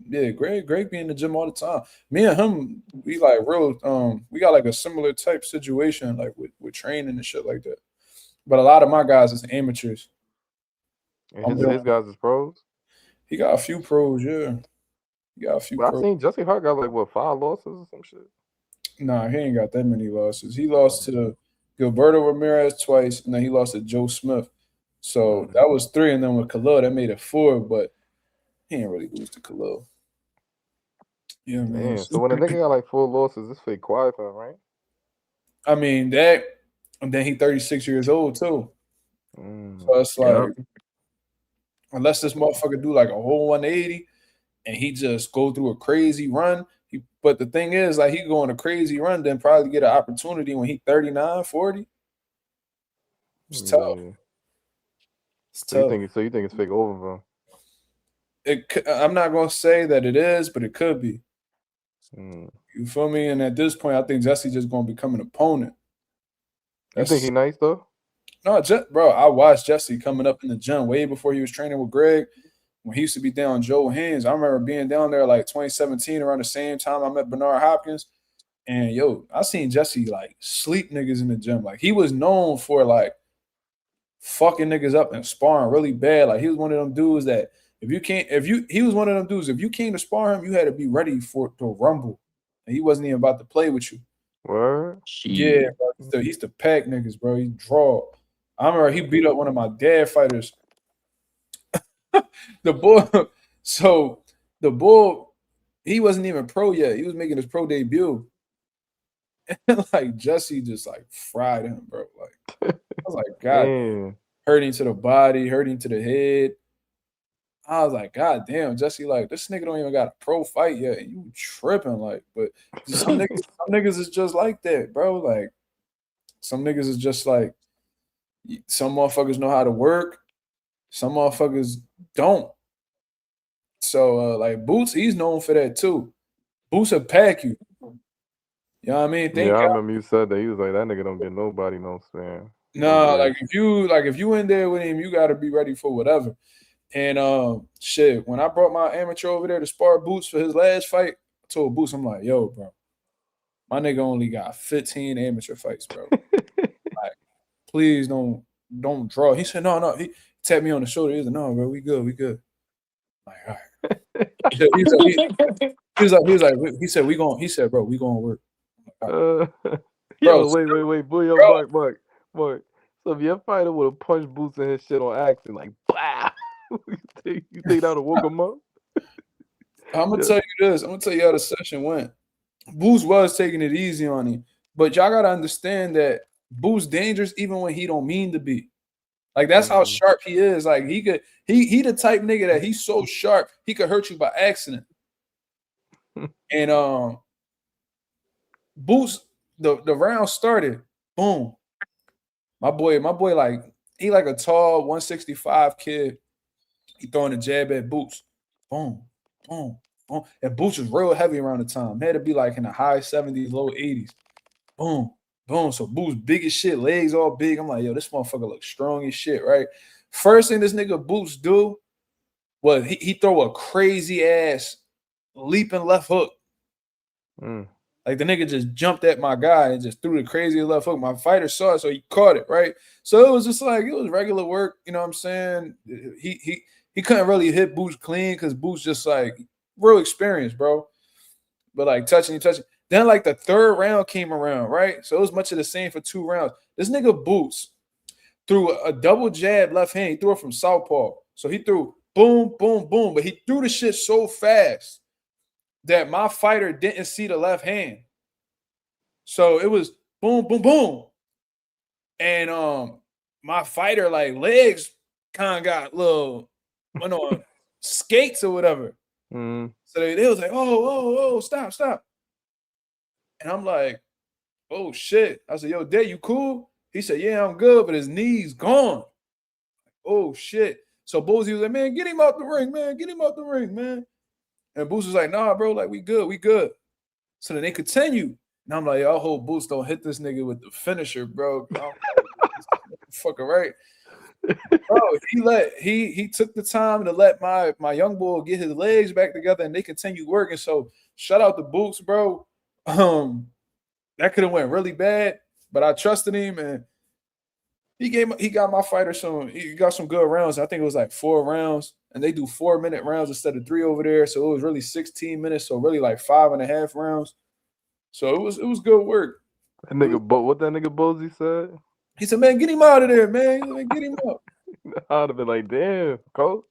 Speaker 1: Yeah, Greg be in the gym all the time. Me and him, we like real. We got like a similar type situation, like with training and shit like that. But a lot of my guys is amateurs.
Speaker 3: And his guys is pros.
Speaker 1: He got a few pros, yeah. He got a few.
Speaker 3: But I seen Jesse Hart got like 5 losses or some shit.
Speaker 1: Nah, he ain't got that many losses. He lost to Gilberto Ramirez twice, and then he lost to Joe Smith. So that was 3, and then with Khalil, that made it 4. But he ain't really lose to Khalil. Yeah, man.
Speaker 3: So when a nigga got like 4 losses, it's fake quiet for him, right?
Speaker 1: I mean that, and then he 36 years old too. So it's like, unless this motherfucker do like a whole 180, and he just go through a crazy run. But the thing is, like, he go on a crazy run, then probably get an opportunity when he 39, 40. It's tough. It's tough.
Speaker 3: You think it's fake over for him?
Speaker 1: I'm not gonna say that it is, but it could be. You feel me? And at this point, I think Jesse just gonna become an opponent.
Speaker 3: You think he nice though?
Speaker 1: No, bro. I watched Jesse coming up in the gym way before he was training with Greg. When he used to be down Joe Hands, I remember being down there like 2017 around the same time I met Bernard Hopkins. And yo, I seen Jesse like sleep niggas in the gym. Like, he was known for like fucking niggas up and sparring really bad. Like, he was one of them dudes that he was one of them dudes, if you came to spar him, you had to be ready to rumble. And he wasn't even about to play with you.
Speaker 3: Word?
Speaker 1: Yeah, bro. He used to pack niggas, bro. He draw. I remember he beat up one of my dad fighters. The bull, he wasn't even pro yet. He was making his pro debut. And like Jesse just like fried him, bro. Like, I was like, God, hurting to the body, hurting to the head. I was like, God damn, Jesse, like, this nigga don't even got a pro fight yet. You tripping, like, but some niggas is just like that, bro. Like, some niggas is just like, some motherfuckers know how to work, some motherfuckers don't. So, like, Boots, he's known for that too. Boots will pack you. You know what I mean?
Speaker 3: I remember you said that. He was like, that nigga don't get nobody no spam.
Speaker 1: No, like if you in there with him, you gotta be ready for whatever. And shit, when I brought my amateur over there to spar Boots for his last fight, I told Boots, I'm like, yo, bro, my nigga only got 15 amateur fights, bro. Like, please don't draw. He said, no. He tapped me on the shoulder. He said, no, bro, we good. Like, all right. He said, bro, we gonna work.
Speaker 3: Bro, wait, boy, Mark. So if your fighter would have punched Boots in his shit on accident, like, blah, you think that would have woke him up?
Speaker 1: I'm gonna tell you this. I'm gonna tell you how the session went. Boots was taking it easy on him. But y'all gotta understand that Boots dangerous even when he don't mean to be. Like that's how sharp he is. Like he the type nigga that he's so sharp he could hurt you by accident. And Boots, the round started, boom. My boy, like he like a tall 165 kid. He throwing a jab at Boots. Boom, boom, boom. And Boots was real heavy around the time. Had to be like in the high 70s, low 80s. Boom, boom. So Boots big as shit, legs all big. I'm like, yo, this motherfucker looks strong as shit, right? First thing this nigga Boots do was he throw a crazy ass leaping left hook. Like the nigga just jumped at my guy and just threw the crazy left hook. My fighter saw it, so he caught it, right? So it was just like it was regular work, you know what I'm saying? He couldn't really hit Boots clean because Boots just like real experienced, bro. But like touching. Then like the third round came around, right? So it was much of the same for 2 rounds. This nigga Boots threw a double jab left hand. He threw it from southpaw. So he threw boom, boom, boom. But he threw the shit so fast that my fighter didn't see the left hand. So it was boom, boom, boom. And my fighter, like legs kind of got little went on skates or whatever. So they was like, oh, stop. And I'm like, oh shit. I said, yo, Dad, you cool? He said, yeah, I'm good, but his knee's gone. Oh shit. So Boozy was like, man, get him out the ring, man. And Boozy was like, nah, bro, like we good. So then they continue. And I'm like, yo, I hope Boots don't hit this nigga with the finisher, bro. Fucking right. Bro, he took the time to let my young boy get his legs back together and they continue working. So shout out to Boots, bro. That could have went really bad, but I trusted him and he got my fighter he got some good rounds. I think it was like 4 rounds, and they do 4-minute rounds instead of 3 over there. So it was really 16 minutes, so really like 5.5 rounds. So it was good work.
Speaker 3: That nigga, what that nigga Bozy said?
Speaker 1: He said, man, get him out of there, man. Get him out.
Speaker 3: I'd have been like, damn, coach.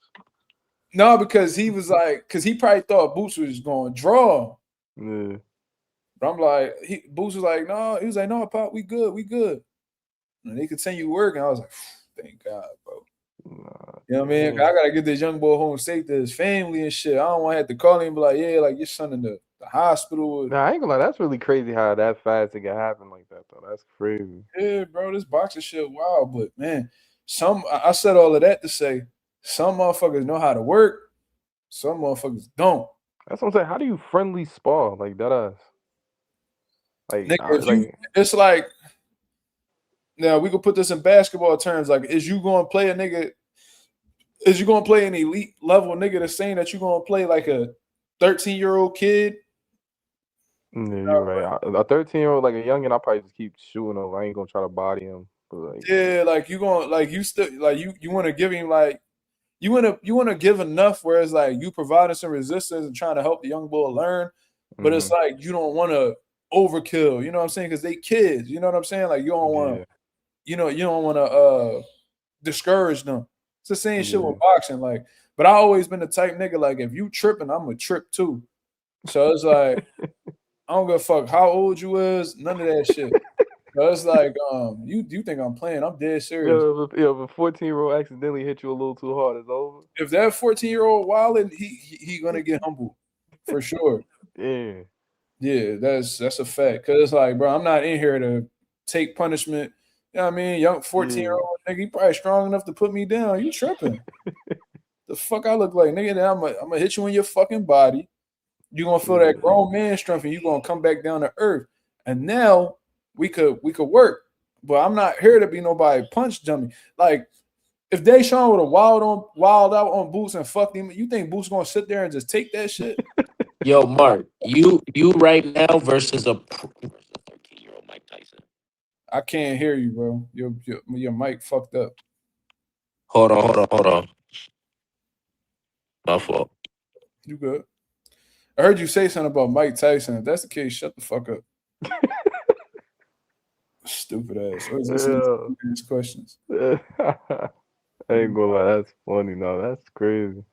Speaker 1: No, because he was like, because he probably thought Boots was going to draw.
Speaker 3: Yeah.
Speaker 1: But I'm like, Boots was like, no. He was like, no, Pop, we good. And they continue working. I was like, thank God, bro. You know what I mean? I got to get this young boy home safe to his family and shit. I don't want to have to call him and be like, yeah, like your son in the hospital.
Speaker 3: Nah, I ain't gonna lie. That's really crazy how that fast it can happen like that, though. That's crazy.
Speaker 1: Yeah, bro, this boxing shit wild. But, man, I said all of that to say some motherfuckers know how to work. Some motherfuckers don't.
Speaker 3: That's what I'm saying. How do you friendly spar like that ass? Like,
Speaker 1: nigga, it's like, now we could put this in basketball terms. Like, is you going to play an elite level nigga that's saying that you're going to play like a 13-year-old kid?
Speaker 3: Yeah, you're right. A 13-year-old, like a youngin', I'll probably just keep shooting him. I ain't gonna try to body him. But like,
Speaker 1: yeah, like you going like you still like you want to give him like you want to give enough where it's like you providing some resistance and trying to help the young boy learn, but it's like you don't want to overkill. You know what I'm saying? Because they kids. You know what I'm saying? Like you don't want to. You don't want to discourage them. It's the same shit with boxing. Like, but I always been the type nigga, like, if you tripping, I'm a trip too. So it's like, I don't give a fuck how old you is, none of that shit. So it's like, you think I'm playing, I'm dead serious.
Speaker 3: If a 14-year-old accidentally hit you a little too hard, it's over.
Speaker 1: If that 14-year-old wildin', he gonna get humbled. For sure.
Speaker 3: Yeah.
Speaker 1: Yeah, that's a fact. Cause it's like, bro, I'm not in here to take punishment. You know what I mean? Young 14-year-old nigga, he probably strong enough to put me down. You tripping. The fuck I look like, nigga, I'm gonna hit you in your fucking body. You're gonna feel that grown man strength and you're gonna come back down to earth. And now we could work. But I'm not here to be nobody punch dummy. Like, if Deshaun would have wild out on Boots and fucked him, you think Boots gonna sit there and just take that shit?
Speaker 2: Yo, Mark, you right now versus a 13-year-old Mike Tyson.
Speaker 1: I can't hear you, bro. Your mic fucked up.
Speaker 2: Hold on. My fault.
Speaker 1: You good? I heard you say something about Mike Tyson. If that's the case, shut the fuck up. Stupid ass. Always listening to these questions.
Speaker 3: I ain't gonna lie, that's funny. No, that's crazy.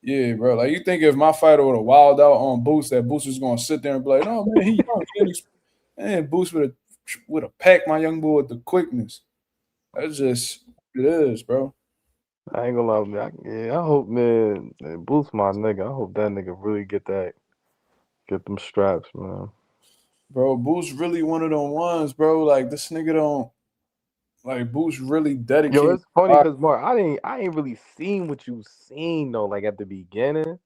Speaker 1: Yeah, bro. Like you think if my fighter would have wild out on Boots, that Boots was gonna sit there and be like, "No, man, he young, and Boots would have packed my young boy with the quickness." That's just it is, bro.
Speaker 3: I ain't gonna lie, man. I hope, man, Boost my nigga. I hope that nigga really get them straps, man.
Speaker 1: Bro, Boots really one of them ones, bro. Like this nigga don't like Boots really
Speaker 3: Yo,
Speaker 1: dedicated.
Speaker 3: it's funny because Mark, I ain't really seen what you seen though. Like at the beginning,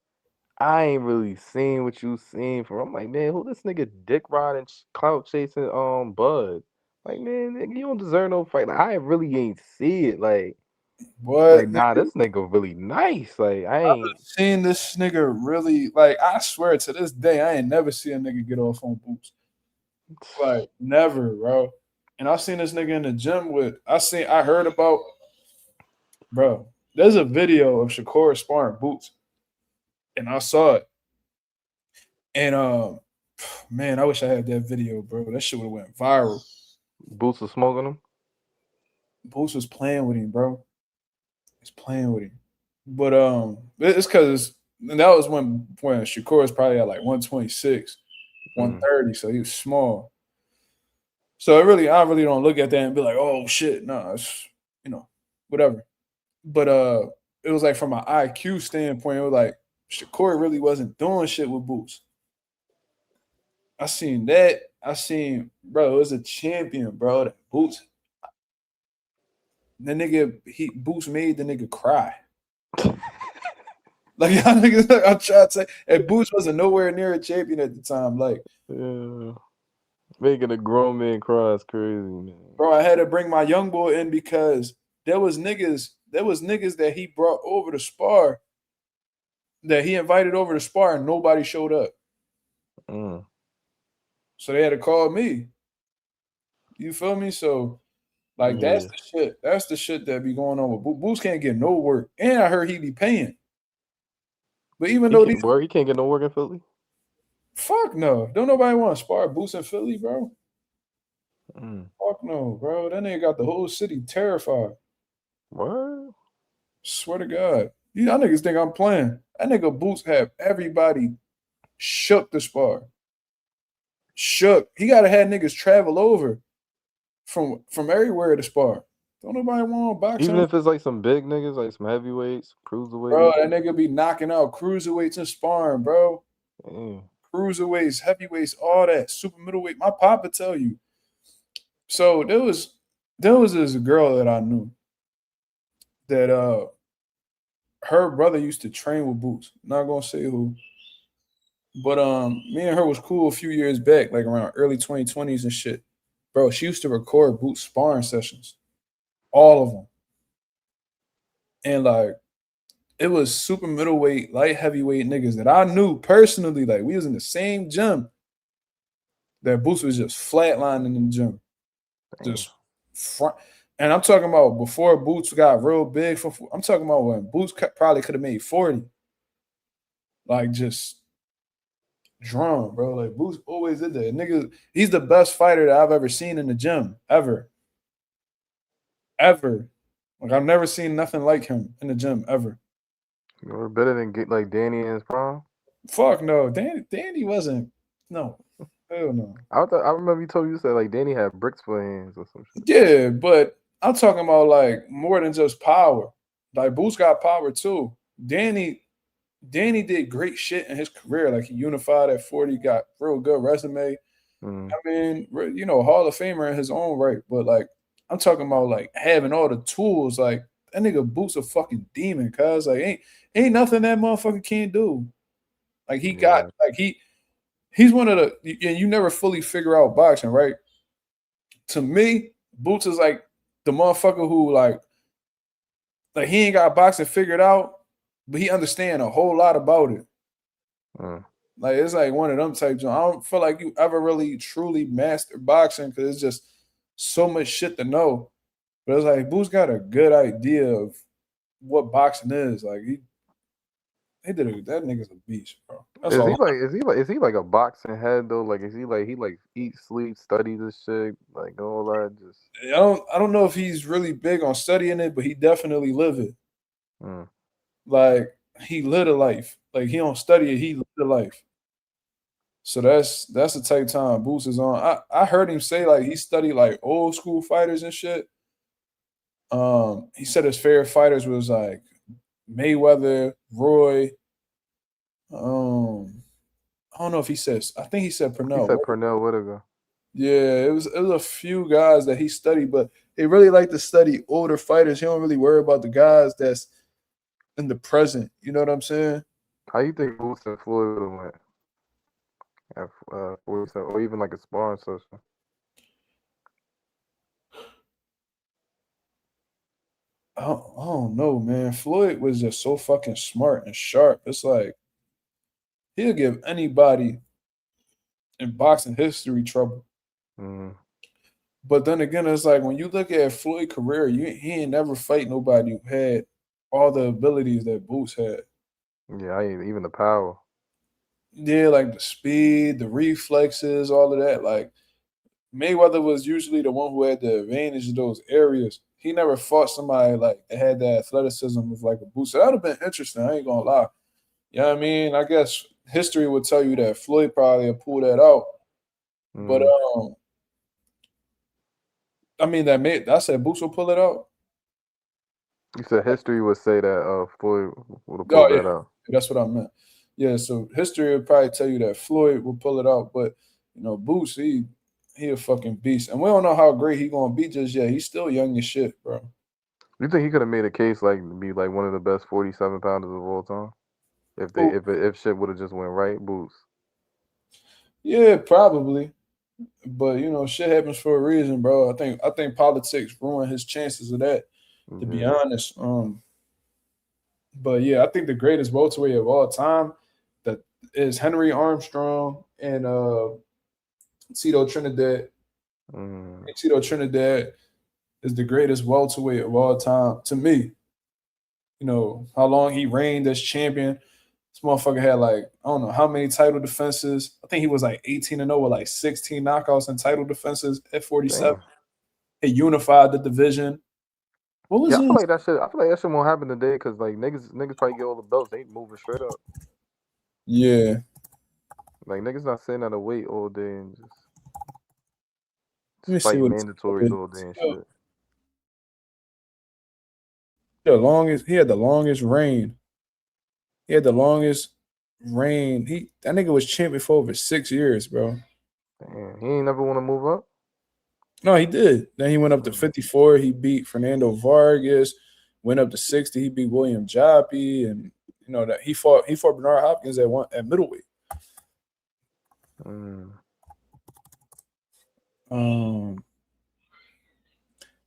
Speaker 3: I ain't really seen what you seen from. I'm like, man, who this nigga dick riding, clout chasing, Bud? Like, man, nigga, you don't deserve no fight. Like, I really ain't see it. Like,
Speaker 1: What
Speaker 3: nah,
Speaker 1: nigga?
Speaker 3: this nigga really nice. Like, I
Speaker 1: I've
Speaker 3: ain't.
Speaker 1: seen this nigga really like. I swear to this day, I ain't never seen a nigga get off on Boots. Like never, bro. And I seen this nigga in the gym with. I heard about, bro. There's a video of Shakur sparring Boots, and I saw it. And man, I wish I had that video, bro. That shit would have went viral.
Speaker 3: Boots was smoking him.
Speaker 1: Boots was playing with him, bro. He's playing with him. But it's because that was when Shakur was probably at like 126, 130, so he was small. So I really don't look at that and be like, oh shit, no, it's whatever. But it was like from an IQ standpoint, it was like Shakur really wasn't doing shit with Boots. I seen that. I seen, bro, it was a champion, bro. That Boots. The nigga, Boots made the nigga cry. Like y'all niggas, I tried to say, and Boots wasn't nowhere near a champion at the time. Like,
Speaker 3: Yeah, making a grown man cry is crazy, man.
Speaker 1: bro, I had to bring my young boy in because there was niggas that he brought over to spar, that he invited over to spar, and nobody showed up.
Speaker 3: Mm.
Speaker 1: So they had to call me. You feel me? So, like, that's
Speaker 3: Yeah.
Speaker 1: the shit. That's the shit that be going on with Boots. Can't get no work, and I heard he be paying. But even though
Speaker 3: He can't work. He can't get no work in Philly.
Speaker 1: fuck no, don't nobody want to spar Boots in Philly, bro.
Speaker 3: Mm.
Speaker 1: Fuck no, bro. That nigga got the whole city terrified.
Speaker 3: What?
Speaker 1: Swear to God. You y'all niggas think I'm playing. That nigga Boots have everybody shook to spar. Shook. He gotta have niggas travel over from everywhere to spar. Don't nobody want boxing.
Speaker 3: Even if it's like some big niggas, like some heavyweights, cruiserweights.
Speaker 1: Bro, that nigga be knocking out cruiserweights and sparring, bro.
Speaker 3: Mm.
Speaker 1: Cruiserweights, heavyweights, all that. Super middleweight. My papa tell you. So there was this girl that I knew that her brother used to train with Boots. Not gonna say who. But me and her was cool a few years back, like around early 2020s and shit. Bro, she used to record Boots sparring sessions. All of them. And like it was super middleweight, light heavyweight niggas that I knew personally. Like we was in the same gym. That Boots was just flatlining in the gym. Just front. And I'm talking about before Boots got real big. I'm talking about when Boots probably could have made 40. Like just drum, bro. Like Boots always did that. Nigga, he's the best fighter that I've ever seen in the gym. Ever. Ever. Like I've never seen nothing like him in the gym ever.
Speaker 3: You're better than get like Danny in his prime.
Speaker 1: Fuck no. Danny wasn't. No. Hell no.
Speaker 3: I remember you told me, you said like Danny had bricks for hands or some shit.
Speaker 1: Yeah, but I'm talking about like more than just power. Like Boots got power too. Danny did great shit in his career. Like he unified at 40, got real good resume.
Speaker 3: Mm.
Speaker 1: I mean, Hall of Famer in his own right. But like, I'm talking about like having all the tools. Like that nigga Boots a fucking demon, cuz like ain't nothing that motherfucker can't do. Like he got like he's one of the and you never fully figure out boxing, right? To me, Boots is like the motherfucker who like he ain't got boxing figured out, but he understand a whole lot about it.
Speaker 3: Mm.
Speaker 1: Like it's like one of them types. I don't feel like you ever really truly master boxing because it's just so much shit to know. But it's like Boots got a good idea of what boxing is. Like he did that nigga's a beast, bro. That's all.
Speaker 3: Is he like a boxing head though? Like is he like eat, sleep, study this shit, like all that? Just
Speaker 1: I don't know if he's really big on studying it, but he definitely live it.
Speaker 3: Mm.
Speaker 1: Like he lived a life. Like he don't study it, he lived a life. So that's the type time Boots is on. I heard him say like he studied like old school fighters and shit. He said his favorite fighters was like Mayweather, Roy. I don't know if he says. I think he said
Speaker 3: He
Speaker 1: Pernell.
Speaker 3: said Pernell Whitaker.
Speaker 1: Yeah, it was a few guys that he studied, but he really like to study older fighters. He don't really worry about the guys that's in the present. You know what I'm saying?
Speaker 3: How you think Boots and Floyd would have went at 47, or even like a sparring session?
Speaker 1: I don't know, man. Floyd was just so fucking smart and sharp. It's like he'll give anybody in boxing history trouble.
Speaker 3: Mm.
Speaker 1: But then again, it's like when you look at Floyd's career, he ain't never fight nobody who had all the abilities that Boots had.
Speaker 3: Yeah, I ain't even the power.
Speaker 1: Yeah, like the speed, the reflexes, all of that. Like Mayweather was usually the one who had the advantage in those areas. He never fought somebody like that had that athleticism of like a Boots. So that would have been interesting. I ain't gonna lie. You know what I mean? I guess history would tell you that Floyd probably would pull that out. But I mean I said Boots will pull it out.
Speaker 3: You said history would say that Floyd would have
Speaker 1: Oh
Speaker 3: pulled
Speaker 1: yeah,
Speaker 3: that out.
Speaker 1: that's what I meant. Yeah, so history would probably tell you that Floyd will pull it out, but Boots, he a fucking beast, and we don't know how great he gonna be just yet. He's still young as shit, bro.
Speaker 3: You think he could have made a case like to be like one of the best 47-pounders of all time if shit would have just went right? Boots.
Speaker 1: Yeah, probably, but shit happens for a reason, bro. I think politics ruin his chances of that. To be honest, but yeah, I think the greatest welterweight of all time that is Henry Armstrong and Tito Trinidad.
Speaker 3: Mm.
Speaker 1: Tito Trinidad is the greatest welterweight of all time to me. How long he reigned as champion. This motherfucker had like I don't know how many title defenses. I think he was like 18-0 with like 16 knockouts and title defenses at 47.
Speaker 3: Damn.
Speaker 1: He unified the division. What was
Speaker 3: I feel
Speaker 1: his?
Speaker 3: like that shit. I feel like that shit won't happen today because like niggas probably get all the belts. They ain't moving straight up.
Speaker 1: Yeah.
Speaker 3: Like niggas not sitting at a weight all day and
Speaker 1: Let me
Speaker 3: just fight
Speaker 1: see what
Speaker 3: mandatories all day and shit.
Speaker 1: He had the longest reign. He had the longest reign. That nigga was champion for over 6 years, bro.
Speaker 3: Damn, he ain't never want to move up.
Speaker 1: No, he did. Then he went up to 54. He beat Fernando Vargas. Went up to 60. He beat William Joppy, and that he fought Bernard Hopkins at middleweight.
Speaker 3: So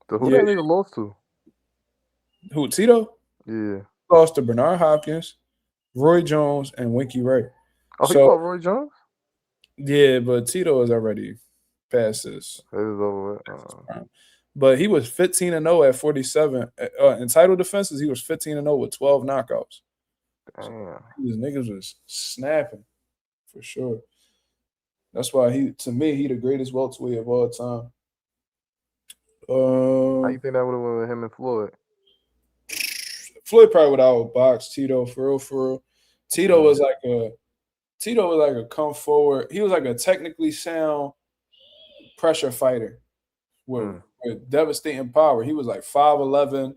Speaker 3: who that nigga lost to?
Speaker 1: Who, Tito?
Speaker 3: Yeah.
Speaker 1: Lost to Bernard Hopkins, Roy Jones, and Winky Wright.
Speaker 3: Oh, he fought Roy Jones?
Speaker 1: Yeah, but Tito is already past this.
Speaker 3: It is over with.
Speaker 1: But he was 15-0 at 47. In title defenses, he was 15-0 with 12 knockouts.
Speaker 3: Damn.
Speaker 1: So these niggas was snapping for sure. That's why he the greatest welterweight of all time.
Speaker 3: How you think that would have went with him and Floyd?
Speaker 1: Floyd probably would have outboxed Tito for real. Tito was like a come forward. He was like a technically sound pressure fighter with devastating power. He was like 5'11".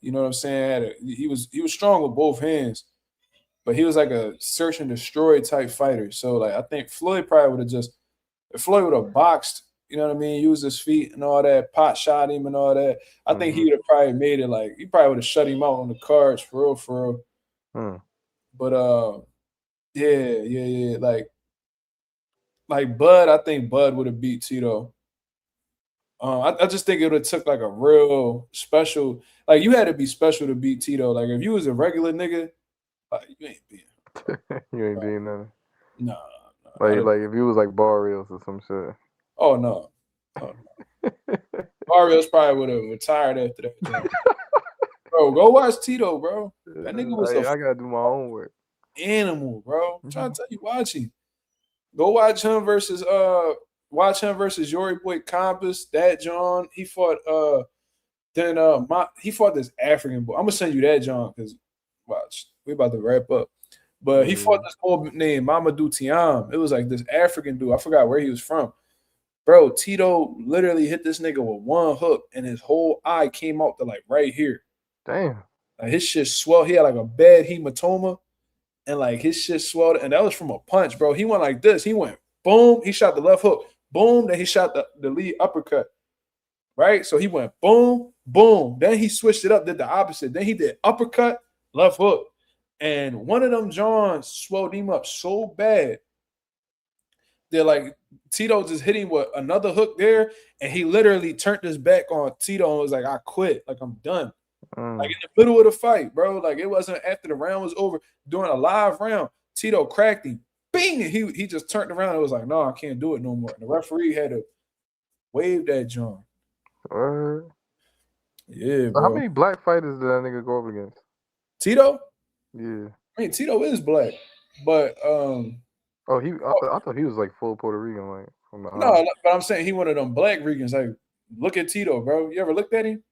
Speaker 1: You know what I'm saying? He was strong with both hands, but he was like a search and destroy type fighter. So like I think Floyd probably would have if Floyd would have boxed, you know what I mean, used his feet and all that, pot shot him and all that, I think he would have probably made it like he probably would have shut him out on the cards for real. But yeah. Like Bud, I think Bud would have beat Tito. I just think it would have took like a real special, like you had to be special to beat Tito. Like if you was a regular nigga, you ain't being.
Speaker 3: You ain't being nothing.
Speaker 1: No.
Speaker 3: Like if you was like Barrios or some shit.
Speaker 1: Oh no. Barrios probably would have retired after that. Bro, go watch Tito, bro. That nigga was
Speaker 3: I gotta do my own work.
Speaker 1: Animal, bro. I'm trying to tell you, watch him. Go watch him versus Yori Boy Compass, that John. He fought he fought this African boy. I'm gonna send you that John because Watch, we about to wrap up. But he fought this boy named Mamadou Tiam. It was like this African dude. I forgot where he was from. Bro, Tito literally hit this nigga with one hook, and his whole eye came out to like right here.
Speaker 3: Damn.
Speaker 1: Like his shit swelled. He had like a bad hematoma, and like his shit swelled, and that was from a punch, bro. He went like this. He went boom. He shot the left hook. Boom. Then he shot the lead uppercut. Right? So he went boom, boom. Then he switched it up, did the opposite. Then he did uppercut, left hook. And one of them Johns swelled him up so bad. They're like, Tito just hit him with another hook there, and he literally turned his back on Tito and was like, I quit. Like, I'm done. Like, in the middle of the fight, bro. Like, it wasn't after the round was over. During a live round, Tito cracked him. Bing! And he just turned around and was like, no, I can't do it no more. And the referee had to wave that John. Yeah, bro.
Speaker 3: How many black fighters did that nigga go up against?
Speaker 1: Tito?
Speaker 3: Yeah.
Speaker 1: I mean, Tito is black, but
Speaker 3: I thought he was like full Puerto Rican, like from the
Speaker 1: no, but I'm saying he one of them black Ricans. Like, look at Tito, bro. You ever looked at him?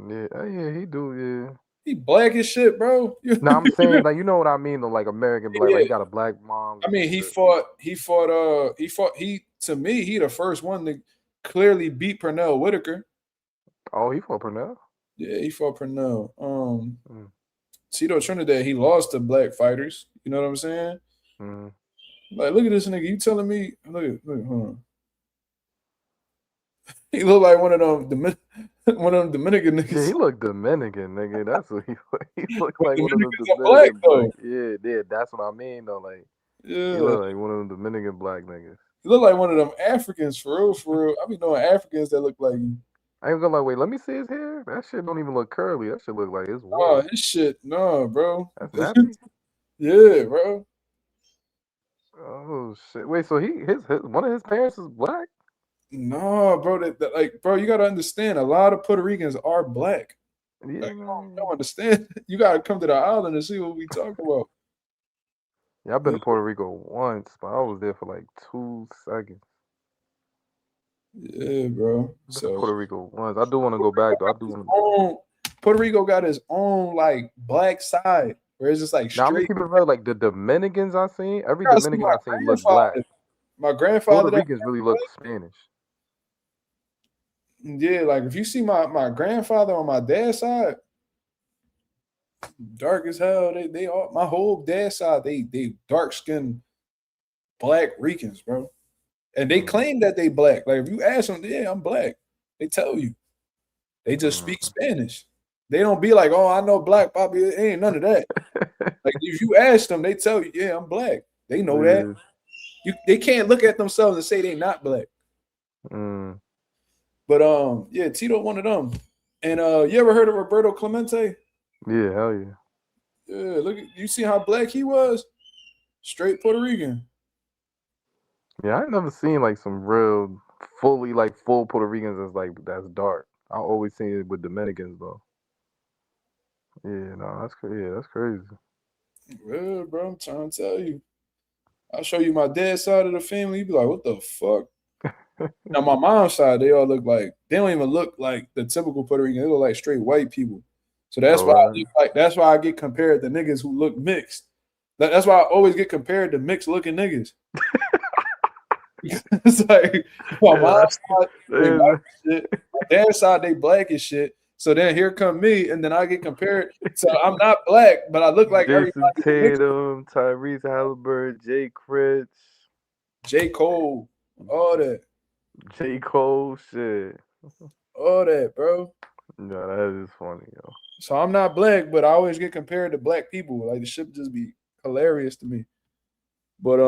Speaker 3: Yeah, he do, yeah.
Speaker 1: He black as shit, bro.
Speaker 3: No, I'm saying like you know what I mean though, like American black.
Speaker 1: Yeah.
Speaker 3: Like he got a black mom.
Speaker 1: I mean, he to me, he the first one to clearly beat Pernell Whitaker.
Speaker 3: Oh, he fought Pernell?
Speaker 1: Yeah, he fought Pernell. Tito Trinidad, he lost to black fighters. You know what I'm saying? Like, look at this nigga. You telling me? Look, he look like one of them Dominican niggas.
Speaker 3: Yeah, he look Dominican, nigga. That's what he look like. One of them
Speaker 1: Dominicans are
Speaker 3: Dominican
Speaker 1: black,
Speaker 3: though. Yeah, that's what I mean though. Like,
Speaker 1: yeah,
Speaker 3: he look like one of them Dominican black niggas.
Speaker 1: He look like one of them Africans for real. I be knowing Africans that look like him.
Speaker 3: I ain't gonna like, wait, let me see his hair. That shit don't even look curly. That shit look like it's white.
Speaker 1: Oh, his shit, no, bro.
Speaker 3: That's nappy.
Speaker 1: Yeah, bro.
Speaker 3: Oh shit! Wait, so his one of his parents is black?
Speaker 1: No, bro. Like, bro, you gotta understand. A lot of Puerto Ricans are black.
Speaker 3: Yeah,
Speaker 1: like, you don't understand. You gotta come to the island and see what we talk about.
Speaker 3: Yeah, I've been to Puerto Rico once, but I was there for like 2 seconds.
Speaker 1: Yeah, bro. So
Speaker 3: Puerto Rico once. I do want to go back though.
Speaker 1: Puerto Rico got his own like black side where it's just like straight.
Speaker 3: Now, I'm gonna keep it real. Like the Dominicans I seen, every Dominican I seen looked black.
Speaker 1: My grandfather.
Speaker 3: Puerto Ricans really look Spanish.
Speaker 1: Yeah, like if you see my grandfather on my dad's side, dark as hell. They all, my whole dad's side, they dark skinned black Ricans, bro. And they claim that they black. Like if you ask them, yeah, I'm black. They tell you. They just speak Spanish. They don't be like, oh, I know black, Bobby. It ain't none of that. Like if you ask them, they tell you, yeah, I'm black. They know that. They can't look at themselves and say they not black. But yeah, Tito one of them. And you ever heard of Roberto Clemente?
Speaker 3: Yeah, hell yeah.
Speaker 1: Yeah, look, you see how black he was? Straight Puerto Rican.
Speaker 3: Yeah, I ain't never seen like some real full Puerto Ricans that's dark. I always see it with Dominicans though. Yeah, no, that's crazy.
Speaker 1: Yeah, bro, I'm trying to tell you. I'll show you my dad's side of the family. You be like, what the fuck? Now my mom's side, they all look like they don't even look like the typical Puerto Rican. They look like straight white people. So that's that's why I get compared to niggas who look mixed. That's why I always get compared to mixed looking niggas. It's like my mom's side, they white as shit. My dad's side, they black as shit. So then here come me, and then I get compared. So I'm not black, but I look like
Speaker 3: Jason
Speaker 1: everybody.
Speaker 3: Tatum, Tyrese Halliburton, Jay Critch,
Speaker 1: J. Cole, all that.
Speaker 3: J. Cole, shit.
Speaker 1: All that, bro.
Speaker 3: No, that is funny, yo.
Speaker 1: So I'm not black, but I always get compared to black people. Like the shit just be hilarious to me. But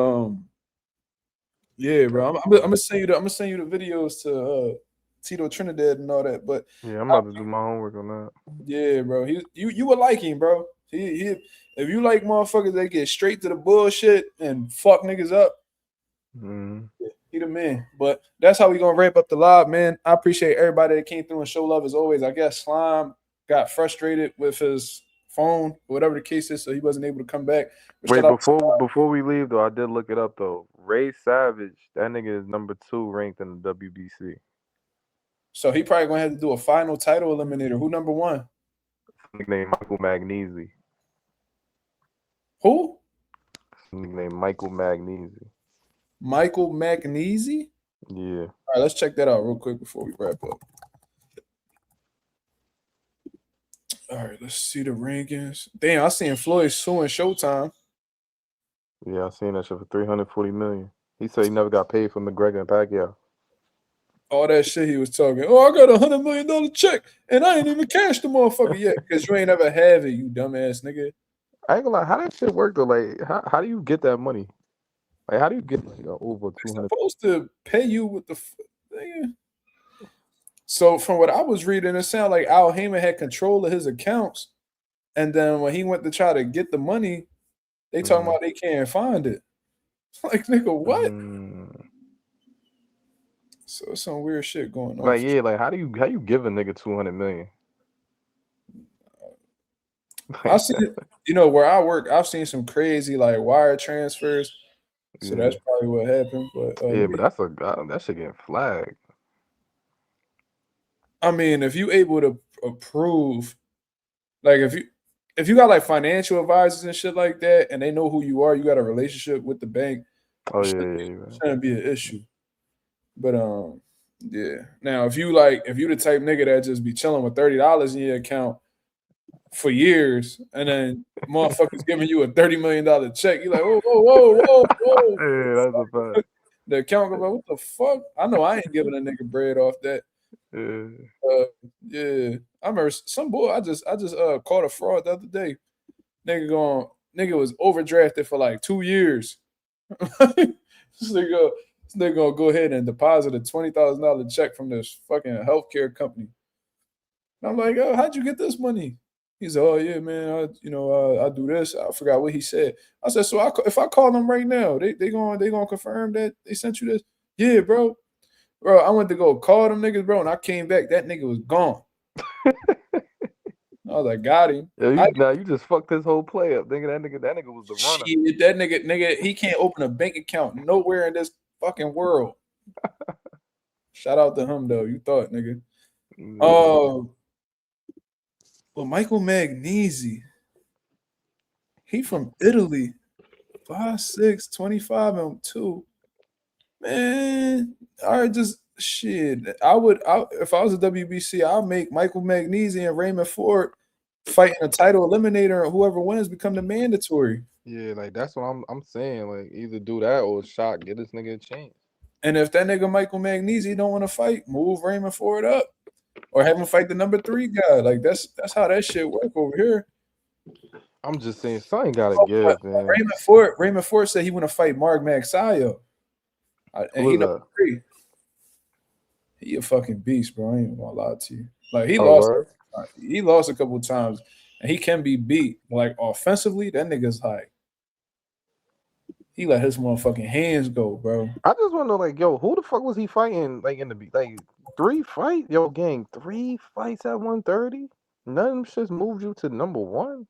Speaker 1: yeah, bro. I'm gonna send you the videos to Tito Trinidad and all that. But
Speaker 3: yeah, I'm about to do my homework on that.
Speaker 1: Yeah, bro. You would like him, bro. He if you like motherfuckers that get straight to the bullshit and fuck niggas up, he the man. But that's how we gonna wrap up the live, man. I appreciate everybody that came through and show love as always. I guess Slime got frustrated with his phone, whatever the case is, so he wasn't able to come back.
Speaker 3: Wait, before we leave though, I did look it up though. Ray Savage, that nigga is number 2 ranked in the WBC.
Speaker 1: So he probably gonna have to do a final title eliminator. Who number 1?
Speaker 3: Nickname Michael Magnesi.
Speaker 1: Who?
Speaker 3: Nickname Michael Magnesi.
Speaker 1: Michael Magnesi?
Speaker 3: Yeah.
Speaker 1: All right, let's check that out real quick before we wrap up. All right, let's see the rankings. Damn, I seen Floyd suing Showtime.
Speaker 3: Yeah, I seen that shit for $340 million. He said he never got paid for McGregor and Pacquiao.
Speaker 1: All that shit he was talking. Oh, I got $100 million check and I ain't even cashed the motherfucker yet because you ain't ever have it, you dumbass nigga.
Speaker 3: I ain't gonna lie, how that shit work though? Like, how do you get that money? Like, how do you get like over
Speaker 1: They're
Speaker 3: 200?
Speaker 1: supposed to pay you with the nigga. So from what I was reading, it sounded like Al Heyman had control of his accounts, and then when he went to try to get the money, they talking about they can't find it. Like nigga, what? So it's some weird shit going on.
Speaker 3: Like, yeah, like how you give a nigga 200 million?
Speaker 1: I see, where I work, I've seen some crazy like wire transfers. So that's probably what happened. But
Speaker 3: but that shit getting flagged.
Speaker 1: I mean, if you able to approve, like if you got like financial advisors and shit like that, and they know who you are, you got a relationship with the bank.
Speaker 3: Oh
Speaker 1: shouldn't be an issue. But yeah. Now if you the type nigga that just be chilling with $30 in your account for years, and then motherfuckers giving you a $30 million check, you're like, whoa.
Speaker 3: Yeah, that's a fact.
Speaker 1: The account goes like, what the fuck? I know I ain't giving a nigga bread off that. Yeah. I remember some boy. I just caught a fraud the other day. Nigga was overdrafted for like 2 years. This nigga gonna go ahead and deposit a $20,000 check from this fucking healthcare company. And I'm like, oh, how'd you get this money? He's like, oh yeah, man, I do this. I forgot what he said. I said, so if I call them right now, they gonna confirm that they sent you this? Yeah, bro. Bro, I went to go call them niggas, bro, and I came back. That nigga was gone. I was like, got him.
Speaker 3: Yeah, you just fucked this whole play up. That nigga was the runner.
Speaker 1: Shit, that nigga, he can't open a bank account nowhere in this fucking world. Shout out to him though. You thought, nigga. Well, Michael Magnesi, he from Italy, 5'6", 25 and 2. Man, all right, just shit. If I was a WBC, I'll make Michael Magnesi and Raymond Ford fighting a title eliminator, and whoever wins become the mandatory.
Speaker 3: Yeah, like that's what I'm saying. Like either do that or shock, get this nigga a chance.
Speaker 1: And if that nigga Michael Magnesi don't want to fight, move Raymond Ford up. Or have him fight the number 3 guy. Like that's how that shit work over here.
Speaker 3: I'm just saying something gotta give, man.
Speaker 1: Raymond Ford said he want to fight Mark Magsayo. And he number 3. He a fucking beast, bro. I ain't gonna lie to you. Like he lost a couple of times, and he can be beat. Like offensively, that nigga's like he let his motherfucking hands go, bro.
Speaker 3: I just want to know, like, yo, who the fuck was he fighting? Like in the 3 fights, yo, gang, 3 fights at 130. None of them shits moved you to number 1.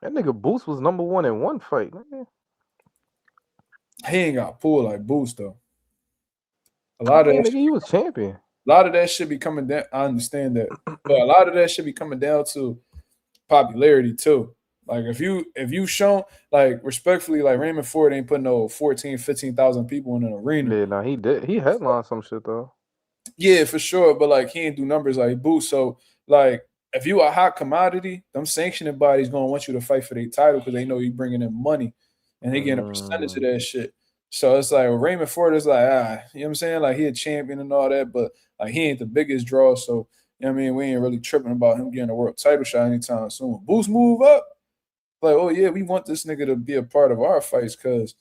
Speaker 3: That nigga Boost was number 1 in 1 fight. Man.
Speaker 1: He ain't got pulled like Boost though. A lot of that
Speaker 3: he was champion.
Speaker 1: A lot of that should be coming down. I understand that, but a lot of that should be coming down to popularity too. Like if you shown like respectfully, like Raymond Ford ain't putting no 14,000, 15,000 people in an arena.
Speaker 3: Yeah, no, he did. He headlined some shit though.
Speaker 1: Yeah, for sure. But like he ain't do numbers like Boost. So like if you a hot commodity, them sanctioning bodies gonna want you to fight for their title because they know you bringing in money and they getting a percentage of that shit. So it's like Raymond Ford is like, you know what I'm saying? Like he a champion and all that, but like he ain't the biggest draw. So you know what I mean, we ain't really tripping about him getting a world title shot anytime soon. Boost move up. Like, oh yeah, we want this nigga to be a part of our fights because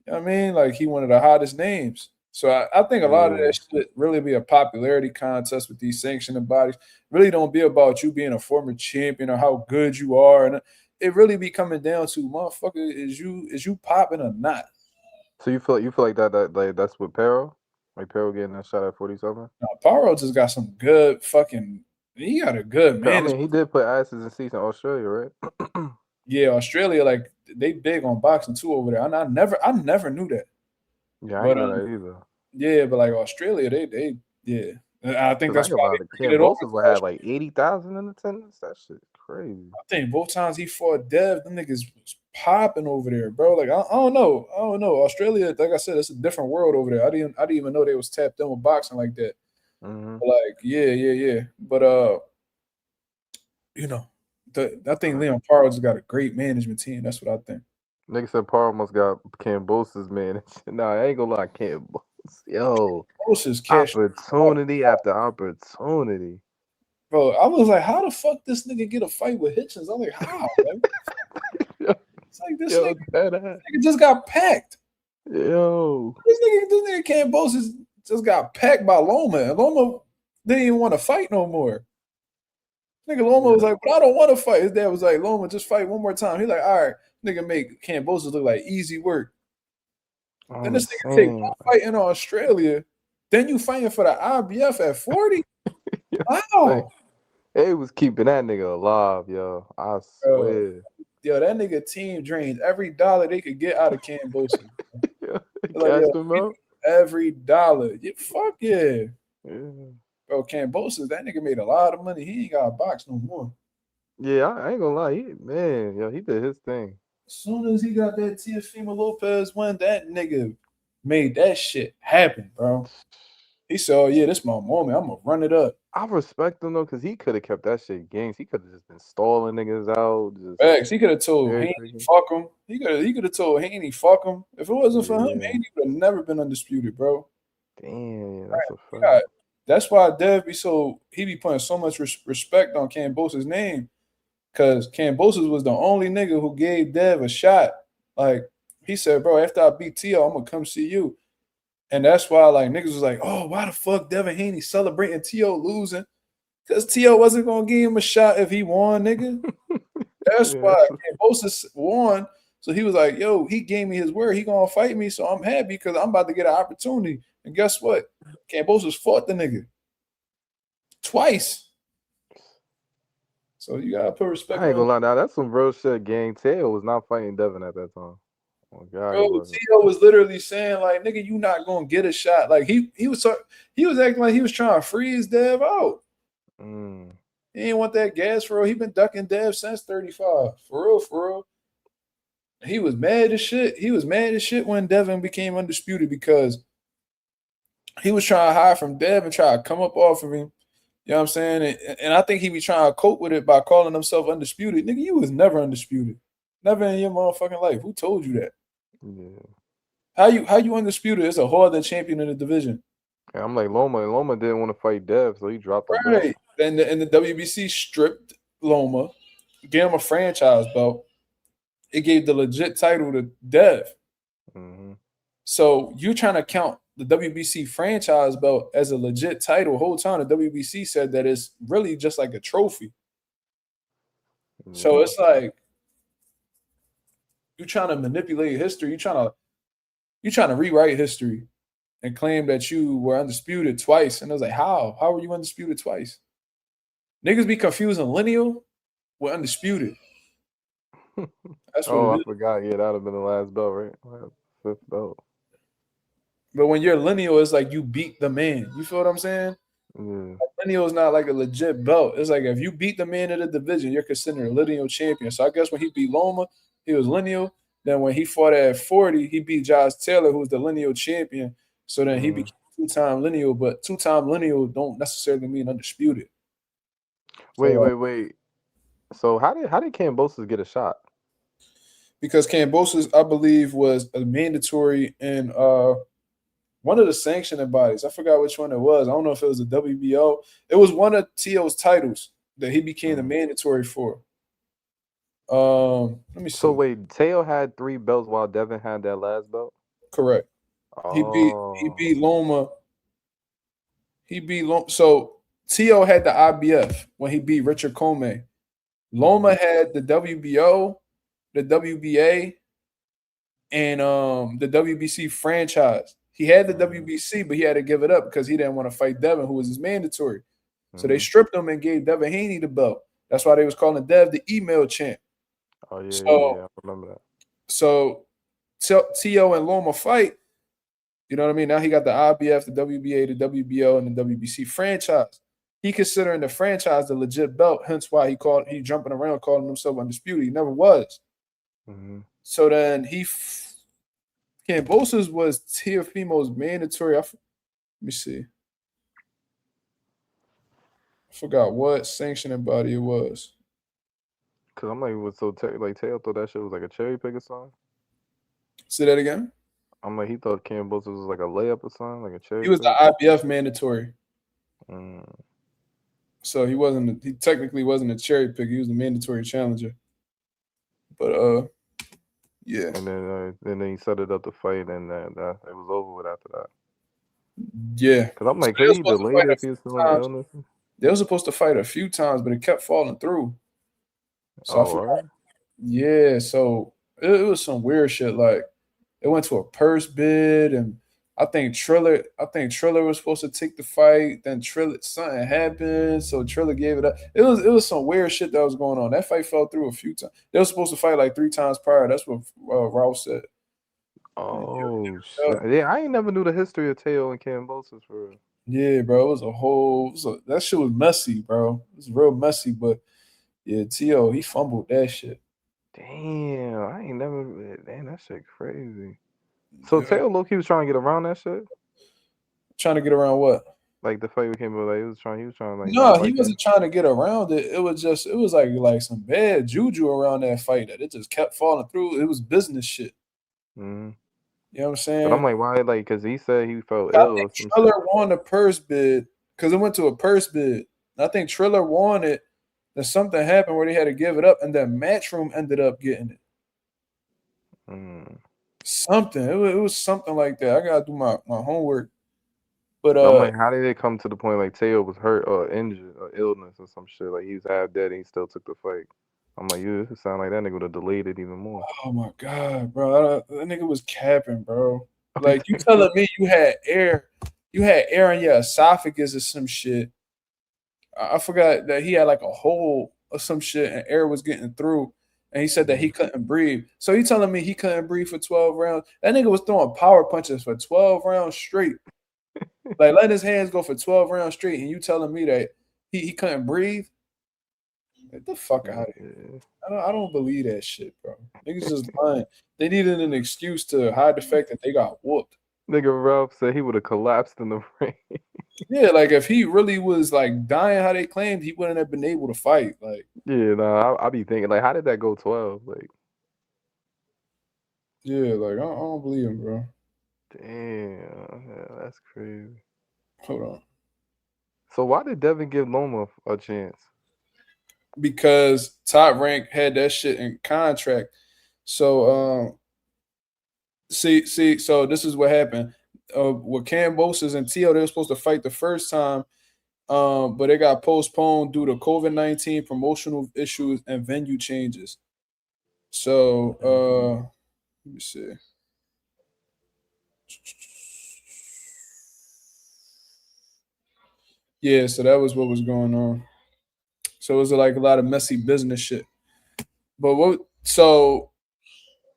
Speaker 1: you know what I mean? Like he one of the hottest names. So I think a lot of that should really be a popularity contest with these sanctioning bodies. Really don't be about you being a former champion or how good you are. And it really be coming down to motherfucker, is you popping or not?
Speaker 3: So you feel like that that's with Pero? Like Pero getting that shot at 47?
Speaker 1: No, Paro just got some good fucking he got a good man.
Speaker 3: I mean, he did put asses in seats in Australia, right?
Speaker 1: Yeah, Australia, like they big on boxing too over there. And I never knew that.
Speaker 3: Yeah, I didn't know that either.
Speaker 1: Yeah, but like Australia, they And I think
Speaker 3: Because
Speaker 1: that's
Speaker 3: I
Speaker 1: why
Speaker 3: about
Speaker 1: they
Speaker 3: the
Speaker 1: bring it over.
Speaker 3: Cambosos had like 80,000 in attendance. That shit crazy.
Speaker 1: I think both times he fought Dev, them niggas was popping over there, bro. Like I don't know. I don't know. Australia, like I said, it's a different world over there. I didn't even know they was tapped in with boxing like that.
Speaker 3: Mm-hmm.
Speaker 1: Like, yeah. But you know, I think Leon Parles has got a great management team. That's what I think.
Speaker 3: Nigga said Paul almost got Cambosos, man. Nah, I ain't gonna lie, Cambosos. Yo,
Speaker 1: Most is cash,
Speaker 3: opportunity after opportunity.
Speaker 1: bro. I was like, how the fuck this nigga get a fight with Hitchens? I'm like, how? Like, it's like this nigga just got packed.
Speaker 3: Yo.
Speaker 1: This nigga Cambosos just got packed by Loma, and Loma didn't even want to fight no more. Nigga Loma was like, but I don't want to fight. His dad was like, Loma, just fight one more time. He's like, all right, nigga make Cambosos look like easy work. Then this nigga take one fight in Australia. Then you fighting for the IBF at 40? Wow.
Speaker 3: They was keeping that nigga alive, yo. I swear.
Speaker 1: Yo, that nigga team drained every dollar they could get out of Cambosos.
Speaker 3: Like,
Speaker 1: every dollar. Yeah, fuck yeah.
Speaker 3: Yeah.
Speaker 1: Bro, Cambosos, that nigga made a lot of money. He ain't got a box no more.
Speaker 3: Yeah, I ain't gonna lie. He did his thing.
Speaker 1: As soon as he got that Teofimo Lopez win, that nigga made that shit happen, bro. He said, oh, yeah, this my moment. I'm going to run it up.
Speaker 3: I respect him, though, because he could have kept that shit games. He could have just been stalling niggas out.
Speaker 1: Facts. He could have told Haney, fuck him. He could have told Haney, fuck him. If it wasn't for him, Haney would have never been undisputed, bro.
Speaker 3: Damn, that's a fact.
Speaker 1: That's why Dev he be putting so much respect on Cambosos' name, because Cambosos was the only nigga who gave Dev a shot. Like, he said, bro, after I beat T.O., I'm going to come see you. And that's why, like, niggas was like, oh, why the fuck Devin Haney celebrating T.O. losing? Because T.O. wasn't going to give him a shot if he won, nigga. That's why Cambosos won. So he was like, yo, he gave me his word. He going to fight me, so I'm happy because I'm about to get an opportunity. And guess what? Cambosos fought the nigga twice. So you got to put respect on.
Speaker 3: I ain't gonna lie, now that's some real shit, gang. T.O. was not fighting Devin at that time. Oh, God,
Speaker 1: bro, T.O. was literally saying, like, nigga, you not gonna get a shot. Like he was acting like he was trying to freeze Dev out. He didn't want that gas for real. He been ducking Dev since 35. For real. He was mad as shit. He was mad as shit when Devin became undisputed because he was trying to hide from Dev and try to come up off of him. You know what I'm saying? And I think he be trying to cope with it by calling himself undisputed. Nigga, you was never undisputed. Never in your motherfucking life. Who told you that? Yeah. How you undisputed? It's a harder champion in the division.
Speaker 3: Yeah, I'm like Loma. Loma didn't want to fight Dev, so he dropped the belt.
Speaker 1: Right. And the WBC stripped Loma, gave him a franchise belt. It gave the legit title to Dev. So you're trying to count the WBC franchise belt as a legit title. Whole time the WBC said that it's really just like a trophy. So it's like you're trying to manipulate history. You're trying to rewrite history and claim that you were undisputed twice. And I was like, how? How were you undisputed twice? Niggas be confusing lineal with undisputed. That's what
Speaker 3: I forgot. Yeah, that would have been the last belt, right? Fifth belt.
Speaker 1: But when you're lineal, it's like you beat the man. You feel what I'm saying? Like, lineal is not like a legit belt. It's like if you beat the man in the division, you're considered a lineal champion. So I guess when he beat Loma, he was lineal. Then when he fought at 40, he beat Josh Taylor, who was the lineal champion. So then he became two-time lineal, but two-time lineal don't necessarily mean undisputed.
Speaker 3: Wait. So how did Cambosos get a shot?
Speaker 1: Because Cambosos, I believe, was a mandatory in one of the sanctioning bodies. I forgot which one it was. I don't know if it was the WBO. It was one of T.O.'s titles that he became the mandatory for. Let me see.
Speaker 3: So wait, Teo had 3 belts while Devin had that last belt?
Speaker 1: Correct.
Speaker 3: Oh.
Speaker 1: He beat Loma. So T.O. had the IBF when he beat Richard Comey. Loma had the WBO, the WBA, and the WBC franchise. He had the WBC, but he had to give it up because he didn't want to fight Devin, who was his mandatory. So they stripped him and gave Devin Haney the belt. That's why they was calling Dev the email champ.
Speaker 3: Oh, yeah, I remember that.
Speaker 1: So T.O. and Loma fight. You know what I mean? Now he got the IBF, the WBA, the WBO, and the WBC franchise. He considering the franchise the legit belt, hence why he jumping around calling himself undisputed. He never was.
Speaker 3: Mm-hmm.
Speaker 1: So then Kambosos was Teofimo's mandatory. Let me see. I forgot what sanctioning body it was.
Speaker 3: Cause I'm like, was so like Taylor thought that shit was like a cherry pick or something.
Speaker 1: Say that again.
Speaker 3: I'm like, he thought Kambosos was like a layup or something, like a cherry.
Speaker 1: He was
Speaker 3: pick.
Speaker 1: the IBF mandatory.
Speaker 3: Mm.
Speaker 1: So he technically wasn't a cherry pick. He was the mandatory challenger. But yeah.
Speaker 3: And then he set it up to fight, and it was over with after that.
Speaker 1: Yeah.
Speaker 3: Cause I'm like, could he delayed it if he was still on illness?
Speaker 1: They were supposed to fight a few times, but it kept falling through. So
Speaker 3: right.
Speaker 1: Yeah, so it was some weird shit. Like it went to a purse bid, and I think Triller was supposed to take the fight. Then something happened, so Triller gave it up. It was some weird shit that was going on. That fight fell through a few times. They were supposed to fight like 3 times prior. That's what Ralph said.
Speaker 3: Oh shit! Yeah, I ain't never knew the history of Teo and Kambosos for real.
Speaker 1: Yeah, bro, that shit was messy, bro. It was real messy, but yeah, Teo, he fumbled that shit.
Speaker 3: Damn, I ain't never. Damn, that shit crazy. So Teo low-key was trying to get around that shit.
Speaker 1: Trying to get around what?
Speaker 3: Like the fight with Kimbo, like he was trying like.
Speaker 1: No, he wasn't trying to get around it. It was like some bad juju around that fight that it just kept falling through. It was business shit.
Speaker 3: Mm-hmm.
Speaker 1: You know what I'm saying?
Speaker 3: But I'm like, why? Like, because he said he felt ill.
Speaker 1: I think Triller won the purse bid because it went to a purse bid. I think Triller won it. Then something happened where they had to give it up, and then Matchroom ended up getting it. Something. It was something like that. I gotta do my homework. But
Speaker 3: I'm like, how did it come to the point like Teo was hurt or injured or illness or some shit? Like he was half dead and he still took the fight. I'm like, this sound like that nigga would have delayed it even more.
Speaker 1: Oh my god, bro! That nigga was capping, bro. Like you telling me you had air in your esophagus or some shit. I forgot that he had like a hole or some shit and air was getting through. And he said that he couldn't breathe. So you telling me he couldn't breathe for 12 rounds? That nigga was throwing power punches for 12 rounds straight. Like letting his hands go for 12 rounds straight, and you telling me that he couldn't breathe? Get the fuck out of here. I don't believe that shit, bro. Niggas just lying. They needed an excuse to hide the fact that they got whooped.
Speaker 3: Nigga Ralph said he would have collapsed in the ring.
Speaker 1: Yeah, like if he really was like dying how they claimed, he wouldn't have been able to fight. Like,
Speaker 3: yeah, nah, I be thinking like, how did that go 12? Like,
Speaker 1: yeah, like I don't believe him, bro.
Speaker 3: Damn, yeah, that's crazy.
Speaker 1: Hold on.
Speaker 3: So why did Devin give Loma a chance?
Speaker 1: Because Top Rank had that shit in contract. So so this is what happened. With Kambosos and Teo, they were supposed to fight the first time, but it got postponed due to COVID-19 promotional issues and venue changes. So let me see. Yeah, so that was what was going on. So it was like a lot of messy business shit. But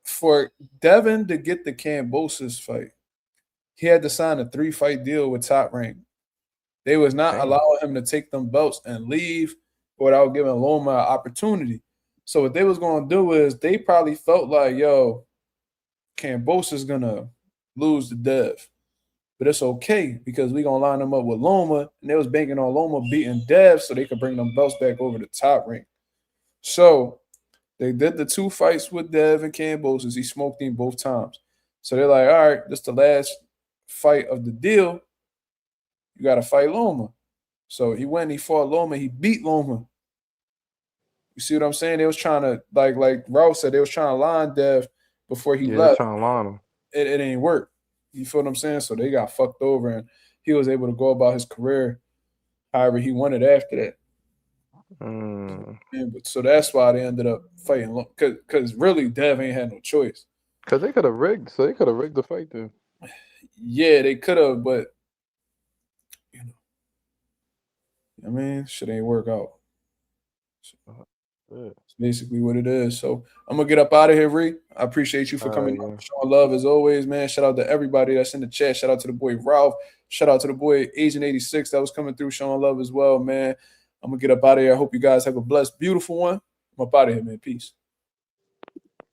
Speaker 1: for Devin to get the Kambosos fight, he had to sign a 3-fight deal with Top Rank. They was not allowing him to take them belts and leave without giving Loma an opportunity. So what they was going to do is they probably felt like, yo, Kambosos going to lose to Dev. But it's okay because we going to line them up with Loma. And they was banking on Loma beating Dev so they could bring them belts back over to Top Rank. So they did the 2 fights with Dev and Kambosos. He smoked him both times. So they're like, all right, this is the last fight of the deal. You got to fight Loma. So he went, he fought Loma, he beat Loma. You see what I'm saying? They was trying to, like Ralph said, they was trying to line Dev before he left.
Speaker 3: Trying to line him.
Speaker 1: It ain't work. You feel what I'm saying? So they got fucked over, and he was able to go about his career however he wanted after that. So that's why they ended up fighting, because really Dev ain't had no choice.
Speaker 3: Because they could have rigged, the fight then.
Speaker 1: Yeah, they could have, but you know, I mean, shit ain't work out. basically what it is. So I'm gonna get up out of here, Ree. I appreciate you for coming on, showing love as always, man. Shout out to everybody that's in the chat. Shout out to the boy Ralph. Shout out to the boy Agent 86 that was coming through, showing love as well, man. I'm gonna get up out of here. I hope you guys have a blessed, beautiful one. I'm up out of here, man. Peace.